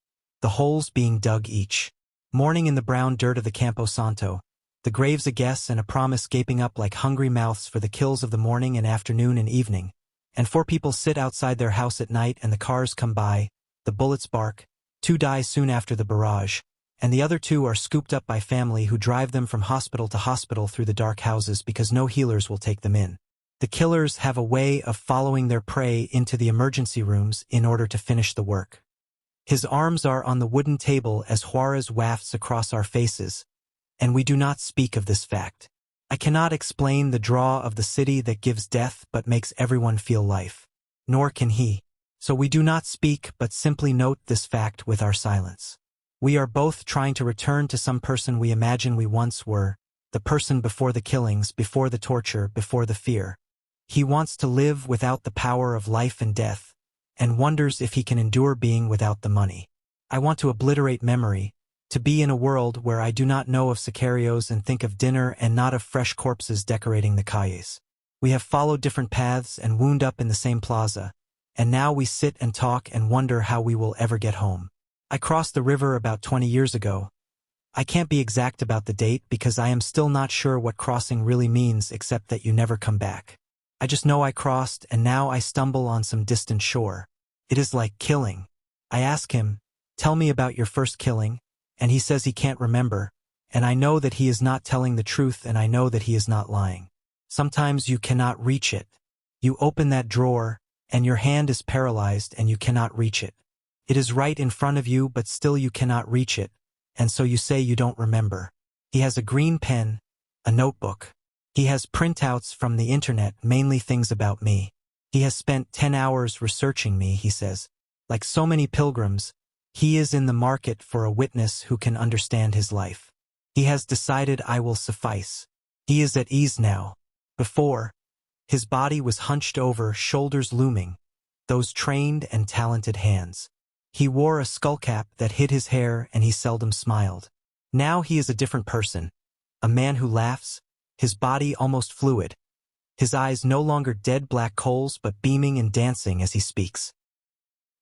A: the holes being dug each morning in the brown dirt of the Campo Santo, the graves a guess and a promise gaping up like hungry mouths for the kills of the morning and afternoon and evening. And 4 people sit outside their house at night and the cars come by, the bullets bark, 2 die soon after the barrage, and the other 2 are scooped up by family who drive them from hospital to hospital through the dark houses because no healers will take them in. The killers have a way of following their prey into the emergency rooms in order to finish the work. His arms are on the wooden table as Juarez wafts across our faces, and we do not speak of this fact. I cannot explain the draw of the city that gives death but makes everyone feel life. Nor can he. So we do not speak but simply note this fact with our silence. We are both trying to return to some person we imagine we once were, the person before the killings, before the torture, before the fear. He wants to live without the power of life and death, and wonders if he can endure being without the money. I want to obliterate memory, to be in a world where I do not know of sicarios and think of dinner and not of fresh corpses decorating the calles. We have followed different paths and wound up in the same plaza, and now we sit and talk and wonder how we will ever get home. I crossed the river about 20 years ago. I can't be exact about the date because I am still not sure what crossing really means except that you never come back. I just know I crossed and now I stumble on some distant shore. It is like killing. I ask him, "Tell me about your first killing," and he says he can't remember, and I know that he is not telling the truth and I know that he is not lying. Sometimes you cannot reach it. You open that drawer, and your hand is paralyzed and you cannot reach it. It is right in front of you but still you cannot reach it, and so you say you don't remember. He has a green pen, a notebook. He has printouts from the internet, mainly things about me. He has spent 10 hours researching me, he says. Like so many pilgrims, he is in the market for a witness who can understand his life. He has decided I will suffice. He is at ease now. Before, his body was hunched over, shoulders looming, those trained and talented hands. He wore a skullcap that hid his hair and he seldom smiled. Now he is a different person, a man who laughs, his body almost fluid, his eyes no longer dead black coals but beaming and dancing as he speaks.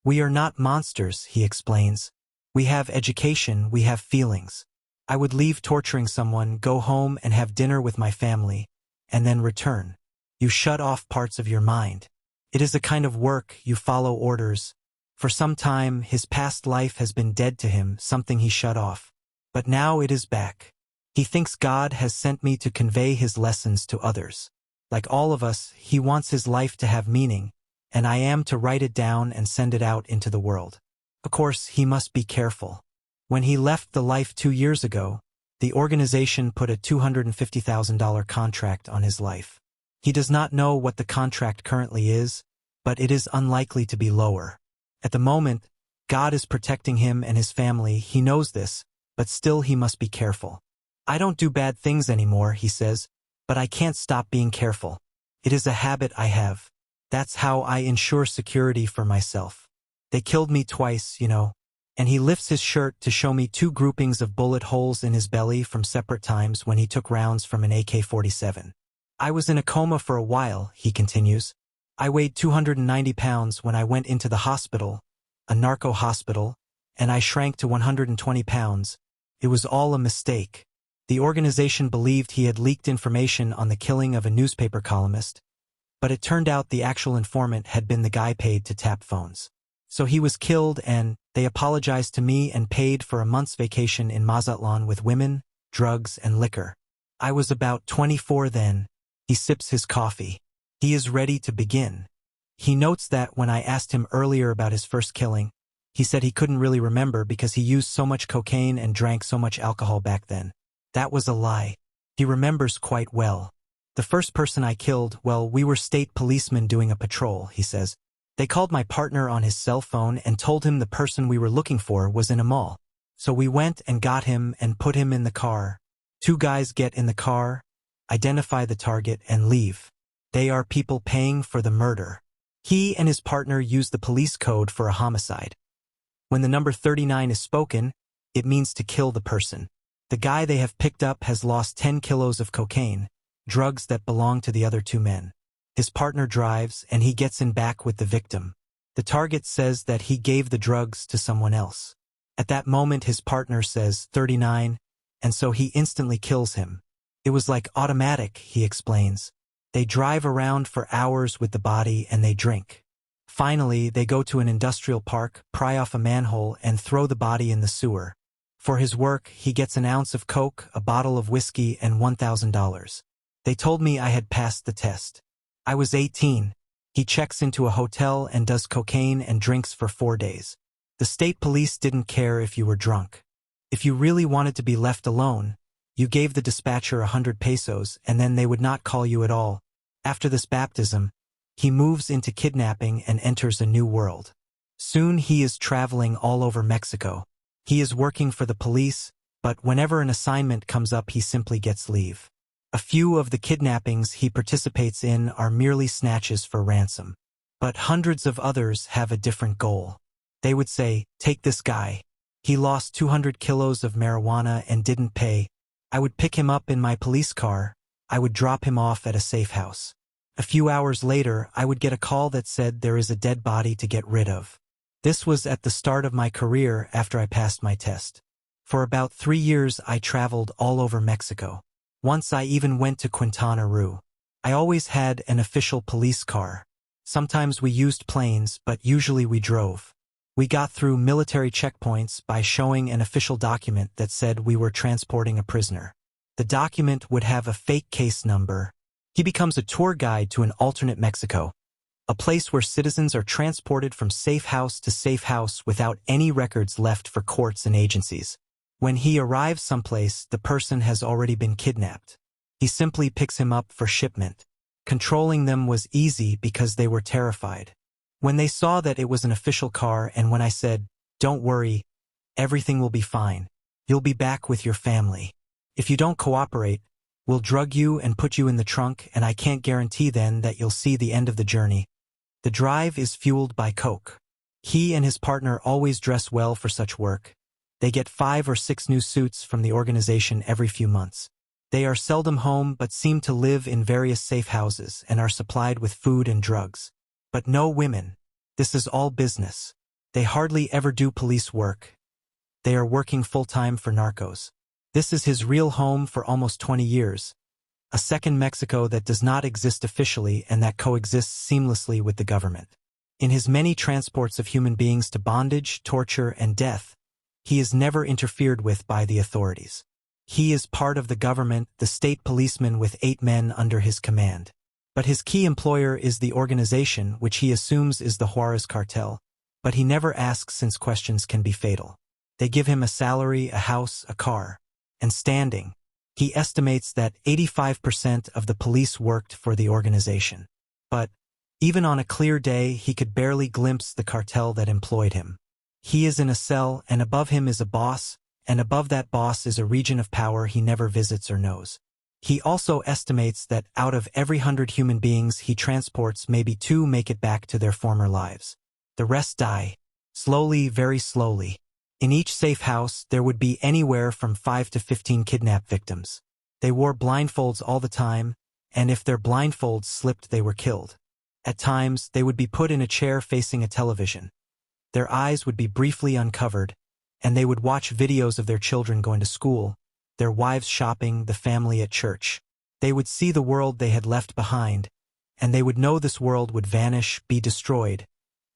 A: We are not monsters, he explains. We have education, we have feelings. I would leave torturing someone, go home and have dinner with my family, and then return. You shut off parts of your mind. It is a kind of work, you follow orders. For some time, his past life has been dead to him, something he shut off. But now it is back. He thinks God has sent me to convey his lessons to others. Like all of us, he wants his life to have meaning, and I am to write it down and send it out into the world. Of course, he must be careful. When he left the life 2 years ago, the organization put a $250,000 contract on his life. He does not know what the contract currently is, but it is unlikely to be lower. At the moment, God is protecting him and his family, he knows this, but still he must be careful. I don't do bad things anymore, he says, but I can't stop being careful. It is a habit I have. That's how I ensure security for myself. They killed me twice, you know. And he lifts his shirt to show me 2 groupings of bullet holes in his belly from separate times when he took rounds from an AK-47. I was in a coma for a while, he continues. I weighed 290 pounds when I went into the hospital, a narco hospital, and I shrank to 120 pounds. It was all a mistake. The organization believed he had leaked information on the killing of a newspaper columnist, but it turned out the actual informant had been the guy paid to tap phones. So he was killed and they apologized to me and paid for a month's vacation in Mazatlan with women, drugs, and liquor. I was about 24 then. He sips his coffee. He is ready to begin. He notes that when I asked him earlier about his first killing, he said he couldn't really remember because he used so much cocaine and drank so much alcohol back then. That was a lie. He remembers quite well. The first person I killed, well, we were state policemen doing a patrol, he says. They called my partner on his cell phone and told him the person we were looking for was in a mall. So we went and got him and put him in the car. 2 guys get in the car, identify the target, and leave. They are people paying for the murder. He and his partner use the police code for a homicide. When the number 39 is spoken, it means to kill the person. The guy they have picked up has lost 10 kilos of cocaine, drugs that belong to the other 2 men. His partner drives, and he gets in back with the victim. The target says that he gave the drugs to someone else. At that moment his partner says 39, and so he instantly kills him. It was like automatic, he explains. They drive around for hours with the body and they drink. Finally, they go to an industrial park, pry off a manhole, and throw the body in the sewer. For his work, he gets an ounce of coke, a bottle of whiskey, and $1,000. They told me I had passed the test. I was 18. He checks into a hotel and does cocaine and drinks for 4 days. The state police didn't care if you were drunk. If you really wanted to be left alone, you gave the dispatcher 100 pesos and then they would not call you at all. After this baptism, he moves into kidnapping and enters a new world. Soon he is traveling all over Mexico. He is working for the police, but whenever an assignment comes up he simply gets leave. A few of the kidnappings he participates in are merely snatches for ransom. But hundreds of others have a different goal. They would say, take this guy. He lost 200 kilos of marijuana and didn't pay. I would pick him up in my police car. I would drop him off at a safe house. A few hours later, I would get a call that said there is a dead body to get rid of. This was at the start of my career after I passed my test. For about 3 years I traveled all over Mexico. Once I even went to Quintana Roo. I always had an official police car. Sometimes we used planes, but usually we drove. We got through military checkpoints by showing an official document that said we were transporting a prisoner. The document would have a fake case number. He becomes a tour guide to an alternate Mexico, a place where citizens are transported from safe house to safe house without any records left for courts and agencies. When he arrives someplace, the person has already been kidnapped. He simply picks him up for shipment. Controlling them was easy because they were terrified. When they saw that it was an official car and when I said, don't worry, everything will be fine. You'll be back with your family. If you don't cooperate, we'll drug you and put you in the trunk, and I can't guarantee then that you'll see the end of the journey. The drive is fueled by coke. He and his partner always dress well for such work. They get 5 or 6 new suits from the organization every few months. They are seldom home but seem to live in various safe houses and are supplied with food and drugs. But no women. This is all business. They hardly ever do police work. They are working full-time for narcos. This is his real home for almost 20 years. A second Mexico that does not exist officially and that coexists seamlessly with the government. In his many transports of human beings to bondage, torture, and death, he is never interfered with by the authorities. He is part of the government, the state policeman with 8 men under his command. But his key employer is the organization, which he assumes is the Juarez cartel. But he never asks since questions can be fatal. They give him a salary, a house, a car, and standing. He estimates that 85% of the police worked for the organization. But, even on a clear day, he could barely glimpse the cartel that employed him. He is in a cell, and above him is a boss, and above that boss is a region of power he never visits or knows. He also estimates that out of every 100 human beings he transports, maybe 2 make it back to their former lives. The rest die. Slowly, very slowly. In each safe house, there would be anywhere from 5 to 15 kidnap victims. They wore blindfolds all the time, and if their blindfolds slipped, they were killed. At times, they would be put in a chair facing a television. Their eyes would be briefly uncovered, and they would watch videos of their children going to school, their wives shopping, the family at church. They would see the world they had left behind, and they would know this world would vanish, be destroyed,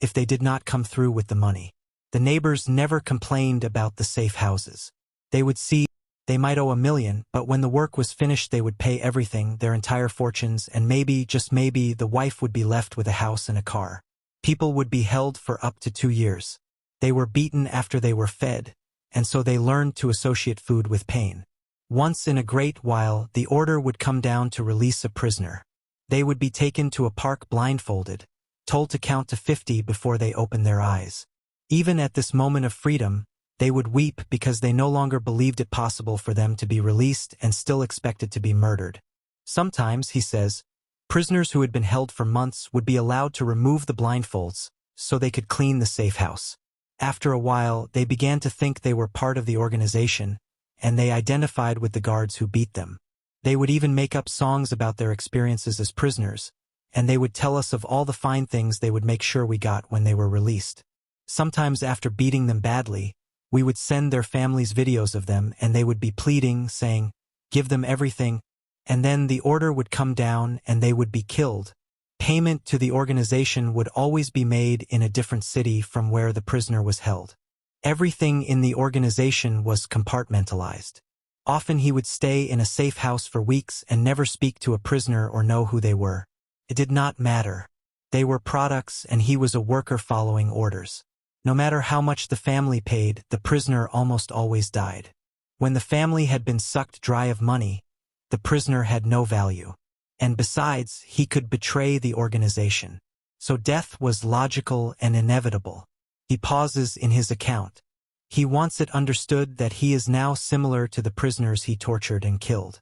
A: if they did not come through with the money. The neighbors never complained about the safe houses. They would see they might owe $1 million, but when the work was finished they would pay everything, their entire fortunes, and maybe, just maybe, the wife would be left with a house and a car. People would be held for up to 2 years. They were beaten after they were fed, and so they learned to associate food with pain. Once in a great while, the order would come down to release a prisoner. They would be taken to a park blindfolded, told to count to 50 before they opened their eyes. Even at this moment of freedom, they would weep because they no longer believed it possible for them to be released and still expected to be murdered. Sometimes, he says, prisoners who had been held for months would be allowed to remove the blindfolds so they could clean the safe house. After a while, they began to think they were part of the organization, and they identified with the guards who beat them. They would even make up songs about their experiences as prisoners, and they would tell us of all the fine things they would make sure we got when they were released. Sometimes after beating them badly, we would send their families videos of them, and they would be pleading, saying, "Give them everything," and then the order would come down and they would be killed. Payment to the organization would always be made in a different city from where the prisoner was held. Everything in the organization was compartmentalized. Often he would stay in a safe house for weeks and never speak to a prisoner or know who they were. It did not matter. They were products and he was a worker following orders. No matter how much the family paid, the prisoner almost always died. When the family had been sucked dry of money, the prisoner had no value. And besides, he could betray the organization. So death was logical and inevitable. He pauses in his account. He wants it understood that he is now similar to the prisoners he tortured and killed.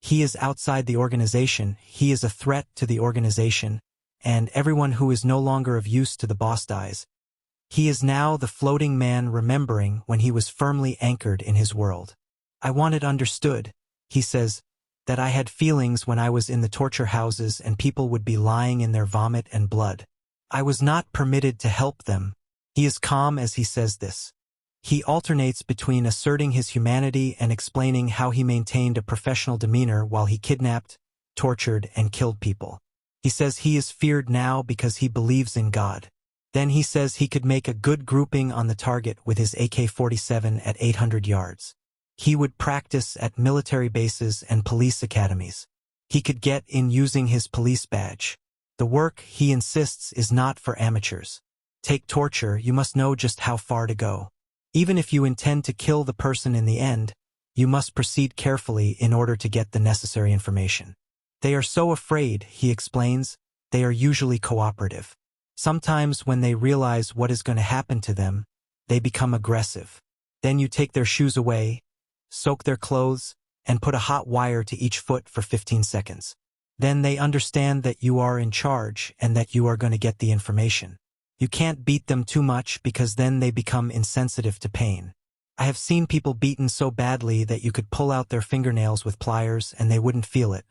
A: He is outside the organization, he is a threat to the organization, and everyone who is no longer of use to the boss dies. He is now the floating man remembering when he was firmly anchored in his world. I want it understood, he says, that I had feelings when I was in the torture houses and people would be lying in their vomit and blood. I was not permitted to help them. He is calm as he says this. He alternates between asserting his humanity and explaining how he maintained a professional demeanor while he kidnapped, tortured, and killed people. He says he is feared now because he believes in God. Then he says he could make a good grouping on the target with his AK-47 at 800 yards. He would practice at military bases and police academies. He could get in using his police badge. The work, he insists, is not for amateurs. Take torture, you must know just how far to go. Even if you intend to kill the person in the end, you must proceed carefully in order to get the necessary information. They are so afraid, he explains, they are usually cooperative. Sometimes when they realize what is going to happen to them, they become aggressive. Then you take their shoes away, soak their clothes, and put a hot wire to each foot for 15 seconds. Then they understand that you are in charge and that you are going to get the information. You can't beat them too much because then they become insensitive to pain. I have seen people beaten so badly that you could pull out their fingernails with pliers and they wouldn't feel it.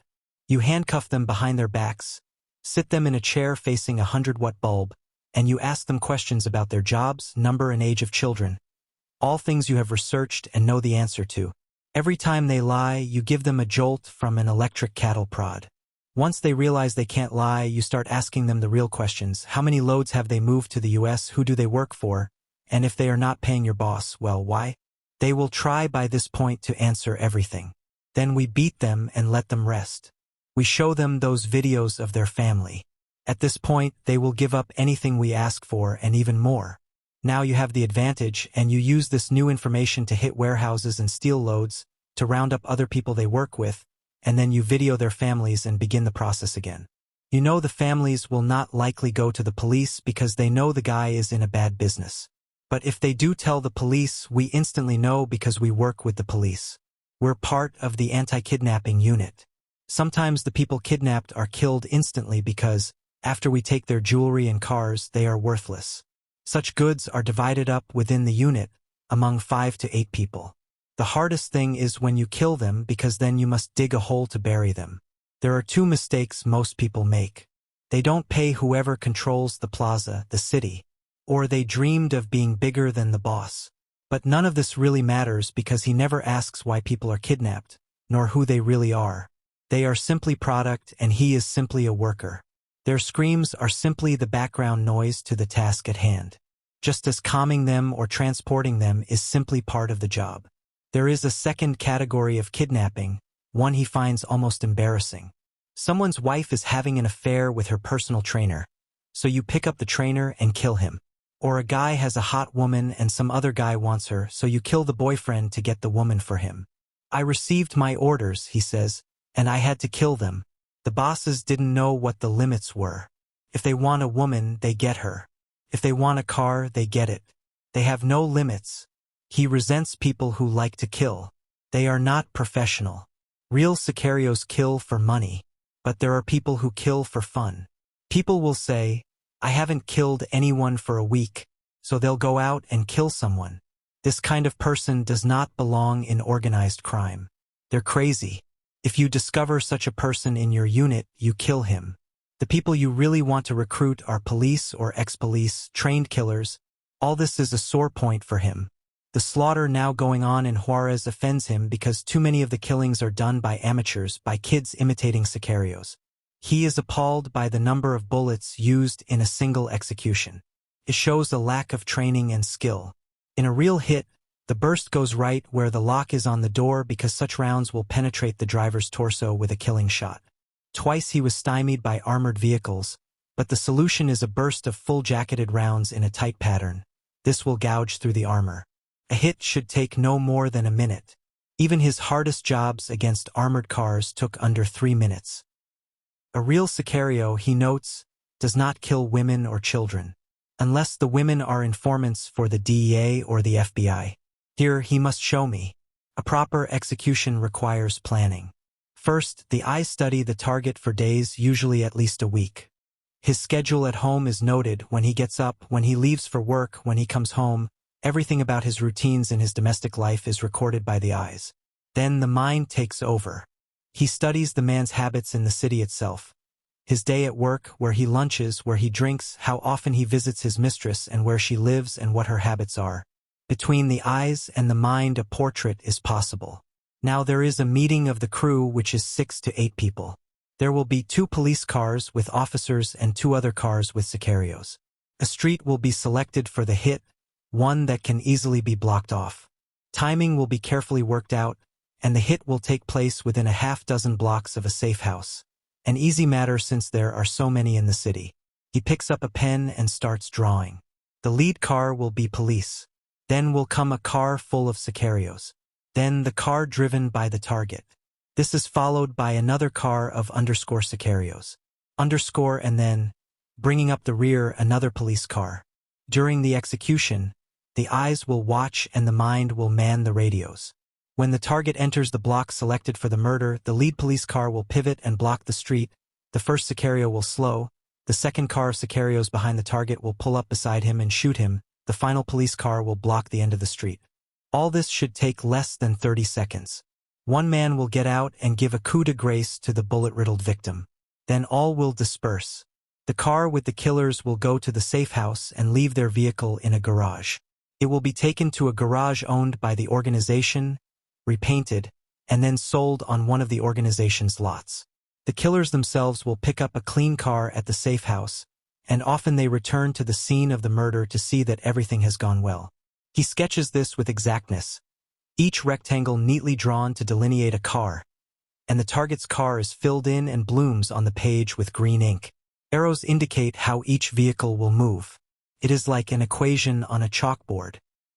A: You handcuff them behind their backs, sit them in a chair facing a 100-watt bulb, and you ask them questions about their jobs, number, and age of children. All things you have researched and know the answer to. Every time they lie, you give them a jolt from an electric cattle prod. Once they realize they can't lie, you start asking them the real questions. How many loads have they moved to the US? Who do they work for? And if they are not paying your boss, well, why? They will try by this point to answer everything. Then we beat them and let them rest. We show them those videos of their family. At this point, they will give up anything we ask for and even more. Now you have the advantage, and you use this new information to hit warehouses and steal loads, to round up other people they work with, and then you video their families and begin the process again. You know the families will not likely go to the police because they know the guy is in a bad business. But if they do tell the police, we instantly know because we work with the police. We're part of the anti-kidnapping unit. Sometimes the people kidnapped are killed instantly because, after we take their jewelry and cars, they are worthless. Such goods are divided up within the unit, among 5 to 8 people. The hardest thing is when you kill them because then you must dig a hole to bury them. There are 2 mistakes most people make. They don't pay whoever controls the plaza, the city, or they dreamed of being bigger than the boss. But none of this really matters because he never asks why people are kidnapped, nor who they really are. They are simply product and he is simply a worker. Their screams are simply the background noise to the task at hand. Just as calming them or transporting them is simply part of the job. There is a second category of kidnapping, one he finds almost embarrassing. Someone's wife is having an affair with her personal trainer, so you pick up the trainer and kill him. Or a guy has a hot woman and some other guy wants her, so you kill the boyfriend to get the woman for him. I received my orders, he says, and I had to kill them. The bosses didn't know what the limits were. If they want a woman, they get her. If they want a car, they get it. They have no limits. He resents people who like to kill. They are not professional. Real sicarios kill for money, but there are people who kill for fun. People will say, I haven't killed anyone for a week, so they'll go out and kill someone. This kind of person does not belong in organized crime. They're crazy. If you discover such a person in your unit, you kill him. The people you really want to recruit are police or ex-police, trained killers. All this is a sore point for him. The slaughter now going on in Juarez offends him because too many of the killings are done by amateurs, by kids imitating sicarios. He is appalled by the number of bullets used in a single execution. It shows a lack of training and skill. In a real hit, the burst goes right where the lock is on the door because such rounds will penetrate the driver's torso with a killing shot. Twice he was stymied by armored vehicles, but the solution is a burst of full-jacketed rounds in a tight pattern. This will gouge through the armor. A hit should take no more than a minute. Even his hardest jobs against armored cars took under 3 minutes. A real sicario, he notes, does not kill women or children, unless the women are informants for the DEA or the FBI. Here he must show me. A proper execution requires planning. First, the eyes study the target for days, usually at least a week. His schedule at home is noted: when he gets up, when he leaves for work, when he comes home. Everything about his routines in his domestic life is recorded by the eyes. Then the mind takes over. He studies the man's habits in the city itself. His day at work, where he lunches, where he drinks, how often he visits his mistress and where she lives and what her habits are. Between the eyes and the mind a portrait is possible. Now there is a meeting of the crew which is 6 to 8 people. There will be 2 police cars with officers and 2 other cars with sicarios. A street will be selected for the hit, one that can easily be blocked off. Timing will be carefully worked out, and the hit will take place within a half-dozen blocks of a safe house. An easy matter since there are so many in the city. He picks up a pen and starts drawing. The lead car will be police. Then will come a car full of sicarios. Then the car driven by the target. This is followed by another car of underscore sicarios. Underscore and then, bringing up the rear, another police car. During the execution, the eyes will watch and the mind will man the radios. When the target enters the block selected for the murder, the lead police car will pivot and block the street. The first Sicario will slow. The second car of Sicarios behind the target will pull up beside him and shoot him. The final police car will block the end of the street. All this should take less than 30 seconds. One man will get out and give a coup de grace to the bullet-riddled victim. Then all will disperse. The car with the killers will go to the safe house and leave their vehicle in a garage. It will be taken to a garage owned by the organization, repainted, and then sold on one of the organization's lots. The killers themselves will pick up a clean car at the safe house, and often they return to the scene of the murder to see that everything has gone well. He sketches this with exactness. Each rectangle neatly drawn to delineate a car, and the target's car is filled in and blooms on the page with green ink. Arrows indicate how each vehicle will move. It is like an equation on a chalkboard.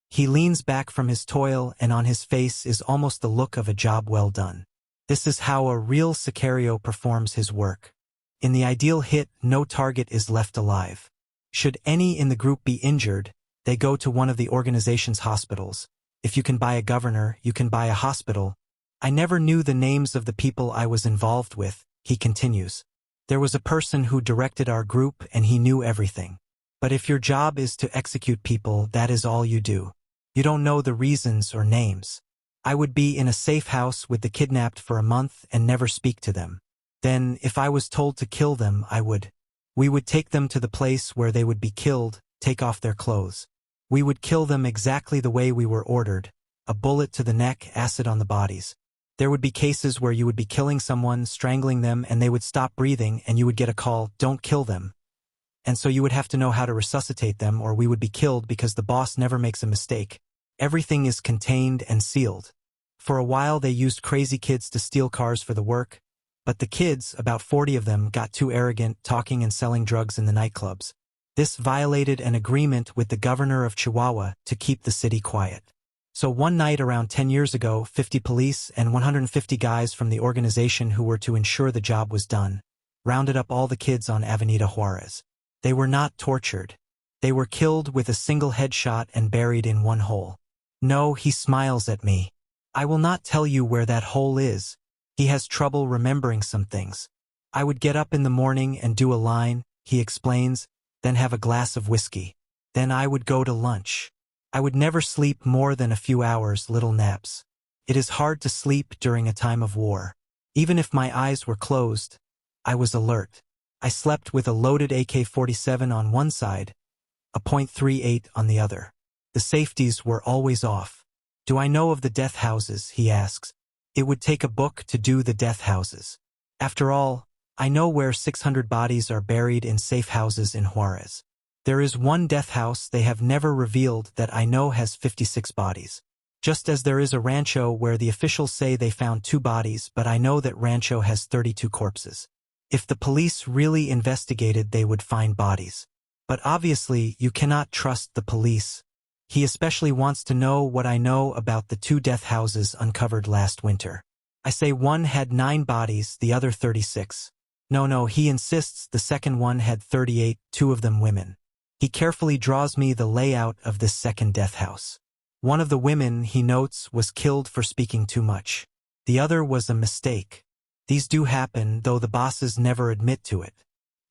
A: He leans back from his toil, and on his face is almost the look of a job well done. This is how a real Sicario performs his work. In the ideal hit, no target is left alive. Should any in the group be injured, they go to one of the organization's hospitals. If you can buy a governor, you can buy a hospital. I never knew the names of the people I was involved with, he continues. There was a person who directed our group and he knew everything. But if your job is to execute people, that is all you do. You don't know the reasons or names. I would be in a safe house with the kidnapped for a month and never speak to them. Then, if I was told to kill them, we would take them to the place where they would be killed, take off their clothes. We would kill them exactly the way we were ordered, a bullet to the neck, acid on the bodies. There would be cases where you would be killing someone, strangling them, and they would stop breathing, and you would get a call, "Don't kill them." And so you would have to know how to resuscitate them, or we would be killed because the boss never makes a mistake. Everything is contained and sealed. For a while they used crazy kids to steal cars for the work, but the kids, about 40 of them, got too arrogant, talking and selling drugs in the nightclubs. This violated an agreement with the governor of Chihuahua to keep the city quiet. So one night around 10 years ago, 50 police and 150 guys from the organization who were to ensure the job was done rounded up all the kids on Avenida Juarez. They were not tortured. They were killed with a single headshot and buried in one hole. No, he smiles at me. I will not tell you where that hole is. He has trouble remembering some things. I would get up in the morning and do a line, he explains, then have a glass of whiskey. Then I would go to lunch. I would never sleep more than a few hours, little naps. It is hard to sleep during a time of war. Even if my eyes were closed, I was alert. I slept with a loaded AK-47 on one side, a .38 on the other. The safeties were always off. Do I know of the death houses, he asks. It would take a book to do the death houses. After all, I know where 600 bodies are buried in safe houses in Juarez. There is one death house they have never revealed that I know has 56 bodies. Just as there is a rancho where the officials say they found 2 bodies, but I know that rancho has 32 corpses. If the police really investigated, they would find bodies. But obviously, you cannot trust the police. He especially wants to know what I know about the 2 death houses uncovered last winter. I say one had 9 bodies, the other 36. No, he insists the second one had 38, 2 of them women. He carefully draws me the layout of this second death house. One of the women, he notes, was killed for speaking too much. The other was a mistake. These do happen, though the bosses never admit to it.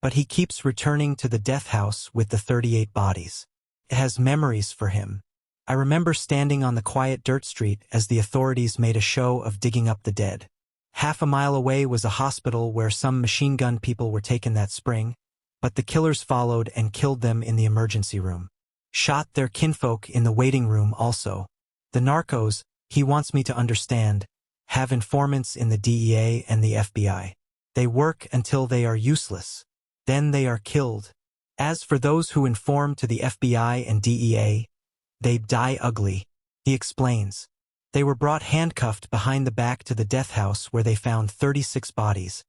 A: But he keeps returning to the death house with the 38 bodies. It has memories for him. I remember standing on the quiet dirt street as the authorities made a show of digging up the dead. Half a mile away was a hospital where some machine gun people were taken that spring, but the killers followed and killed them in the emergency room. Shot their kinfolk in the waiting room also. The narcos, he wants me to understand, have informants in the DEA and the FBI. They work until they are useless. Then they are killed. As for those who inform to the FBI and DEA, they die ugly, he explains. They were brought handcuffed behind the back to the death house where they found 36 bodies.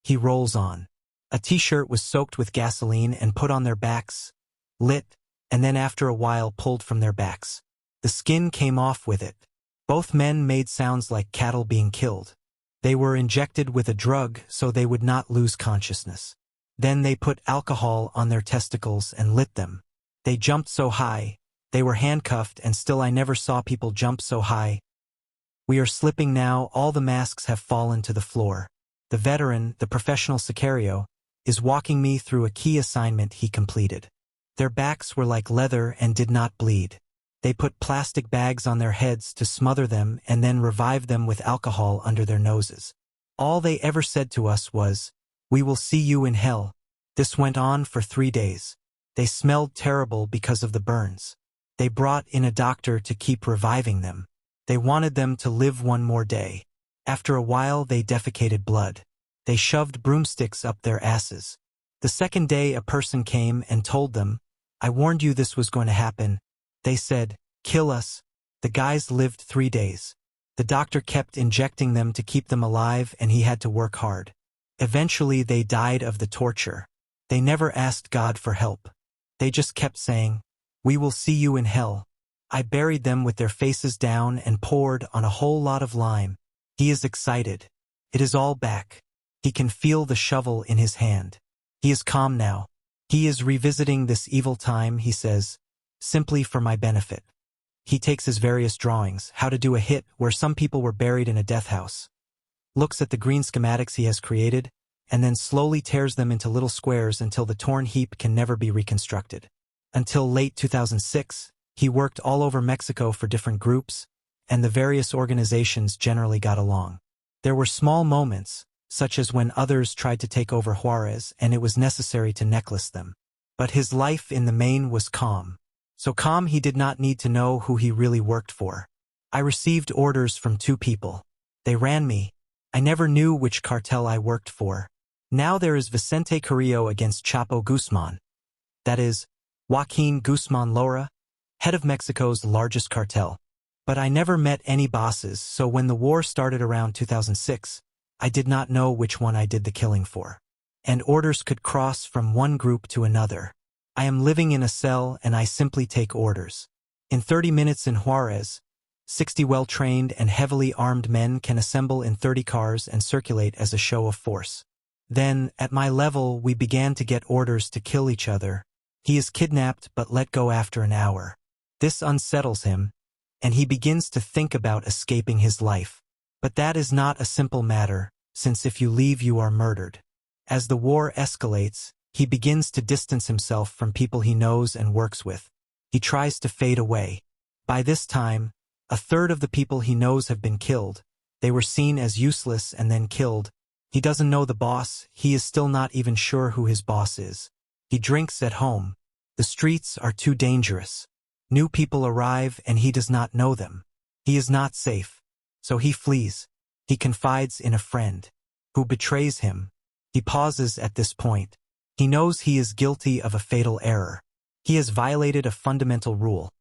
A: He rolls on. A t-shirt was soaked with gasoline and put on their backs, lit, and then after a while pulled from their backs. The skin came off with it. Both men made sounds like cattle being killed. They were injected with a drug so they would not lose consciousness. Then they put alcohol on their testicles and lit them. They jumped so high. They were handcuffed, and still I never saw people jump so high. We are slipping now, all the masks have fallen to the floor. The veteran, the professional Sicario, is walking me through a key assignment he completed. Their backs were like leather and did not bleed. They put plastic bags on their heads to smother them and then revive them with alcohol under their noses. All they ever said to us was, "We will see you in hell." This went on for 3 days. They smelled terrible because of the burns. They brought in a doctor to keep reviving them. They wanted them to live one more day. After a while they defecated blood. They shoved broomsticks up their asses. The second day a person came and told them, "I warned you this was going to happen." They said, "Kill us." The guys lived 3 days. The doctor kept injecting them to keep them alive and he had to work hard. Eventually they died of the torture. They never asked God for help. They just kept saying, "We will see you in hell." I buried them with their faces down and poured on a whole lot of lime. He is excited. It is all back. He can feel the shovel in his hand. He is calm now. He is revisiting this evil time, he says, simply for my benefit. He takes his various drawings, how to do a hit where some people were buried in a death house, looks at the green schematics he has created, and then slowly tears them into little squares until the torn heap can never be reconstructed. Until late 2006, he worked all over Mexico for different groups, and the various organizations generally got along. There were small moments, such as when others tried to take over Juarez and it was necessary to necklace them. But his life in the main was calm. So calm he did not need to know who he really worked for. I received orders from 2 people. They ran me. I never knew which cartel I worked for. Now there is Vicente Carrillo against Chapo Guzman. That is, Joaquin Guzman Lora, head of Mexico's largest cartel. But I never met any bosses, so when the war started around 2006, I did not know which one I did the killing for. And orders could cross from one group to another. I am living in a cell and I simply take orders. In 30 minutes in Juarez, 60 well-trained and heavily armed men can assemble in 30 cars and circulate as a show of force. Then, at my level, we began to get orders to kill each other. He is kidnapped but let go after an hour. This unsettles him, and he begins to think about escaping his life. But that is not a simple matter, since if you leave you are murdered. As the war escalates, he begins to distance himself from people he knows and works with. He tries to fade away. By this time, a third of the people he knows have been killed. They were seen as useless and then killed. He doesn't know the boss, he is still not even sure who his boss is. He drinks at home. The streets are too dangerous. New people arrive and he does not know them. He is not safe. So he flees. He confides in a friend, who betrays him. He pauses at this point. He knows he is guilty of a fatal error. He has violated a fundamental rule.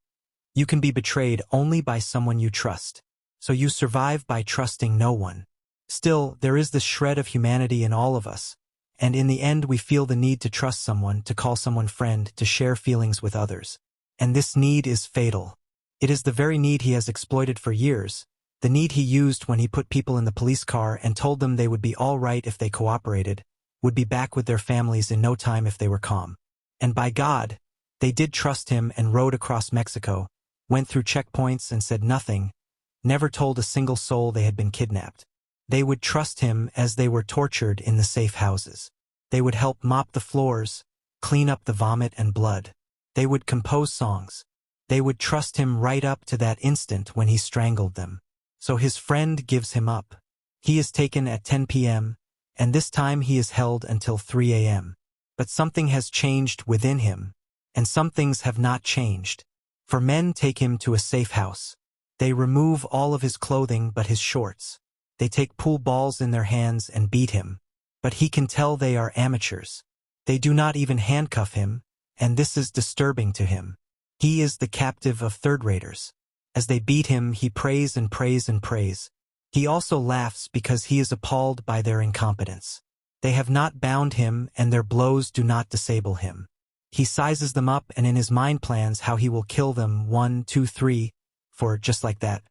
A: You can be betrayed only by someone you trust. So you survive by trusting no one. Still, there is this shred of humanity in all of us, and in the end we feel the need to trust someone, to call someone friend, to share feelings with others. And this need is fatal. It is the very need he has exploited for years, the need he used when he put people in the police car and told them they would be all right if they cooperated, would be back with their families in no time if they were calm. And by God, they did trust him and rode across Mexico, went through checkpoints and said nothing, never told a single soul they had been kidnapped. They would trust him as they were tortured in the safe houses. They would help mop the floors, clean up the vomit and blood. They would compose songs. They would trust him right up to that instant when he strangled them. So his friend gives him up. He is taken at 10 p.m., and this time he is held until 3 a.m. But something has changed within him, and some things have not changed. For men take him to a safe house. They remove all of his clothing but his shorts. They take pool balls in their hands and beat him. But he can tell they are amateurs. They do not even handcuff him, and this is disturbing to him. He is the captive of third-raters. As they beat him, he prays and prays and prays. He also laughs because he is appalled by their incompetence. They have not bound him, and their blows do not disable him. He sizes them up and in his mind plans how he will kill them 1, 2, 3, 4, just like that.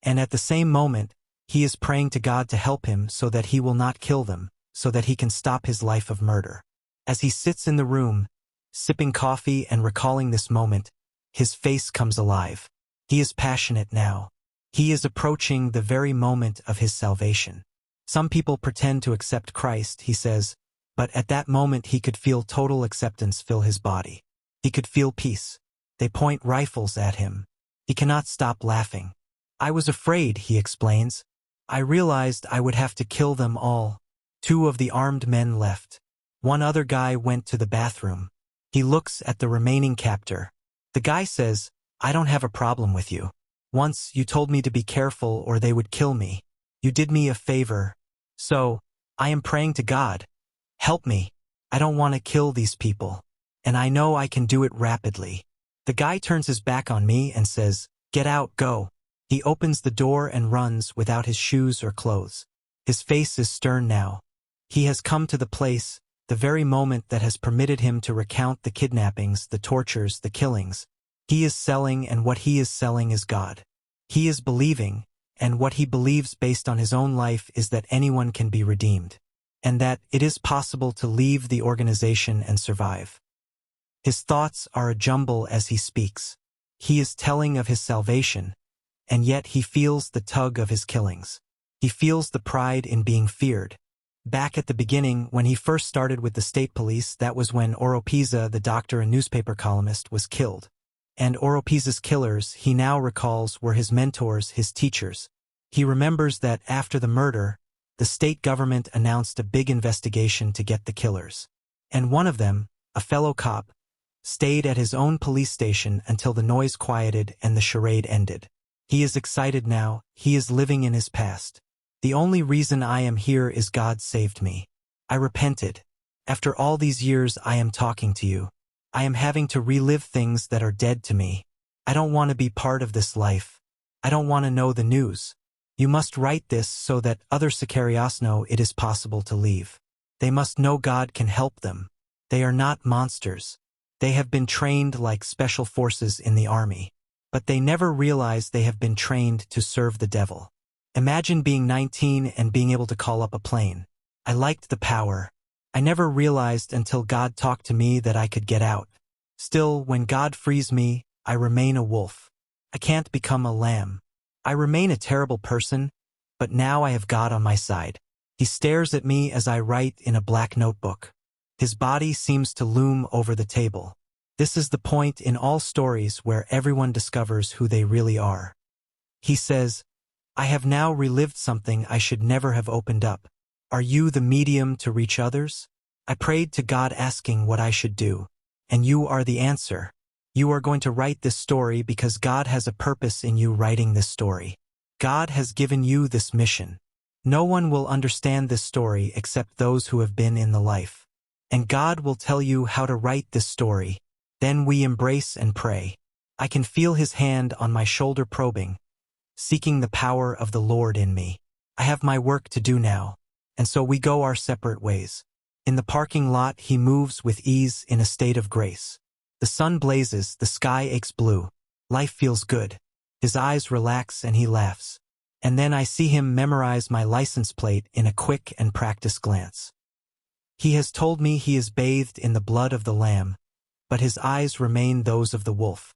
A: And at the same moment, he is praying to God to help him so that he will not kill them, so that he can stop his life of murder. As he sits in the room, sipping coffee and recalling this moment, his face comes alive. He is passionate now. He is approaching the very moment of his salvation. Some people pretend to accept Christ, he says, but at that moment he could feel total acceptance fill his body. He could feel peace. They point rifles at him. He cannot stop laughing. I was afraid, he explains. I realized I would have to kill them all. 2 of the armed men left. One other guy went to the bathroom. He looks at the remaining captor. The guy says, I don't have a problem with you. Once you told me to be careful or they would kill me. You did me a favor. So, I am praying to God. Help me. I don't want to kill these people. And I know I can do it rapidly. The guy turns his back on me and says, get out, go. He opens the door and runs without his shoes or clothes. His face is stern now. He has come to the place, the very moment that has permitted him to recount the kidnappings, the tortures, the killings. He is selling, and what he is selling is God. He is believing, and what he believes based on his own life is that anyone can be redeemed, and that it is possible to leave the organization and survive. His thoughts are a jumble as he speaks. He is telling of his salvation, and yet he feels the tug of his killings. He feels the pride in being feared. Back at the beginning, when he first started with the state police, that was when Oropesa, the doctor and newspaper columnist, was killed. And Oropesa's killers, he now recalls, were his mentors, his teachers. He remembers that after the murder, the state government announced a big investigation to get the killers. And one of them, a fellow cop, stayed at his own police station until the noise quieted and the charade ended. He is excited now. He is living in his past. The only reason I am here is God saved me. I repented. After all these years I am talking to you. I am having to relive things that are dead to me. I don't want to be part of this life. I don't want to know the news. You must write this so that other sicarios know it is possible to leave. They must know God can help them. They are not monsters. They have been trained like special forces in the army. But they never realize they have been trained to serve the devil. Imagine being 19 and being able to call up a plane. I liked the power. I never realized until God talked to me that I could get out. Still, when God frees me, I remain a wolf. I can't become a lamb. I remain a terrible person, but now I have God on my side. He stares at me as I write in a black notebook. His body seems to loom over the table. This is the point in all stories where everyone discovers who they really are. He says, I have now relived something I should never have opened up. Are you the medium to reach others? I prayed to God asking what I should do, and you are the answer. You are going to write this story because God has a purpose in you writing this story. God has given you this mission. No one will understand this story except those who have been in the life. And God will tell you how to write this story. Then we embrace and pray. I can feel his hand on my shoulder probing, seeking the power of the Lord in me. I have my work to do now. And so we go our separate ways. In the parking lot he moves with ease in a state of grace. The sun blazes, the sky aches blue. Life feels good. His eyes relax and he laughs. And then I see him memorize my license plate in a quick and practiced glance. He has told me he is bathed in the blood of the lamb, but his eyes remain those of the wolf.